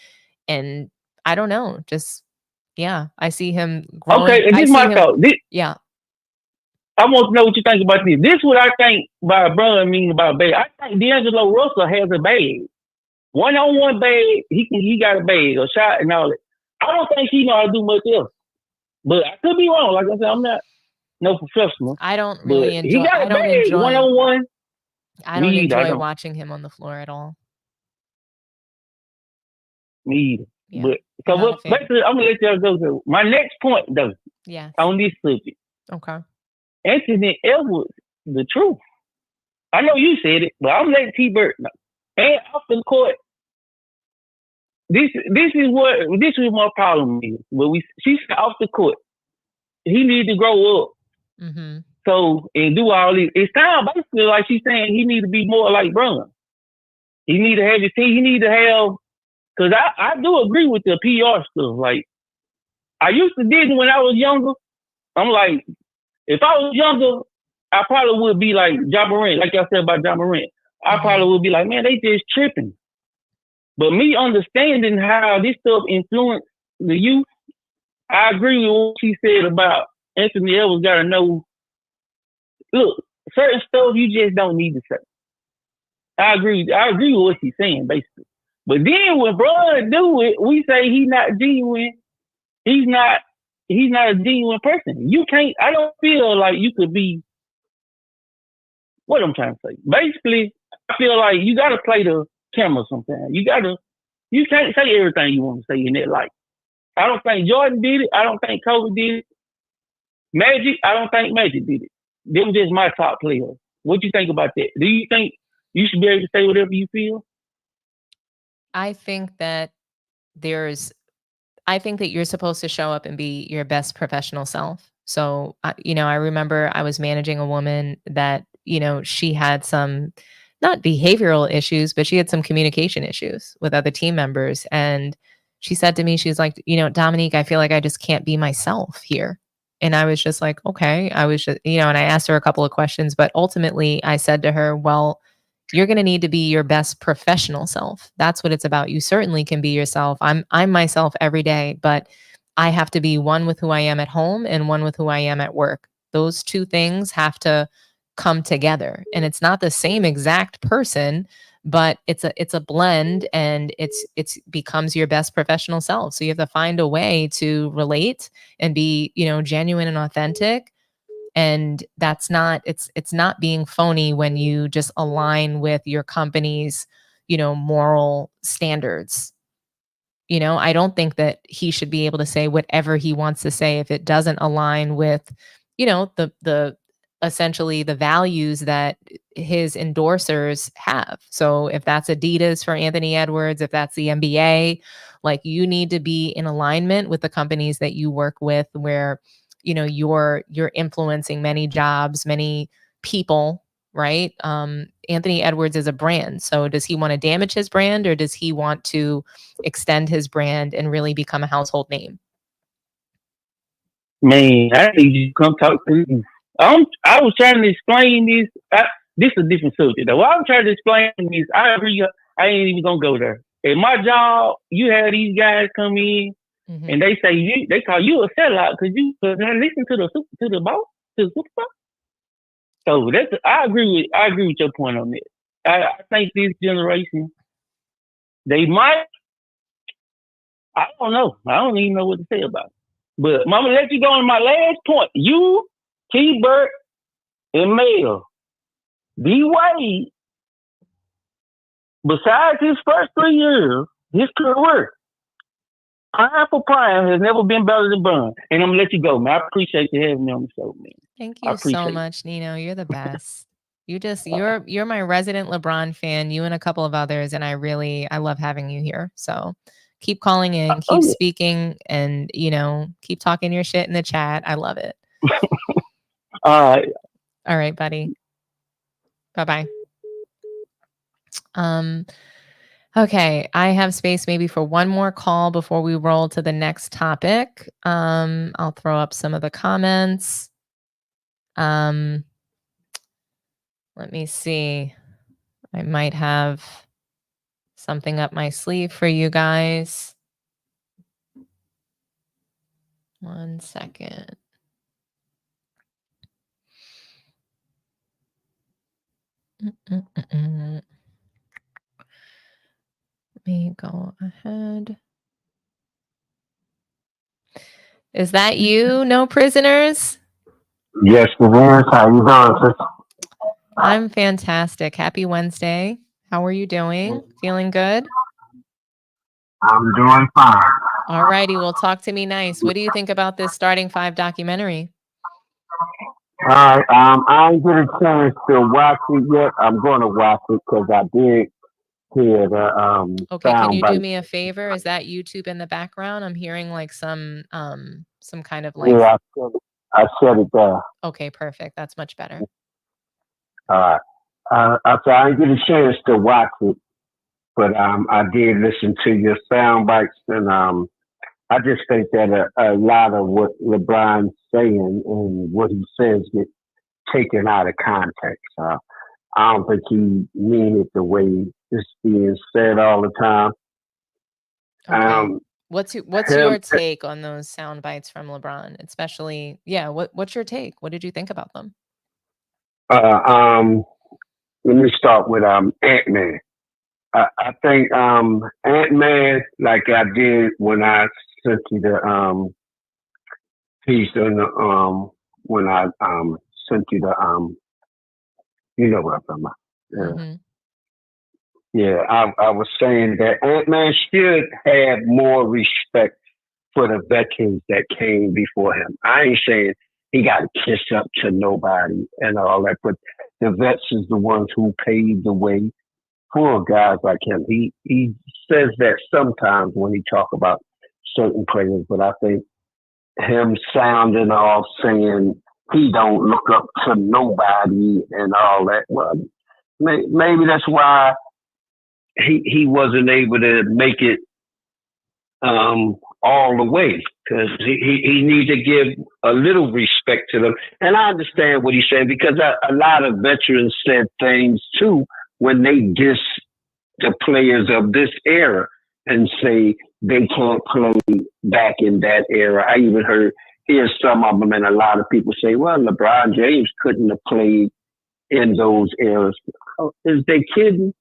and I don't know, just I see him growing. Okay, and this is my thought. I want to know what you think about this. This is what I think by Bron mean about bag. I think D'Angelo Russell has a bag. One-on-one bag, he got a bag, a shot and all that. I don't think he know how to do much else. But I could be wrong. Like I said, I'm not no professional. I don't really But enjoy. he got a I don't bag, enjoy. one-on-one. I don't Me either, I enjoy don't. watching him on the floor at all. Me either. Yeah. But I'm not a fan. basically, I'm gonna let y'all go to my next point though. Yes. On this subject. Okay. Anthony Edwards, the truth. I know you said it, but I'm letting T-Bert know. And off the court, this is my problem is. But she said off the court, he needs to grow up. Mm-hmm. So and do all this. It sounds basically like she's saying he needs to be more like Bron. He need to have his team. He need to have, because I do agree with the PR stuff. Like I used to did when I was younger. I'm like, if I was younger, I probably would be like Ja Morant, like y'all said about Ja Morant. I probably would be like, man, they just tripping. But me understanding how this stuff influenced the youth, I agree with what she said about Anthony Edwards got to know, look, certain stuff you just don't need to say. I agree with what she's saying, basically. But then when Bron do it, we say he's not genuine. He's not a genuine person. You can't, I don't feel like you could be, what I'm trying to say. Basically, I feel like you got to play the camera sometimes. You can't say everything you want to say in that light. I don't think Jordan did it. I don't think Kobe did it. Magic, I don't think Magic did it. They were just my top players. What you think about that? Do you think you should be able to say whatever you feel? I think that you're supposed to show up and be your best professional self. So, I remember I was managing a woman that, she had some, not behavioral issues, but she had some communication issues with other team members. And she said to me, she's like, Dominique, I feel like I just can't be myself here. And I was just like, okay. I was just, and I asked her a couple of questions, but ultimately I said to her, well, you're going to need to be your best professional self. That's what it's about. You certainly can be yourself. I'm myself every day, but I have to be one with who I am at home and one with who I am at work. Those two things have to come together. And it's not the same exact person, but it's a blend, and it's becomes your best professional self. So you have to find a way to relate and be, genuine and authentic. And that's not, it's not being phony when you just align with your company's, moral standards. I don't think that he should be able to say whatever he wants to say if it doesn't align with, the essentially the values that his endorsers have. So if that's Adidas for Anthony Edwards, if that's the NBA, like, you need to be in alignment with the companies that you work with, where, you're influencing many jobs, many people, right? Anthony Edwards is a brand. So does he want to damage his brand, or does he want to extend his brand and really become a household name? Man, I need you to come talk to me. I was trying to explain this. This is a different subject, though. What I'm trying to explain is, I agree. I ain't even gonna go there. At my job, you have these guys come in, and they say they call you a sellout because I listen to the boss, to the superstar. So I agree with your point on that. I think this generation, they might. I don't know. I don't even know what to say about it. But I'm gonna let you go on my last point. You, T-Bert, and Mel, D-Wade, besides his first 3 years, his career, prime for prime, has never been better than Bron. And I'm gonna let you go, man. I appreciate you having me on the show, man. Thank you so much, Nino. You're the best. You're my resident LeBron fan, you and a couple of others, and I love having you here. So keep calling in, keep speaking, and keep talking your shit in the chat. I love it. All right, buddy. Bye-bye. Okay, I have space maybe for one more call before we roll to the next topic. I'll throw up some of the comments. Let me see. I might have something up my sleeve for you guys. 1 second. Let me go ahead. Is that you? No prisoners? Yes, it is. How you doing, sis? I'm fantastic. Happy Wednesday. How are you doing? Feeling good? I'm doing fine. All righty. Well, talk to me nice. What do you think about this Starting Five documentary? All right. I ain't get a chance to watch it yet. I'm going to watch it because I did hear the Okay, can you do soundbite. me a favor? Is that YouTube in the background? I'm hearing like some kind of like. Yeah, I said it there. Okay, perfect. That's much better. All right. I didn't get a chance to watch it, but I did listen to your sound bites, and I just think that a lot of what LeBron's saying and what he says get taken out of context. I don't think he mean it the way it's being said all the time. Okay. What's your take on those sound bites from LeBron? Especially, what's your take? What did you think about them? Let me start with Ant-Man. I think Ant-Man, like I did when I sent you the piece on the when I sent you the you know what I'm talking about. Yeah. Mm-hmm. Yeah, I was saying that Ant-Man should have more respect for the veterans that came before him. I ain't saying he got to kiss up to nobody and all that, but the vets is the ones who paved the way for guys like him. He says that sometimes when he talk about certain players, but I think him sounding off saying he don't look up to nobody and all that, well, maybe that's why he wasn't able to make it all the way, because he needs to give a little respect to them. And I understand what he's saying, because a lot of veterans said things too when they diss the players of this era and say they can't play back in that era. I even hear some of them, and a lot of people say, well, LeBron James couldn't have played in those eras. Is they kidding?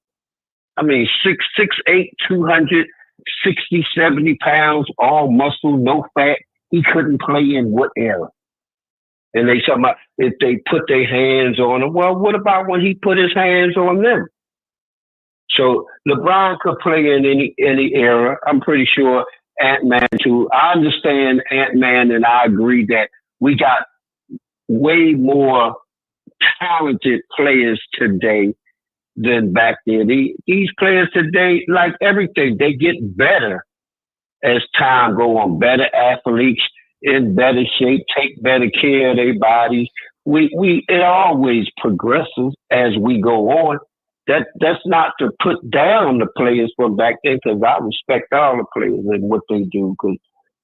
I mean, 6'8", 260, 70 pounds, all muscle, no fat. He couldn't play in what era? And they talking about if they put their hands on him. Well, what about when he put his hands on them? So LeBron could play in any era. I'm pretty sure Ant-Man too. I understand Ant-Man, and I agree that we got way more talented players today than back then. These players today, like everything, they get better as time go on. Better athletes, in better shape, take better care of their bodies. It always progresses as we go on. That's not to put down the players from back then, because I respect all the players and what they do, because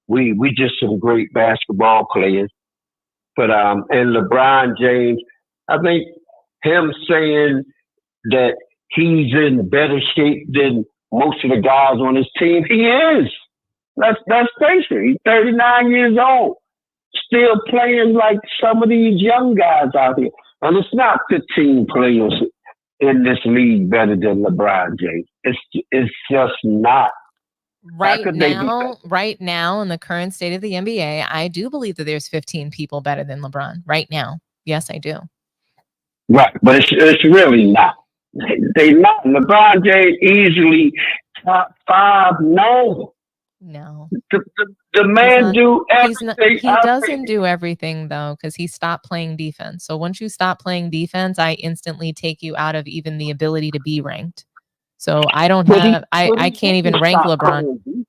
we just some great basketball players. But and LeBron James, I think him saying that he's in better shape than most of the guys on his team, he is. Let's face it. He's 39 years old, still playing like some of these young guys out here. And it's not 15 players in this league better than LeBron James. It's just not. Right now, in the current state of the NBA, I do believe that there's 15 people better than LeBron right now. Yes, I do. Right, but it's really not. They not. LeBron James easily top 5. No. The man do everything. He doesn't do everything though, because he stopped playing defense. So once you stop playing defense, I instantly take you out of even the ability to be ranked. So I don't have. I can't even rank LeBron. He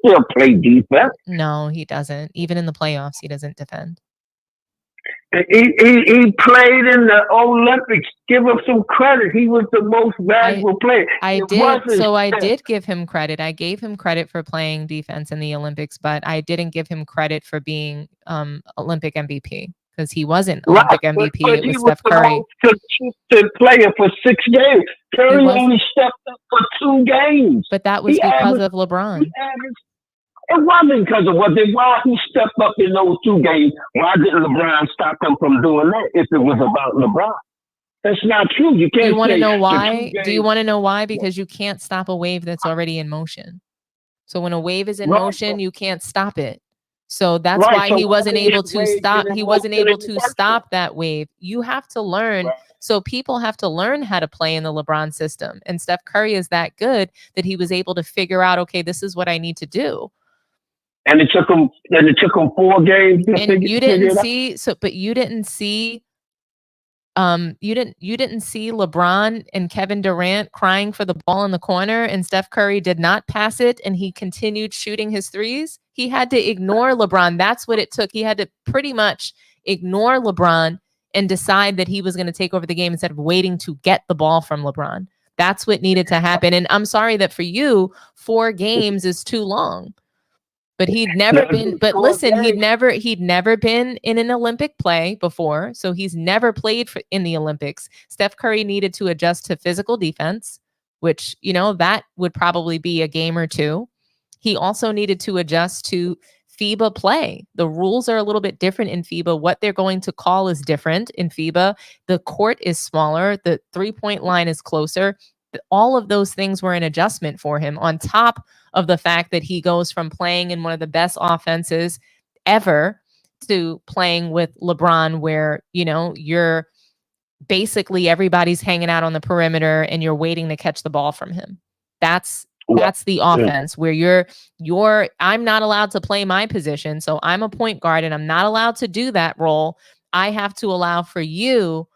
still play defense. No, he doesn't. Even in the playoffs, he doesn't defend. He played in the Olympics. Give him some credit. He was the most valuable player. I did give him credit. I gave him credit for playing defense in the Olympics, but I didn't give him credit for being Olympic MVP, because he wasn't Olympic MVP. But it was Steph Curry. Consistent player for 6 games. Curry only stepped up for 2 games. But that was because of LeBron. It wasn't because of what they. Why he stepped up in those 2 games? Why didn't LeBron stop him from doing that if it was about LeBron? That's not true. You Do can't you want to say know the why? 2 Do you games. want to know why? Because you can't stop a wave that's already in motion. So when a wave is in Right. motion, you can't stop it. So that's Right. why So he why wasn't did able that to wave stop. get in He wasn't motion able in the to first stop that wave. You have to learn. Right. So people have to learn how to play in the LeBron system. And Steph Curry is that good that he was able to figure out, okay, this is what I need to do. And it took him 4 games to And you figure didn't it out. see, but you didn't see you didn't see LeBron and Kevin Durant crying for the ball in the corner, and Steph Curry did not pass it and he continued shooting his threes. He had to ignore LeBron. That's what it took. He had to pretty much ignore LeBron and decide that he was going to take over the game instead of waiting to get the ball from LeBron. That's what needed to happen. And I'm sorry that for you, 4 games is too long. But he'd never been, but listen, he'd never been in an Olympic play before. So he's never played in the Olympics. Steph Curry needed to adjust to physical defense, which, you know, that would probably be a game or 2. He also needed to adjust to FIBA play. The rules are a little bit different in FIBA. What they're going to call is different in FIBA. The court is smaller. The 3-point line is closer. All of those things were an adjustment for him, on top of the fact that he goes from playing in one of the best offenses ever to playing with LeBron, where, you know, you're basically everybody's hanging out on the perimeter and you're waiting to catch the ball from him. That's the offense where I'm not allowed to play my position. So I'm a point guard and I'm not allowed to do that role. I have to allow for you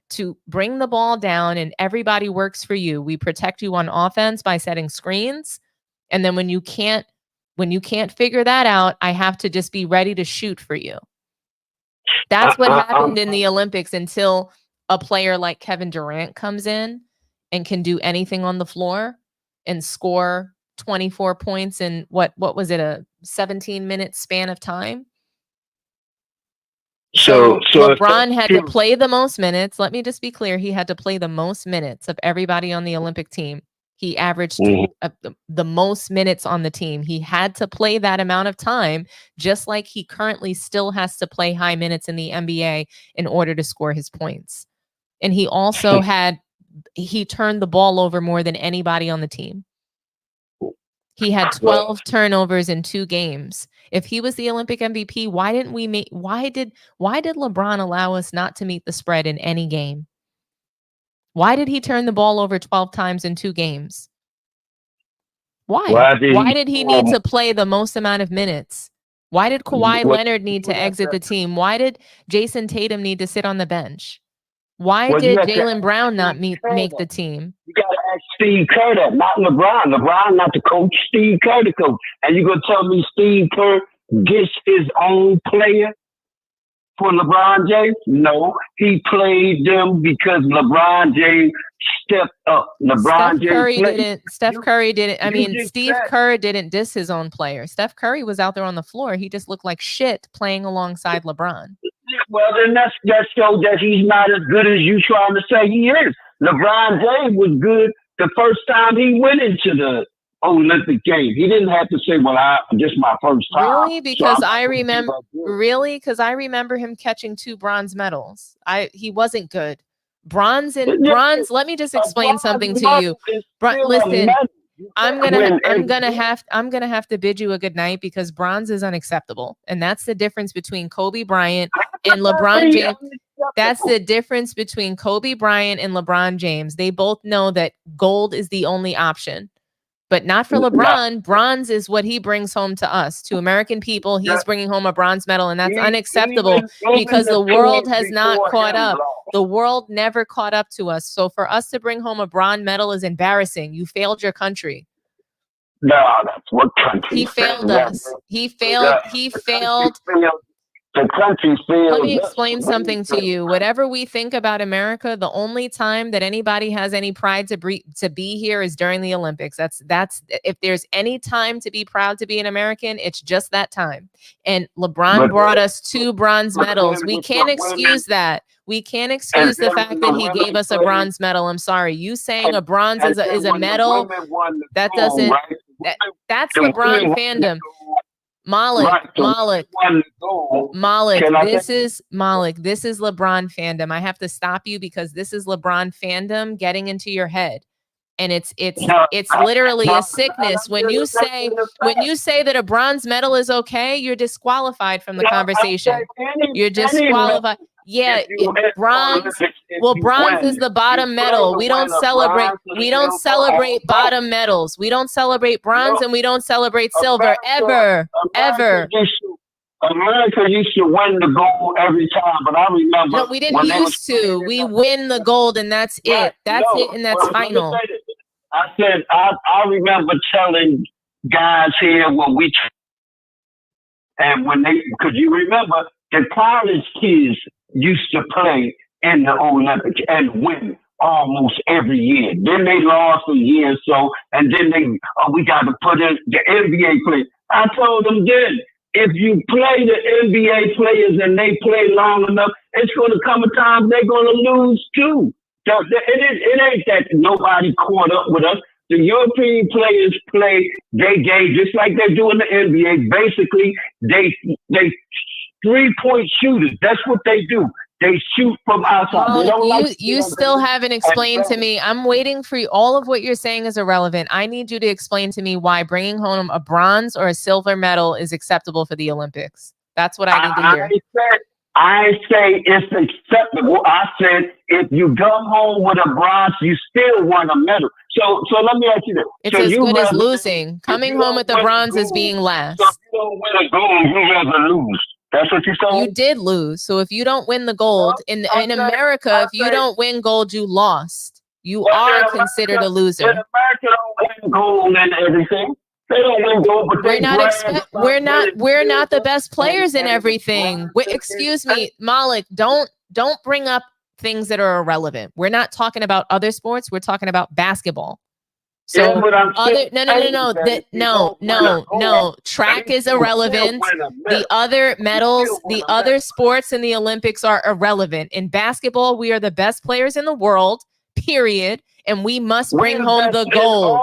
to bring the ball down and everybody works for you. We protect you on offense by setting screens. And then when you can't figure that out, I have to just be ready to shoot for you. That's what happened in the Olympics until a player like Kevin Durant comes in and can do anything on the floor and score 24 points in what was it, a 17-minute span of time? So LeBron had to play the most minutes. Let me just be clear. He had to play the most minutes of everybody on the Olympic team. He averaged the most minutes on the team. He had to play that amount of time, just like he currently still has to play high minutes in the NBA in order to score his points. And he also he turned the ball over more than anybody on the team. He had 12 turnovers in 2 games. If he was the Olympic MVP, why did LeBron allow us not to meet the spread in any game? Why did he turn the ball over 12 times in 2 games? Why did he need to play the most amount of minutes? Why did Kawhi Leonard need to exit the team? Why did Jason Tatum need to sit on the bench? Why did Jaylen Brown not make the team? You got to ask Steve Kerr that, not LeBron. LeBron not the coach, Steve Kerr the coach. And you going to tell me Steve Kerr gets his own player for LeBron James? No, he played them because LeBron James stepped up. Steph Curry didn't. I mean, Steve Kerr didn't diss his own player. Steph Curry was out there on the floor. He just looked like shit playing alongside LeBron. Well, then that shows that he's not as good as you trying to say he is. LeBron James was good the first time he went into the Olympic game. He didn't have to say, "Well, this is my first time." Really? Because I remember him catching 2 bronze medals. He wasn't good. Bronze. Let me just explain something to you. Listen, I'm gonna have to bid you a good night because bronze is unacceptable, and that's the difference between Kobe Bryant and LeBron James. That's the difference between Kobe Bryant and LeBron James. They both know that gold is the only option, but not for LeBron. Bronze is what he brings home to us, to American people. He's bringing home a bronze medal, and that's unacceptable because the world has not caught up. The world never caught up to us. So for us to bring home a bronze medal is embarrassing. You failed your country. No, that's what country. He failed us. He failed. The country failed. Let me explain something to you. Whatever we think about America, the only time that anybody has any pride to be here is during the Olympics. That's if there's any time to be proud to be an American, it's just that time. And LeBron brought us 2 bronze medals. We can't excuse that. We can't excuse the fact that he gave us a bronze medal. I'm sorry. You saying a bronze is a medal, that doesn't. That's LeBron fandom. Malik, Right, so Malik, one goal. Malik, Can I this say- is Malik. This is LeBron fandom. I have to stop you because this is LeBron fandom getting into your head. And it's literally a sickness. When you say that a bronze medal is okay, you're disqualified from the conversation. You're disqualified. Yeah, bronze. Well, bronze is the bottom medal. We don't celebrate. We don't celebrate bottom medals. We don't celebrate bronze and we don't celebrate silver ever. America used to win the gold every time, but I remember. No, we didn't used to. We win the gold and that's it. That's it and that's final. I said, I remember telling guys here because you remember the college kids used to play in the Olympics and win almost every year. Then they lost a year or so, and then we got to put in the NBA play. I told them then, if you play the NBA players and they play long enough, it's going to come a time they're going to lose too. So it ain't that nobody caught up with us. The European players play their game just like they do in the NBA. Basically, they 3-point shooters. That's what they do. They shoot from outside. You still haven't explained to me. I'm waiting for you. All of what you're saying is irrelevant. I need you to explain to me why bringing home a bronze or a silver medal is acceptable for the Olympics. That's what I need to hear. I say it's acceptable. I said if you come home with a bronze, you still won a medal. So let me ask you this. It's as good as losing. Coming home with the bronze is being last. So if you don't win a gold, you rather lose. That's what you're saying? You did lose. So if you don't win the gold, in America, if you don't win gold, you lost. You are considered a loser. America don't win gold and everything. They don't win gold, but we're not the best players in everything. Excuse me, Malik, don't bring up things that are irrelevant. We're not talking about other sports. We're talking about basketball. So no. Track is irrelevant. The other medals, the other sports in the Olympics are irrelevant. In basketball, we are the best players in the world, period. And we must bring home the gold.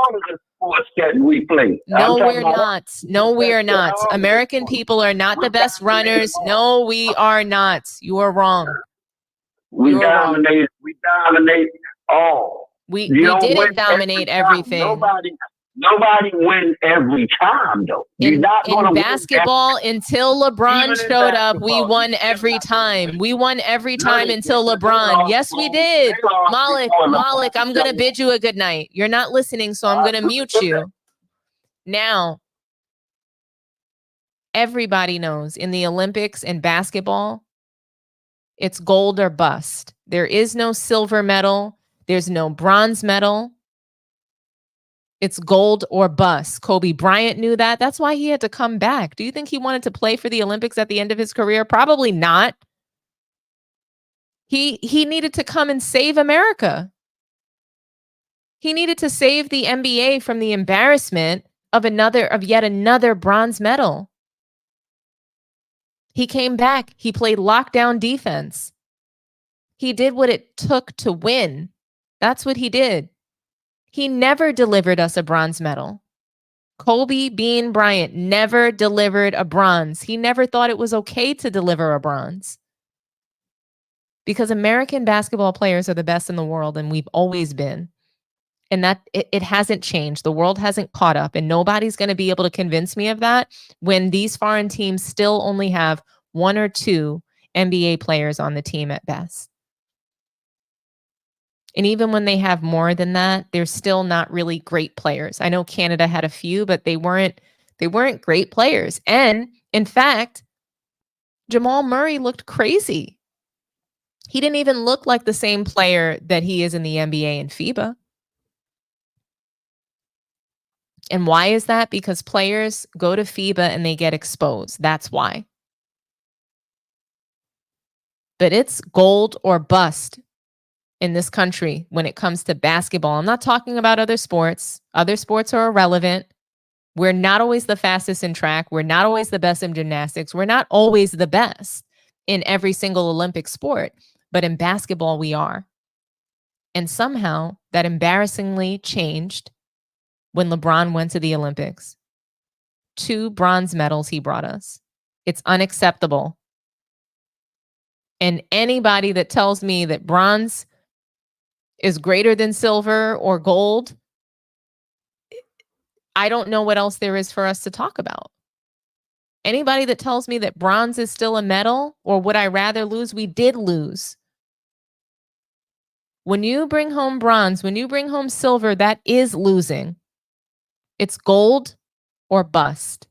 That we play. No, we're not. No, we are not. American people are not the best runners. No, we are not. You are wrong. We dominate all. We didn't dominate everything. Nobody wins every time, though. In basketball, until LeBron showed up, we won every time. We won every time until LeBron. Yes, we did. Malik, I'm going to bid you a good night. You're not listening, so I'm going to mute you. Now, everybody knows in the Olympics and basketball, it's gold or bust. There is no silver medal. There's no bronze medal. It's gold or bust. Kobe Bryant knew that. That's why he had to come back. Do you think he wanted to play for the Olympics at the end of his career? Probably not. He needed to come and save America. He needed to save the NBA from the embarrassment of yet another bronze medal. He came back. He played lockdown defense. He did what it took to win. That's what he did. He never delivered us a bronze medal. Kobe Bean Bryant never delivered a bronze. He never thought it was okay to deliver a bronze. Because American basketball players are the best in the world, and we've always been. And that it hasn't changed. The world hasn't caught up, and nobody's going to be able to convince me of that when these foreign teams still only have 1 or 2 NBA players on the team at best. And even when they have more than that, they're still not really great players. I know Canada had a few, but they weren't great players. And in fact, Jamal Murray looked crazy. He didn't even look like the same player that he is in the NBA and FIBA. And why is that? Because players go to FIBA and they get exposed. That's why. But it's gold or bust in this country when it comes to basketball. I'm not talking about other sports. Other sports are irrelevant. We're not always the fastest in track. We're not always the best in gymnastics. We're not always the best in every single Olympic sport. But in basketball, we are. And somehow that embarrassingly changed when LeBron went to the Olympics. 2 bronze medals he brought us. It's unacceptable. And anybody that tells me that bronze is greater than silver or gold, I don't know what else there is for us to talk about. Anybody that tells me that bronze is still a medal, or would I rather lose? We did lose. When you bring home bronze, when you bring home silver, that is losing. It's gold or bust.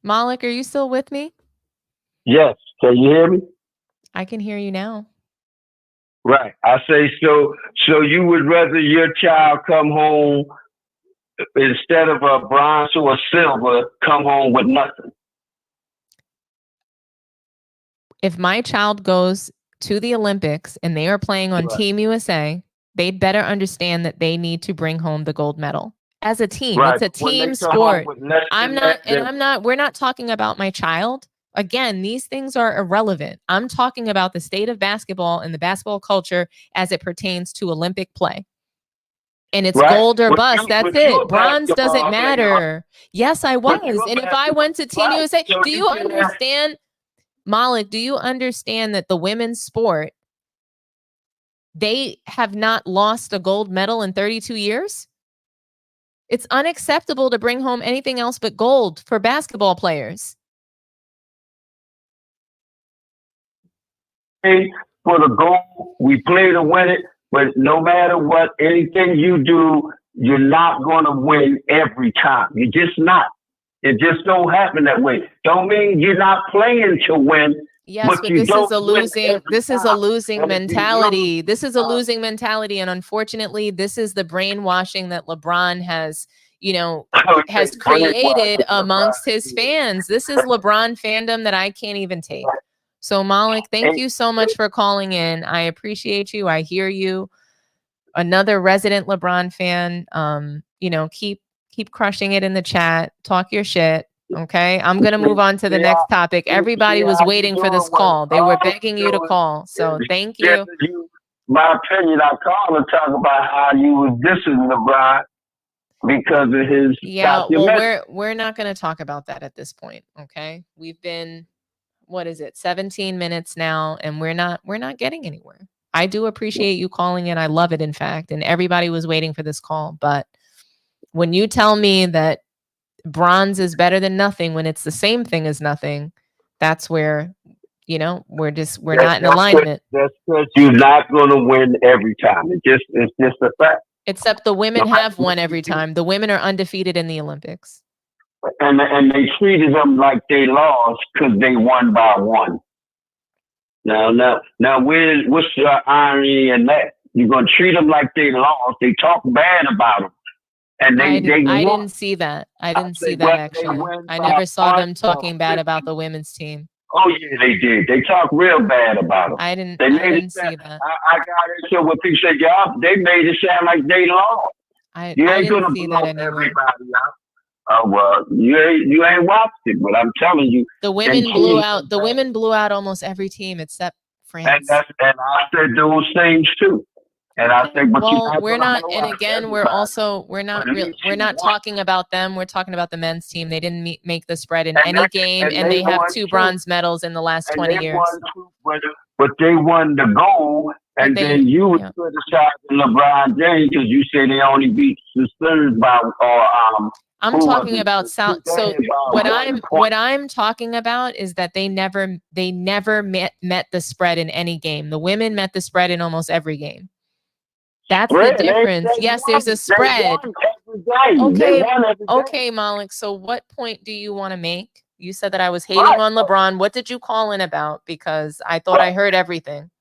Malik, are you still with me? Yes. Can you hear me? I can hear you now. Right. I say so. So you would rather your child come home instead of a bronze or a silver, come home with nothing? If my child goes to the Olympics and they are playing on Team USA, they'd better understand that they need to bring home the gold medal. As a team, Right. it's a team sport. We're not talking about my child. Again, these things are irrelevant. I'm talking about the state of basketball and the basketball culture as it pertains to Olympic play. And it's gold or bust. That's it. Bronze doesn't matter. Yes, I was. And if I went to Team USA, do you understand, Malik, do you understand that the women's sport, they have not lost a gold medal in 32 years? It's unacceptable to bring home anything else but gold for basketball players. For the goal, we play to win it, but no matter what, anything you do, you're not going to win every time. You're just not. It just don't happen that way. Don't mean you're not playing to win. Yes, but this is a losing mentality. This is a losing mentality. And unfortunately, this is the brainwashing that LeBron has, has created amongst his fans. This is LeBron fandom that I can't even take. So Malik, thank you so much for calling in. I appreciate you. I hear you. Another resident LeBron fan. Keep crushing it in the chat. Talk your shit. Okay, I'm going to move on to the next topic. Everybody was waiting for this call. They were begging you to call. So thank you. My opinion, I called to talk about how you was dissing LeBron because of his well, we're not going to talk about that at this point. Okay, we've been, 17 minutes now, and we're not getting anywhere. I do appreciate you calling in. I love it, in fact, and everybody was waiting for this call. But when you tell me that bronze is better than nothing when it's the same thing as nothing, that's where, we're not in alignment. That's because you're not going to win every time. It's just a fact. Except the women have won every time. The women are undefeated in the Olympics. And they treated them like they lost because they won by one. Now, what's the irony in that? You're going to treat them like they lost. They talk bad about them. And I didn't see that. I didn't see that, actually. I never saw them talking bad about the women's team. Oh, yeah, they did. They talk real bad about them. I didn't see that. I got into what people said, they made it sound like they lost. I didn't see that anyway. Everybody out. Oh, well, you ain't watched it, but I'm telling you. The women blew out. The women blew out almost every team except France. And I said those things too. And I think, we're not. And again, we're not talking about them. We're talking about the men's team. They didn't make the spread in any game, and they have 2 bronze medals in the last 20 years. But they won the gold, and then you would criticize LeBron James because you say they only beat the Spurs by. I'm talking about South. So what I'm talking about is that they never met the spread in any game. The women met the spread in almost every game. That's the difference. Yes, there's a spread. Okay, Malik. So what point do you want to make? You said that I was hating on LeBron. What did you call in about? Because I thought I heard everything.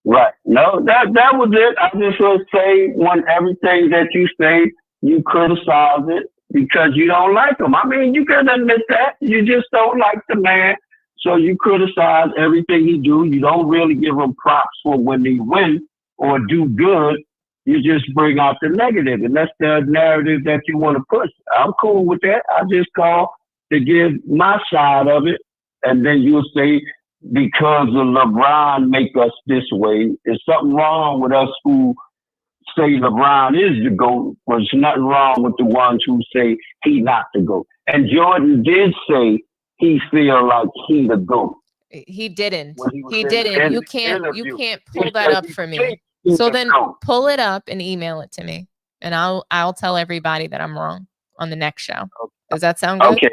Right. No, that was it. I just want to say everything that you say, you criticize it because you don't like him. I mean, you can admit that. You just don't like the man. So you criticize everything he do. You don't really give him props for when he wins or do good. You just bring out the negative, and that's the narrative that you want to push. I'm cool with that. I just call to give my side of it, and then you'll say, because of LeBron make us this way, there's something wrong with us who say LeBron is the GOAT, but there's nothing wrong with the ones who say he not the GOAT. And Jordan did say he feel like he the GOAT. He didn't. In You the can't interview. pull He that said up he for me. thinks he's So the then GOAT. pull it up and email it to me, and I'll tell everybody that I'm wrong on the next show. Does that sound good? Okay,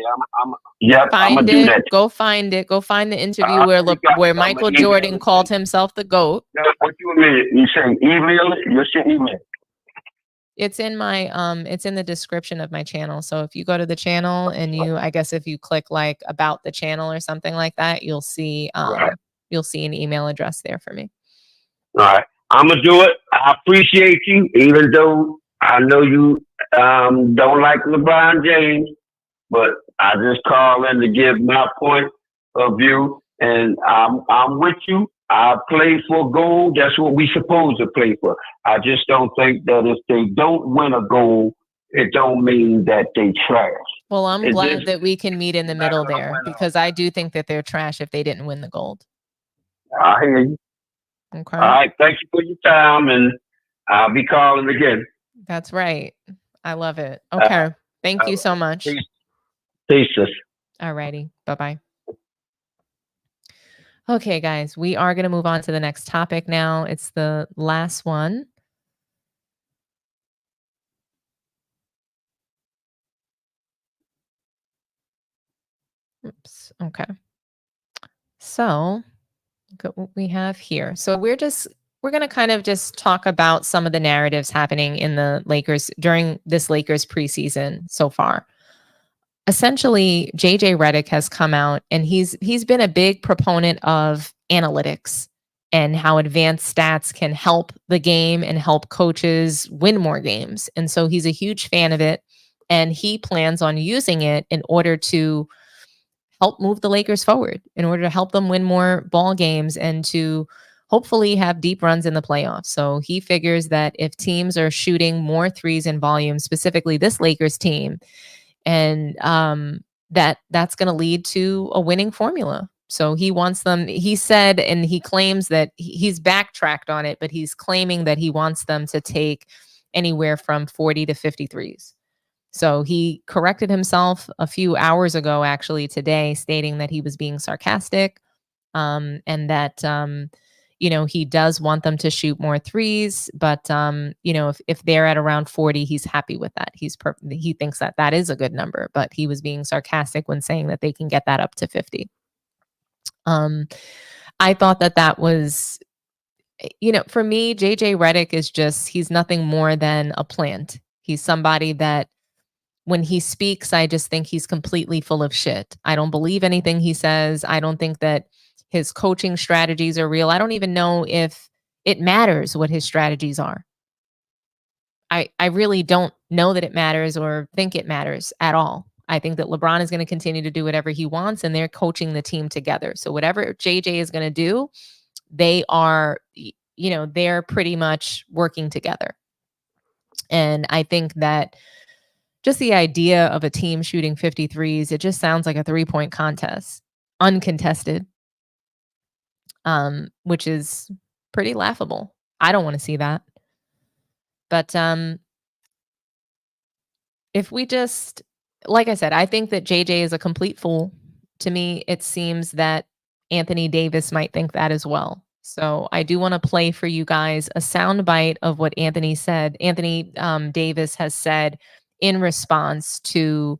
I'm gonna do that. Go find it. Go find the interview You got it. where I'ma Michael email Jordan it. called himself the GOAT. Now, what you mean? You say email it? What's your email? It's in my it's in the description of my channel. So if you go to the channel and I guess if you click like about the channel or something like that, you'll see Right. you'll see an email address there for me. All right, I'm gonna do it. I appreciate you, even though I know you don't like LeBron James, but I just call in to give my point of view, and I'm with you. I play for gold. That's what we supposed to play for. I just don't think that if they don't win a gold, it don't mean that they trash. Well, I'm It glad just- that we can meet in the middle there, because I do think that they're trash if they didn't win the gold. I hear you. Okay. All right, thank you for your time, and I'll be calling again. That's right. I love it. Okay. Thank you so much. Peace. All righty. Bye-bye. Okay, guys, we are going to move on to the next topic now. It's the last one. Oops. Okay. So, look at what we have here. So we're going to kind of just talk about some of the narratives happening in the Lakers during this Lakers preseason so far. Essentially, JJ Redick has come out and he's been a big proponent of analytics and how advanced stats can help the game and help coaches win more games. And so he's a huge fan of it, and he plans on using it in order to help move the Lakers forward, in order to help them win more ball games and to hopefully have deep runs in the playoffs. So he figures that if teams are shooting more threes in volume, specifically this Lakers team, and that's going to lead to a winning formula. So he wants them, he said, and he claims that he's backtracked on it, but he's claiming that he wants them to take anywhere from 40 to 53s. So he corrected himself a few hours ago, actually today, stating that he was being sarcastic, and that he does want them to shoot more threes, but if they're at around 40, he's happy with that. He thinks that is a good number, but he was being sarcastic when saying that they can get that up to 50. I thought that was, for me, JJ Redick he's nothing more than a plant. He's somebody that when he speaks, I just think he's completely full of shit. I don't believe anything he says. I don't think that his coaching strategies are real. I don't even know if it matters what his strategies are. I really don't know that it matters or think it matters at all. I think that LeBron is going to continue to do whatever he wants, and they're coaching the team together. So whatever JJ is going to do, they are, they're pretty much working together. And I think that just the idea of a team shooting 53s, it just sounds like a 3-point contest, uncontested. Which is pretty laughable. I don't want to see that. But if we just, like I said, I think that JJ is a complete fool. To me, it seems that Anthony Davis might think that as well. So I do want to play for you guys a soundbite of what Anthony said. Anthony Davis has said in response to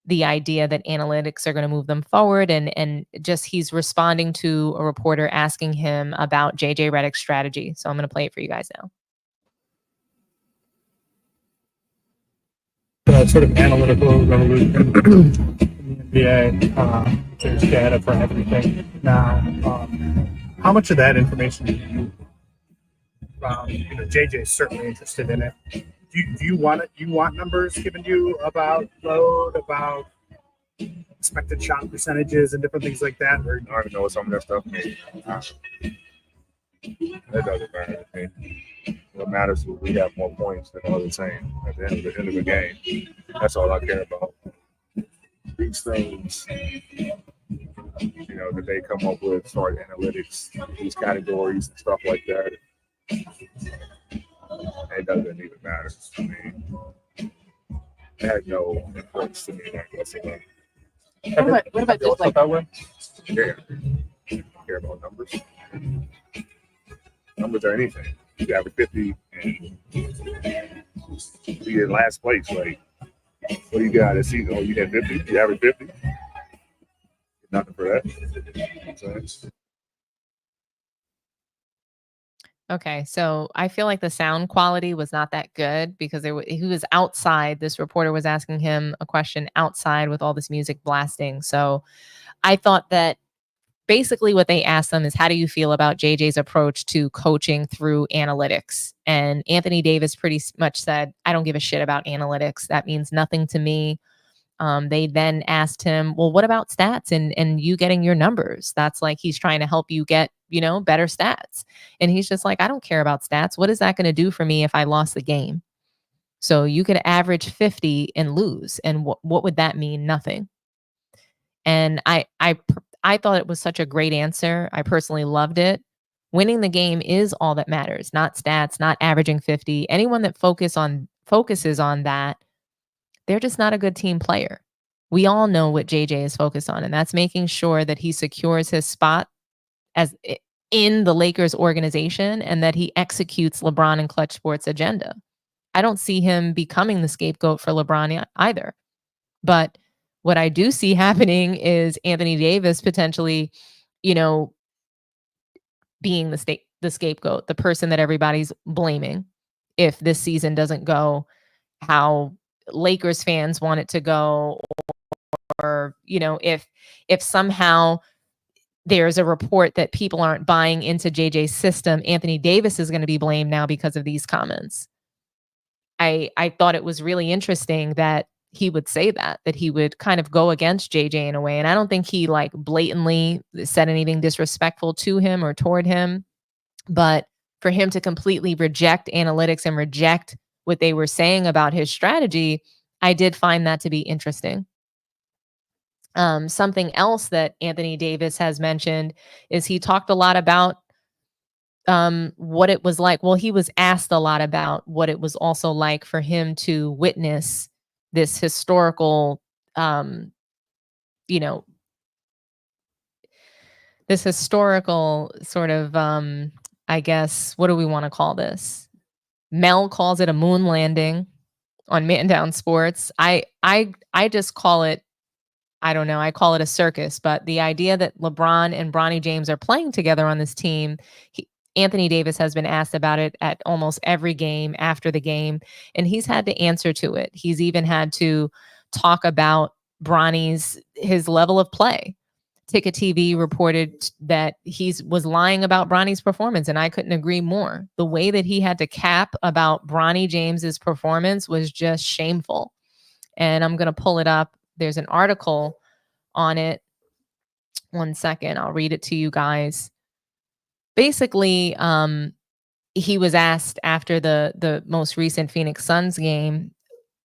the idea that analytics are going to move them forward, and just he's responding to a reporter asking him about JJ Redick's strategy. So I'm going to play it for you guys now. Sort of analytical revolution in the NBA. There's data for everything now. How much of that information do you? JJ is certainly interested in it. Do you want it? You want numbers given to you about load, about expected shot percentages, and different things like that? Or I already know what some of that stuff means. It doesn't matter to me. What matters is we have more points than the other team at the end of the game. That's all I care about. These things, that they come up with, sort of analytics, these categories and stuff like that. It doesn't even matter. I mean, it had no importance to me whatsoever. What about just like that way? Yeah. Care about numbers. Numbers are anything. You average 50 and you in last place. Like, what do you got this season? Oh, you had 50? You average 50? Nothing for that. Okay, so I feel like the sound quality was not that good because he was outside. This reporter was asking him a question outside with all this music blasting. So I thought that basically what they asked them is, how do you feel about JJ's approach to coaching through analytics? And Anthony Davis pretty much said, I don't give a shit about analytics. That means nothing to me. They then asked him, well, what about stats and you getting your numbers? That's like he's trying to help you get, better stats. And he's just like, I don't care about stats. What is that going to do for me if I lost the game? So you could average 50 and lose. And what would that mean? Nothing. And I thought it was such a great answer. I personally loved it. Winning the game is all that matters, not stats, not averaging 50. Anyone that focuses on that, they're just not a good team player. We all know what JJ is focused on, and that's making sure that he secures his spot as in the Lakers organization and that he executes LeBron and Clutch Sports' agenda. I don't see him becoming the scapegoat for LeBron either. But what I do see happening is Anthony Davis potentially, being the scapegoat, the person that everybody's blaming if this season doesn't go how Lakers fans want it to go, or if somehow there's a report that people aren't buying into JJ's system, Anthony Davis is going to be blamed now because of these comments. I thought it was really interesting that he would say that he would kind of go against JJ in a way. And I don't think he like blatantly said anything disrespectful to him or toward him, but for him to completely reject analytics and reject what they were saying about his strategy, I did find that to be interesting. Something else that Anthony Davis has mentioned is he talked a lot about what it was like. Well, he was asked a lot about what it was also like for him to witness this historical, this historical sort of, I guess, what do we want to call this? Mel calls it a moon landing on Man Down Sports. I just call it, I don't know, I call it a circus, but the idea that LeBron and Bronny James are playing together on this team, Anthony Davis has been asked about it at almost every game after the game, and he's had to answer to it. He's even had to talk about his level of play. Ticket TV reported that he was lying about Bronny's performance, and I couldn't agree more. The way that he had to cap about Bronny James's performance was just shameful. And I'm going to pull it up. There's an article on it. 1 second. I'll read it to you guys. Basically, he was asked after the most recent Phoenix Suns game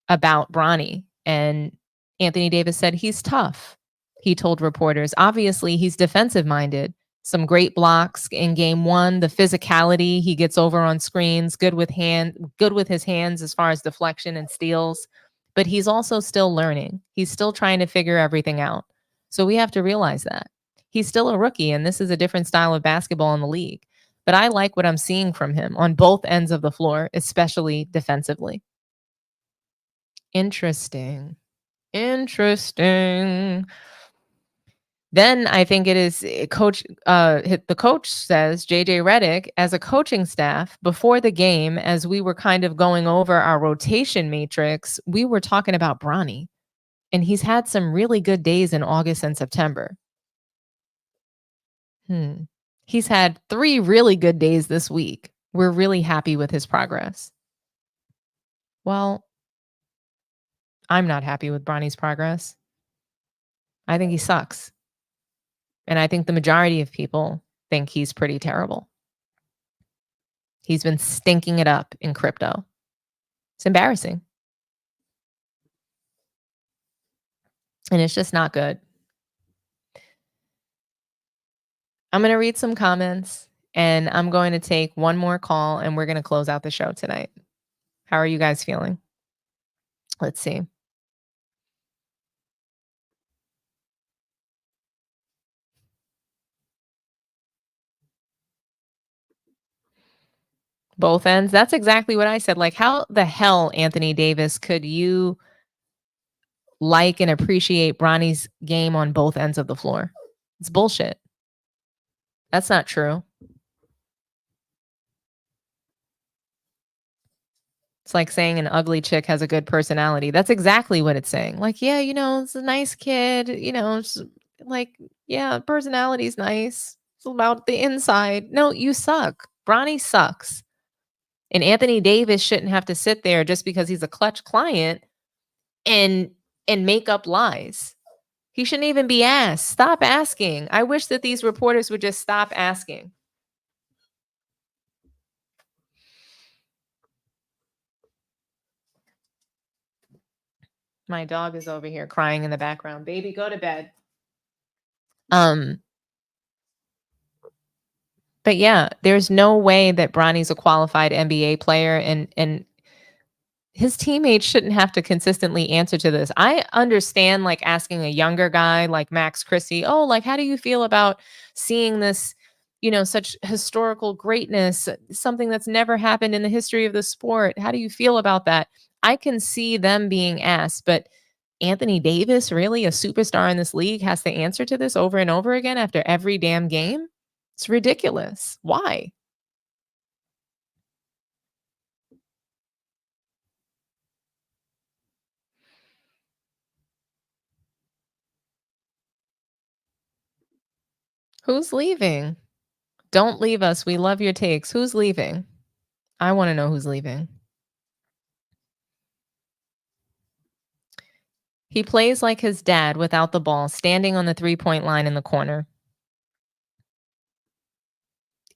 about Bronny, and Anthony Davis said he's tough. He told reporters, obviously he's defensive minded. Some great blocks in game one, the physicality, he gets over on screens, good with his hands as far as deflection and steals, but he's also still learning. He's still trying to figure everything out. So we have to realize that. He's still a rookie, and this is a different style of basketball in the league. But I like what I'm seeing from him on both ends of the floor, especially defensively. Interesting. Then I think it is the coach says, JJ Redick, as a coaching staff before the game, as we were kind of going over our rotation matrix, we were talking about Bronny, and he's had some really good days in August and September. He's had 3 really good days this week. We're really happy with his progress. Well, I'm not happy with Bronny's progress. I think he sucks. And I think the majority of people think he's pretty terrible. He's been stinking it up in crypto. It's embarrassing. And it's just not good. I'm going to read some comments, and I'm going to take one more call, and we're going to close out the show tonight. How are you guys feeling? Let's see. Both ends. That's exactly what I said. Like, how the hell, Anthony Davis, could you like and appreciate Bronny's game on both ends of the floor? It's bullshit. That's not true. It's like saying an ugly chick has a good personality. That's exactly what it's saying. Like, yeah, it's a nice kid. It's like, yeah, personality's nice. It's about the inside. No, you suck. Bronny sucks. And Anthony Davis shouldn't have to sit there just because he's a clutch client and make up lies. He shouldn't even be asked. Stop asking. I wish that these reporters would just stop asking. My dog is over here crying in the background. Baby, go to bed. But yeah, there's no way that Bronny's a qualified NBA player, and his teammates shouldn't have to consistently answer to this. I understand like asking a younger guy like Max Christie, oh, like, how do you feel about seeing this, such historical greatness, something that's never happened in the history of the sport? How do you feel about that? I can see them being asked, but Anthony Davis, really a superstar in this league, has to answer to this over and over again after every damn game? It's ridiculous. Why? Who's leaving? Don't leave us. We love your takes. Who's leaving? I want to know who's leaving. He plays like his dad without the ball, standing on the three-point line in the corner.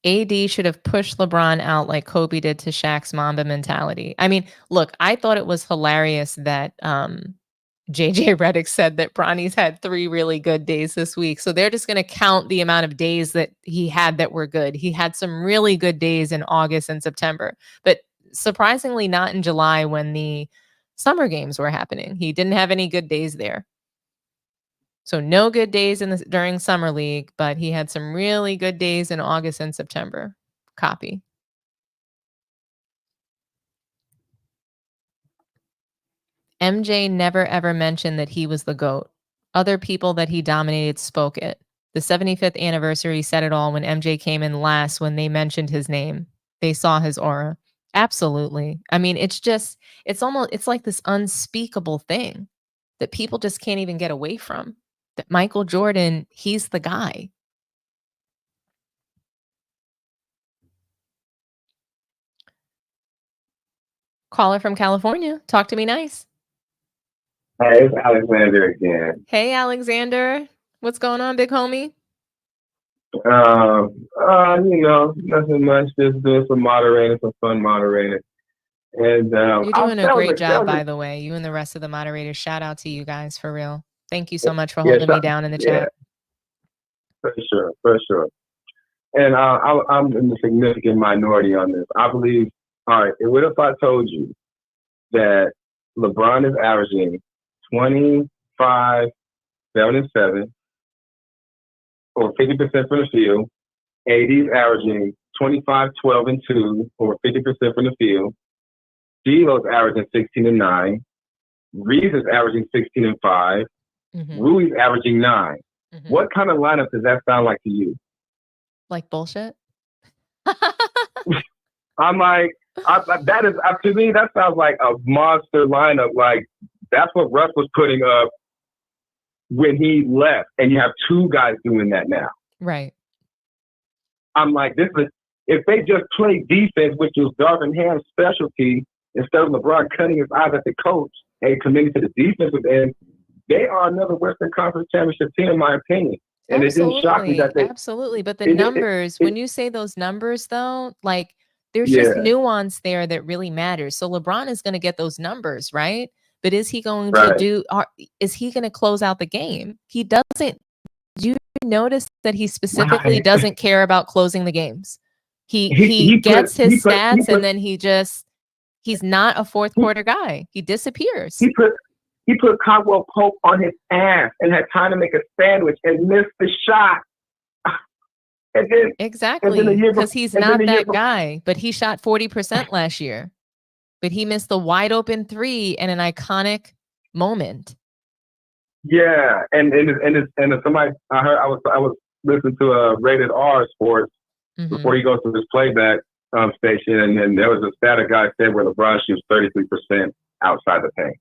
AD should have pushed LeBron out like Kobe did to Shaq's Mamba mentality. I mean, look, I thought it was hilarious that JJ Redick said that Bronny's had 3 really good days this week. So they're just going to count the amount of days that he had that were good. He had some really good days in August and September, but surprisingly not in July when the summer games were happening. He didn't have any good days there. So no good days during summer league, but he had some really good days in August and September. Copy. MJ never ever mentioned that he was the GOAT. Other people that he dominated spoke it. The 75th anniversary said it all when MJ came in last when they mentioned his name. They saw his aura. Absolutely. I mean, it's like this unspeakable thing that people just can't even get away from. That Michael Jordan, he's the guy. Caller from California. Talk to me nice. Hey, it's Alexander again. Hey, Alexander. What's going on, big homie? Nothing much. Just doing some moderating, some fun moderating. And you're doing a great job, by the way. You and the rest of the moderators. Shout out to you guys for real. Thank you so much for holding me down in the chat. For sure. And I'm in the significant minority on this. I believe. All right. What if I told you that LeBron is averaging 25, 7 and 7, or 50% from the field. AD is averaging 25, 12 and 2, or 50% from the field. D'Lo's averaging 16 and 9. Reeves is averaging 16 and 5. Rui's averaging 9. What kind of lineup does that sound like to you? Like bullshit? I'm like, that is, to me, that sounds like a monster lineup. Like, that's what Russ was putting up when he left. And you have 2 guys doing that now. Right. I'm like, if they just play defense, which was Darvin Ham's specialty, instead of LeBron cutting his eyes at the coach and committing to the defensive end, they are another Western Conference championship team, in my opinion. And it didn't shock me that absolutely. But the numbers, when you say those numbers, though, like there's just nuance there that really matters. So LeBron is going to get those numbers, right? But is he going to is he going to close out the game? He doesn't. You notice that he specifically doesn't care about closing the games. He gets his stats and then he's not a fourth quarter guy. He disappears. He put Caldwell Pope on his ass and had time to make a sandwich and missed the shot. And then exactly, because he's not that guy, but he shot 40% last year. But he missed the wide open three in an iconic moment. Yeah, and somebody I was listening to Rated R Sports before he goes to his playback station, and then there was a stat a guy said where LeBron shoots 33% outside the paint,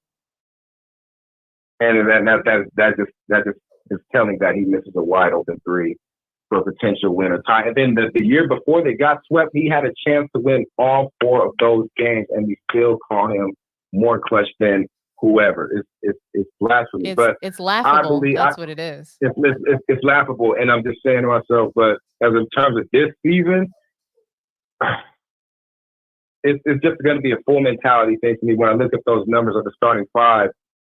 and that just is telling that he misses a wide open three for a potential winner tie. And then the year before they got swept, he had a chance to win all 4 of those games, and we still call him more clutch than whoever. It's blasphemy. It's laughable. That's what it is. It's laughable, and I'm just saying to myself. But as in terms of this season, it's just going to be a full mentality thing to me. When I look at those numbers of the starting 5,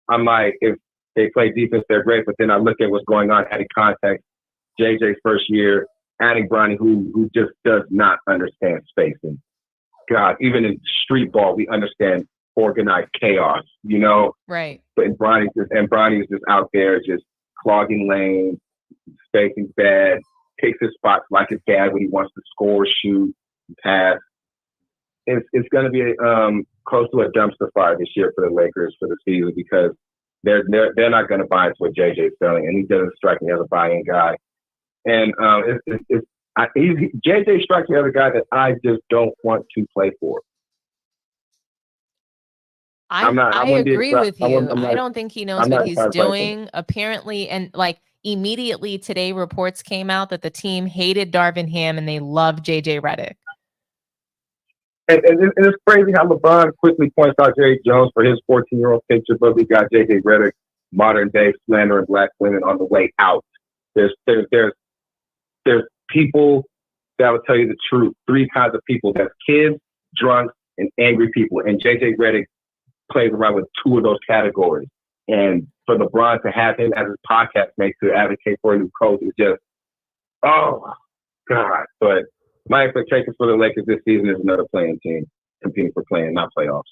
I'm like, if they play defense, they're great. But then I look at what's going on, adding context. JJ's first year, adding Bronny, who just does not understand spacing. God, even in street ball, we understand organized chaos, you know? Right. But Bronny's just out there just clogging lanes, spacing bad, takes his spots like his dad when he wants to score, shoot, pass. It's going to be close to a dumpster fire this year for the Lakers for the season because they're not going to buy into what JJ's selling, and he doesn't strike me as a buy-in guy. And JJ strikes me as a guy that I just don't want to play for. I agree with you. I don't think he knows what he's doing. Apparently, and like immediately today, reports came out that the team hated Darvin Ham and they love JJ Redick. And it's crazy how LeBron quickly points out Jerry Jones for his 14-year-old picture, but we got JJ Redick, modern day slandering black women on the way out. There's people that will tell you the truth. 3 kinds of people. That's kids, drunks, and angry people. And JJ Redick plays around with 2 of those categories. And for LeBron to have him as his podcast mate to advocate for a new coach is just, oh, God. But my expectations for the Lakers this season is another playing team competing for playing, not playoffs.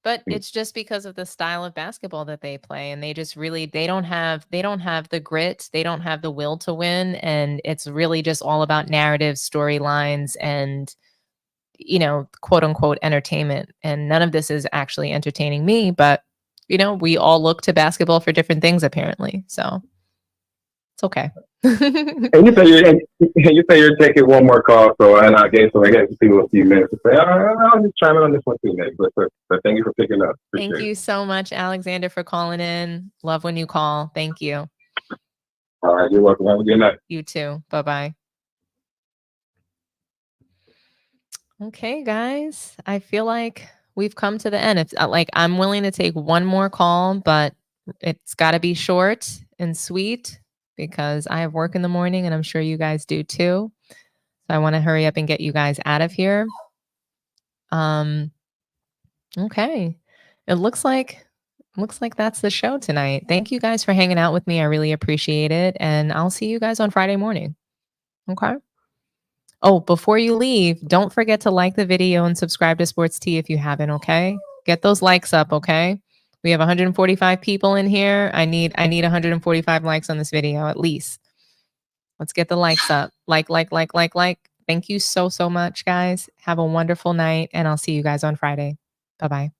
But it's just because of the style of basketball that they play, and they just really they don't have the grit, they don't have the will to win, and it's really just all about narrative, storylines, and quote unquote entertainment. And none of this is actually entertaining me, but we all look to basketball for different things apparently, so it's okay. And you say you're taking one more call, and I gave people a few minutes to say, I'll just chime in on this one too, man. But thank you for picking up. Thank you so much, Alexander, for calling in. Love when you call. Thank you. All right, you're welcome. Have a good night. You too. Bye-bye. Okay, guys. I feel like we've come to the end. It's like I'm willing to take one more call, but it's got to be short and sweet, because I have work in the morning and I'm sure you guys do too. So I want to hurry up and get you guys out of here. Okay. It looks like that's the show tonight. Thank you guys for hanging out with me. I really appreciate it. And I'll see you guys on Friday morning. Okay. Oh, before you leave, don't forget to like the video and subscribe to Sports Tea if you haven't, okay? Get those likes up, okay? We have 145 people in here. I need 145 likes on this video at least. Let's get the likes up. Like. Thank you so much, guys. Have a wonderful night, and I'll see you guys on Friday. Bye-bye.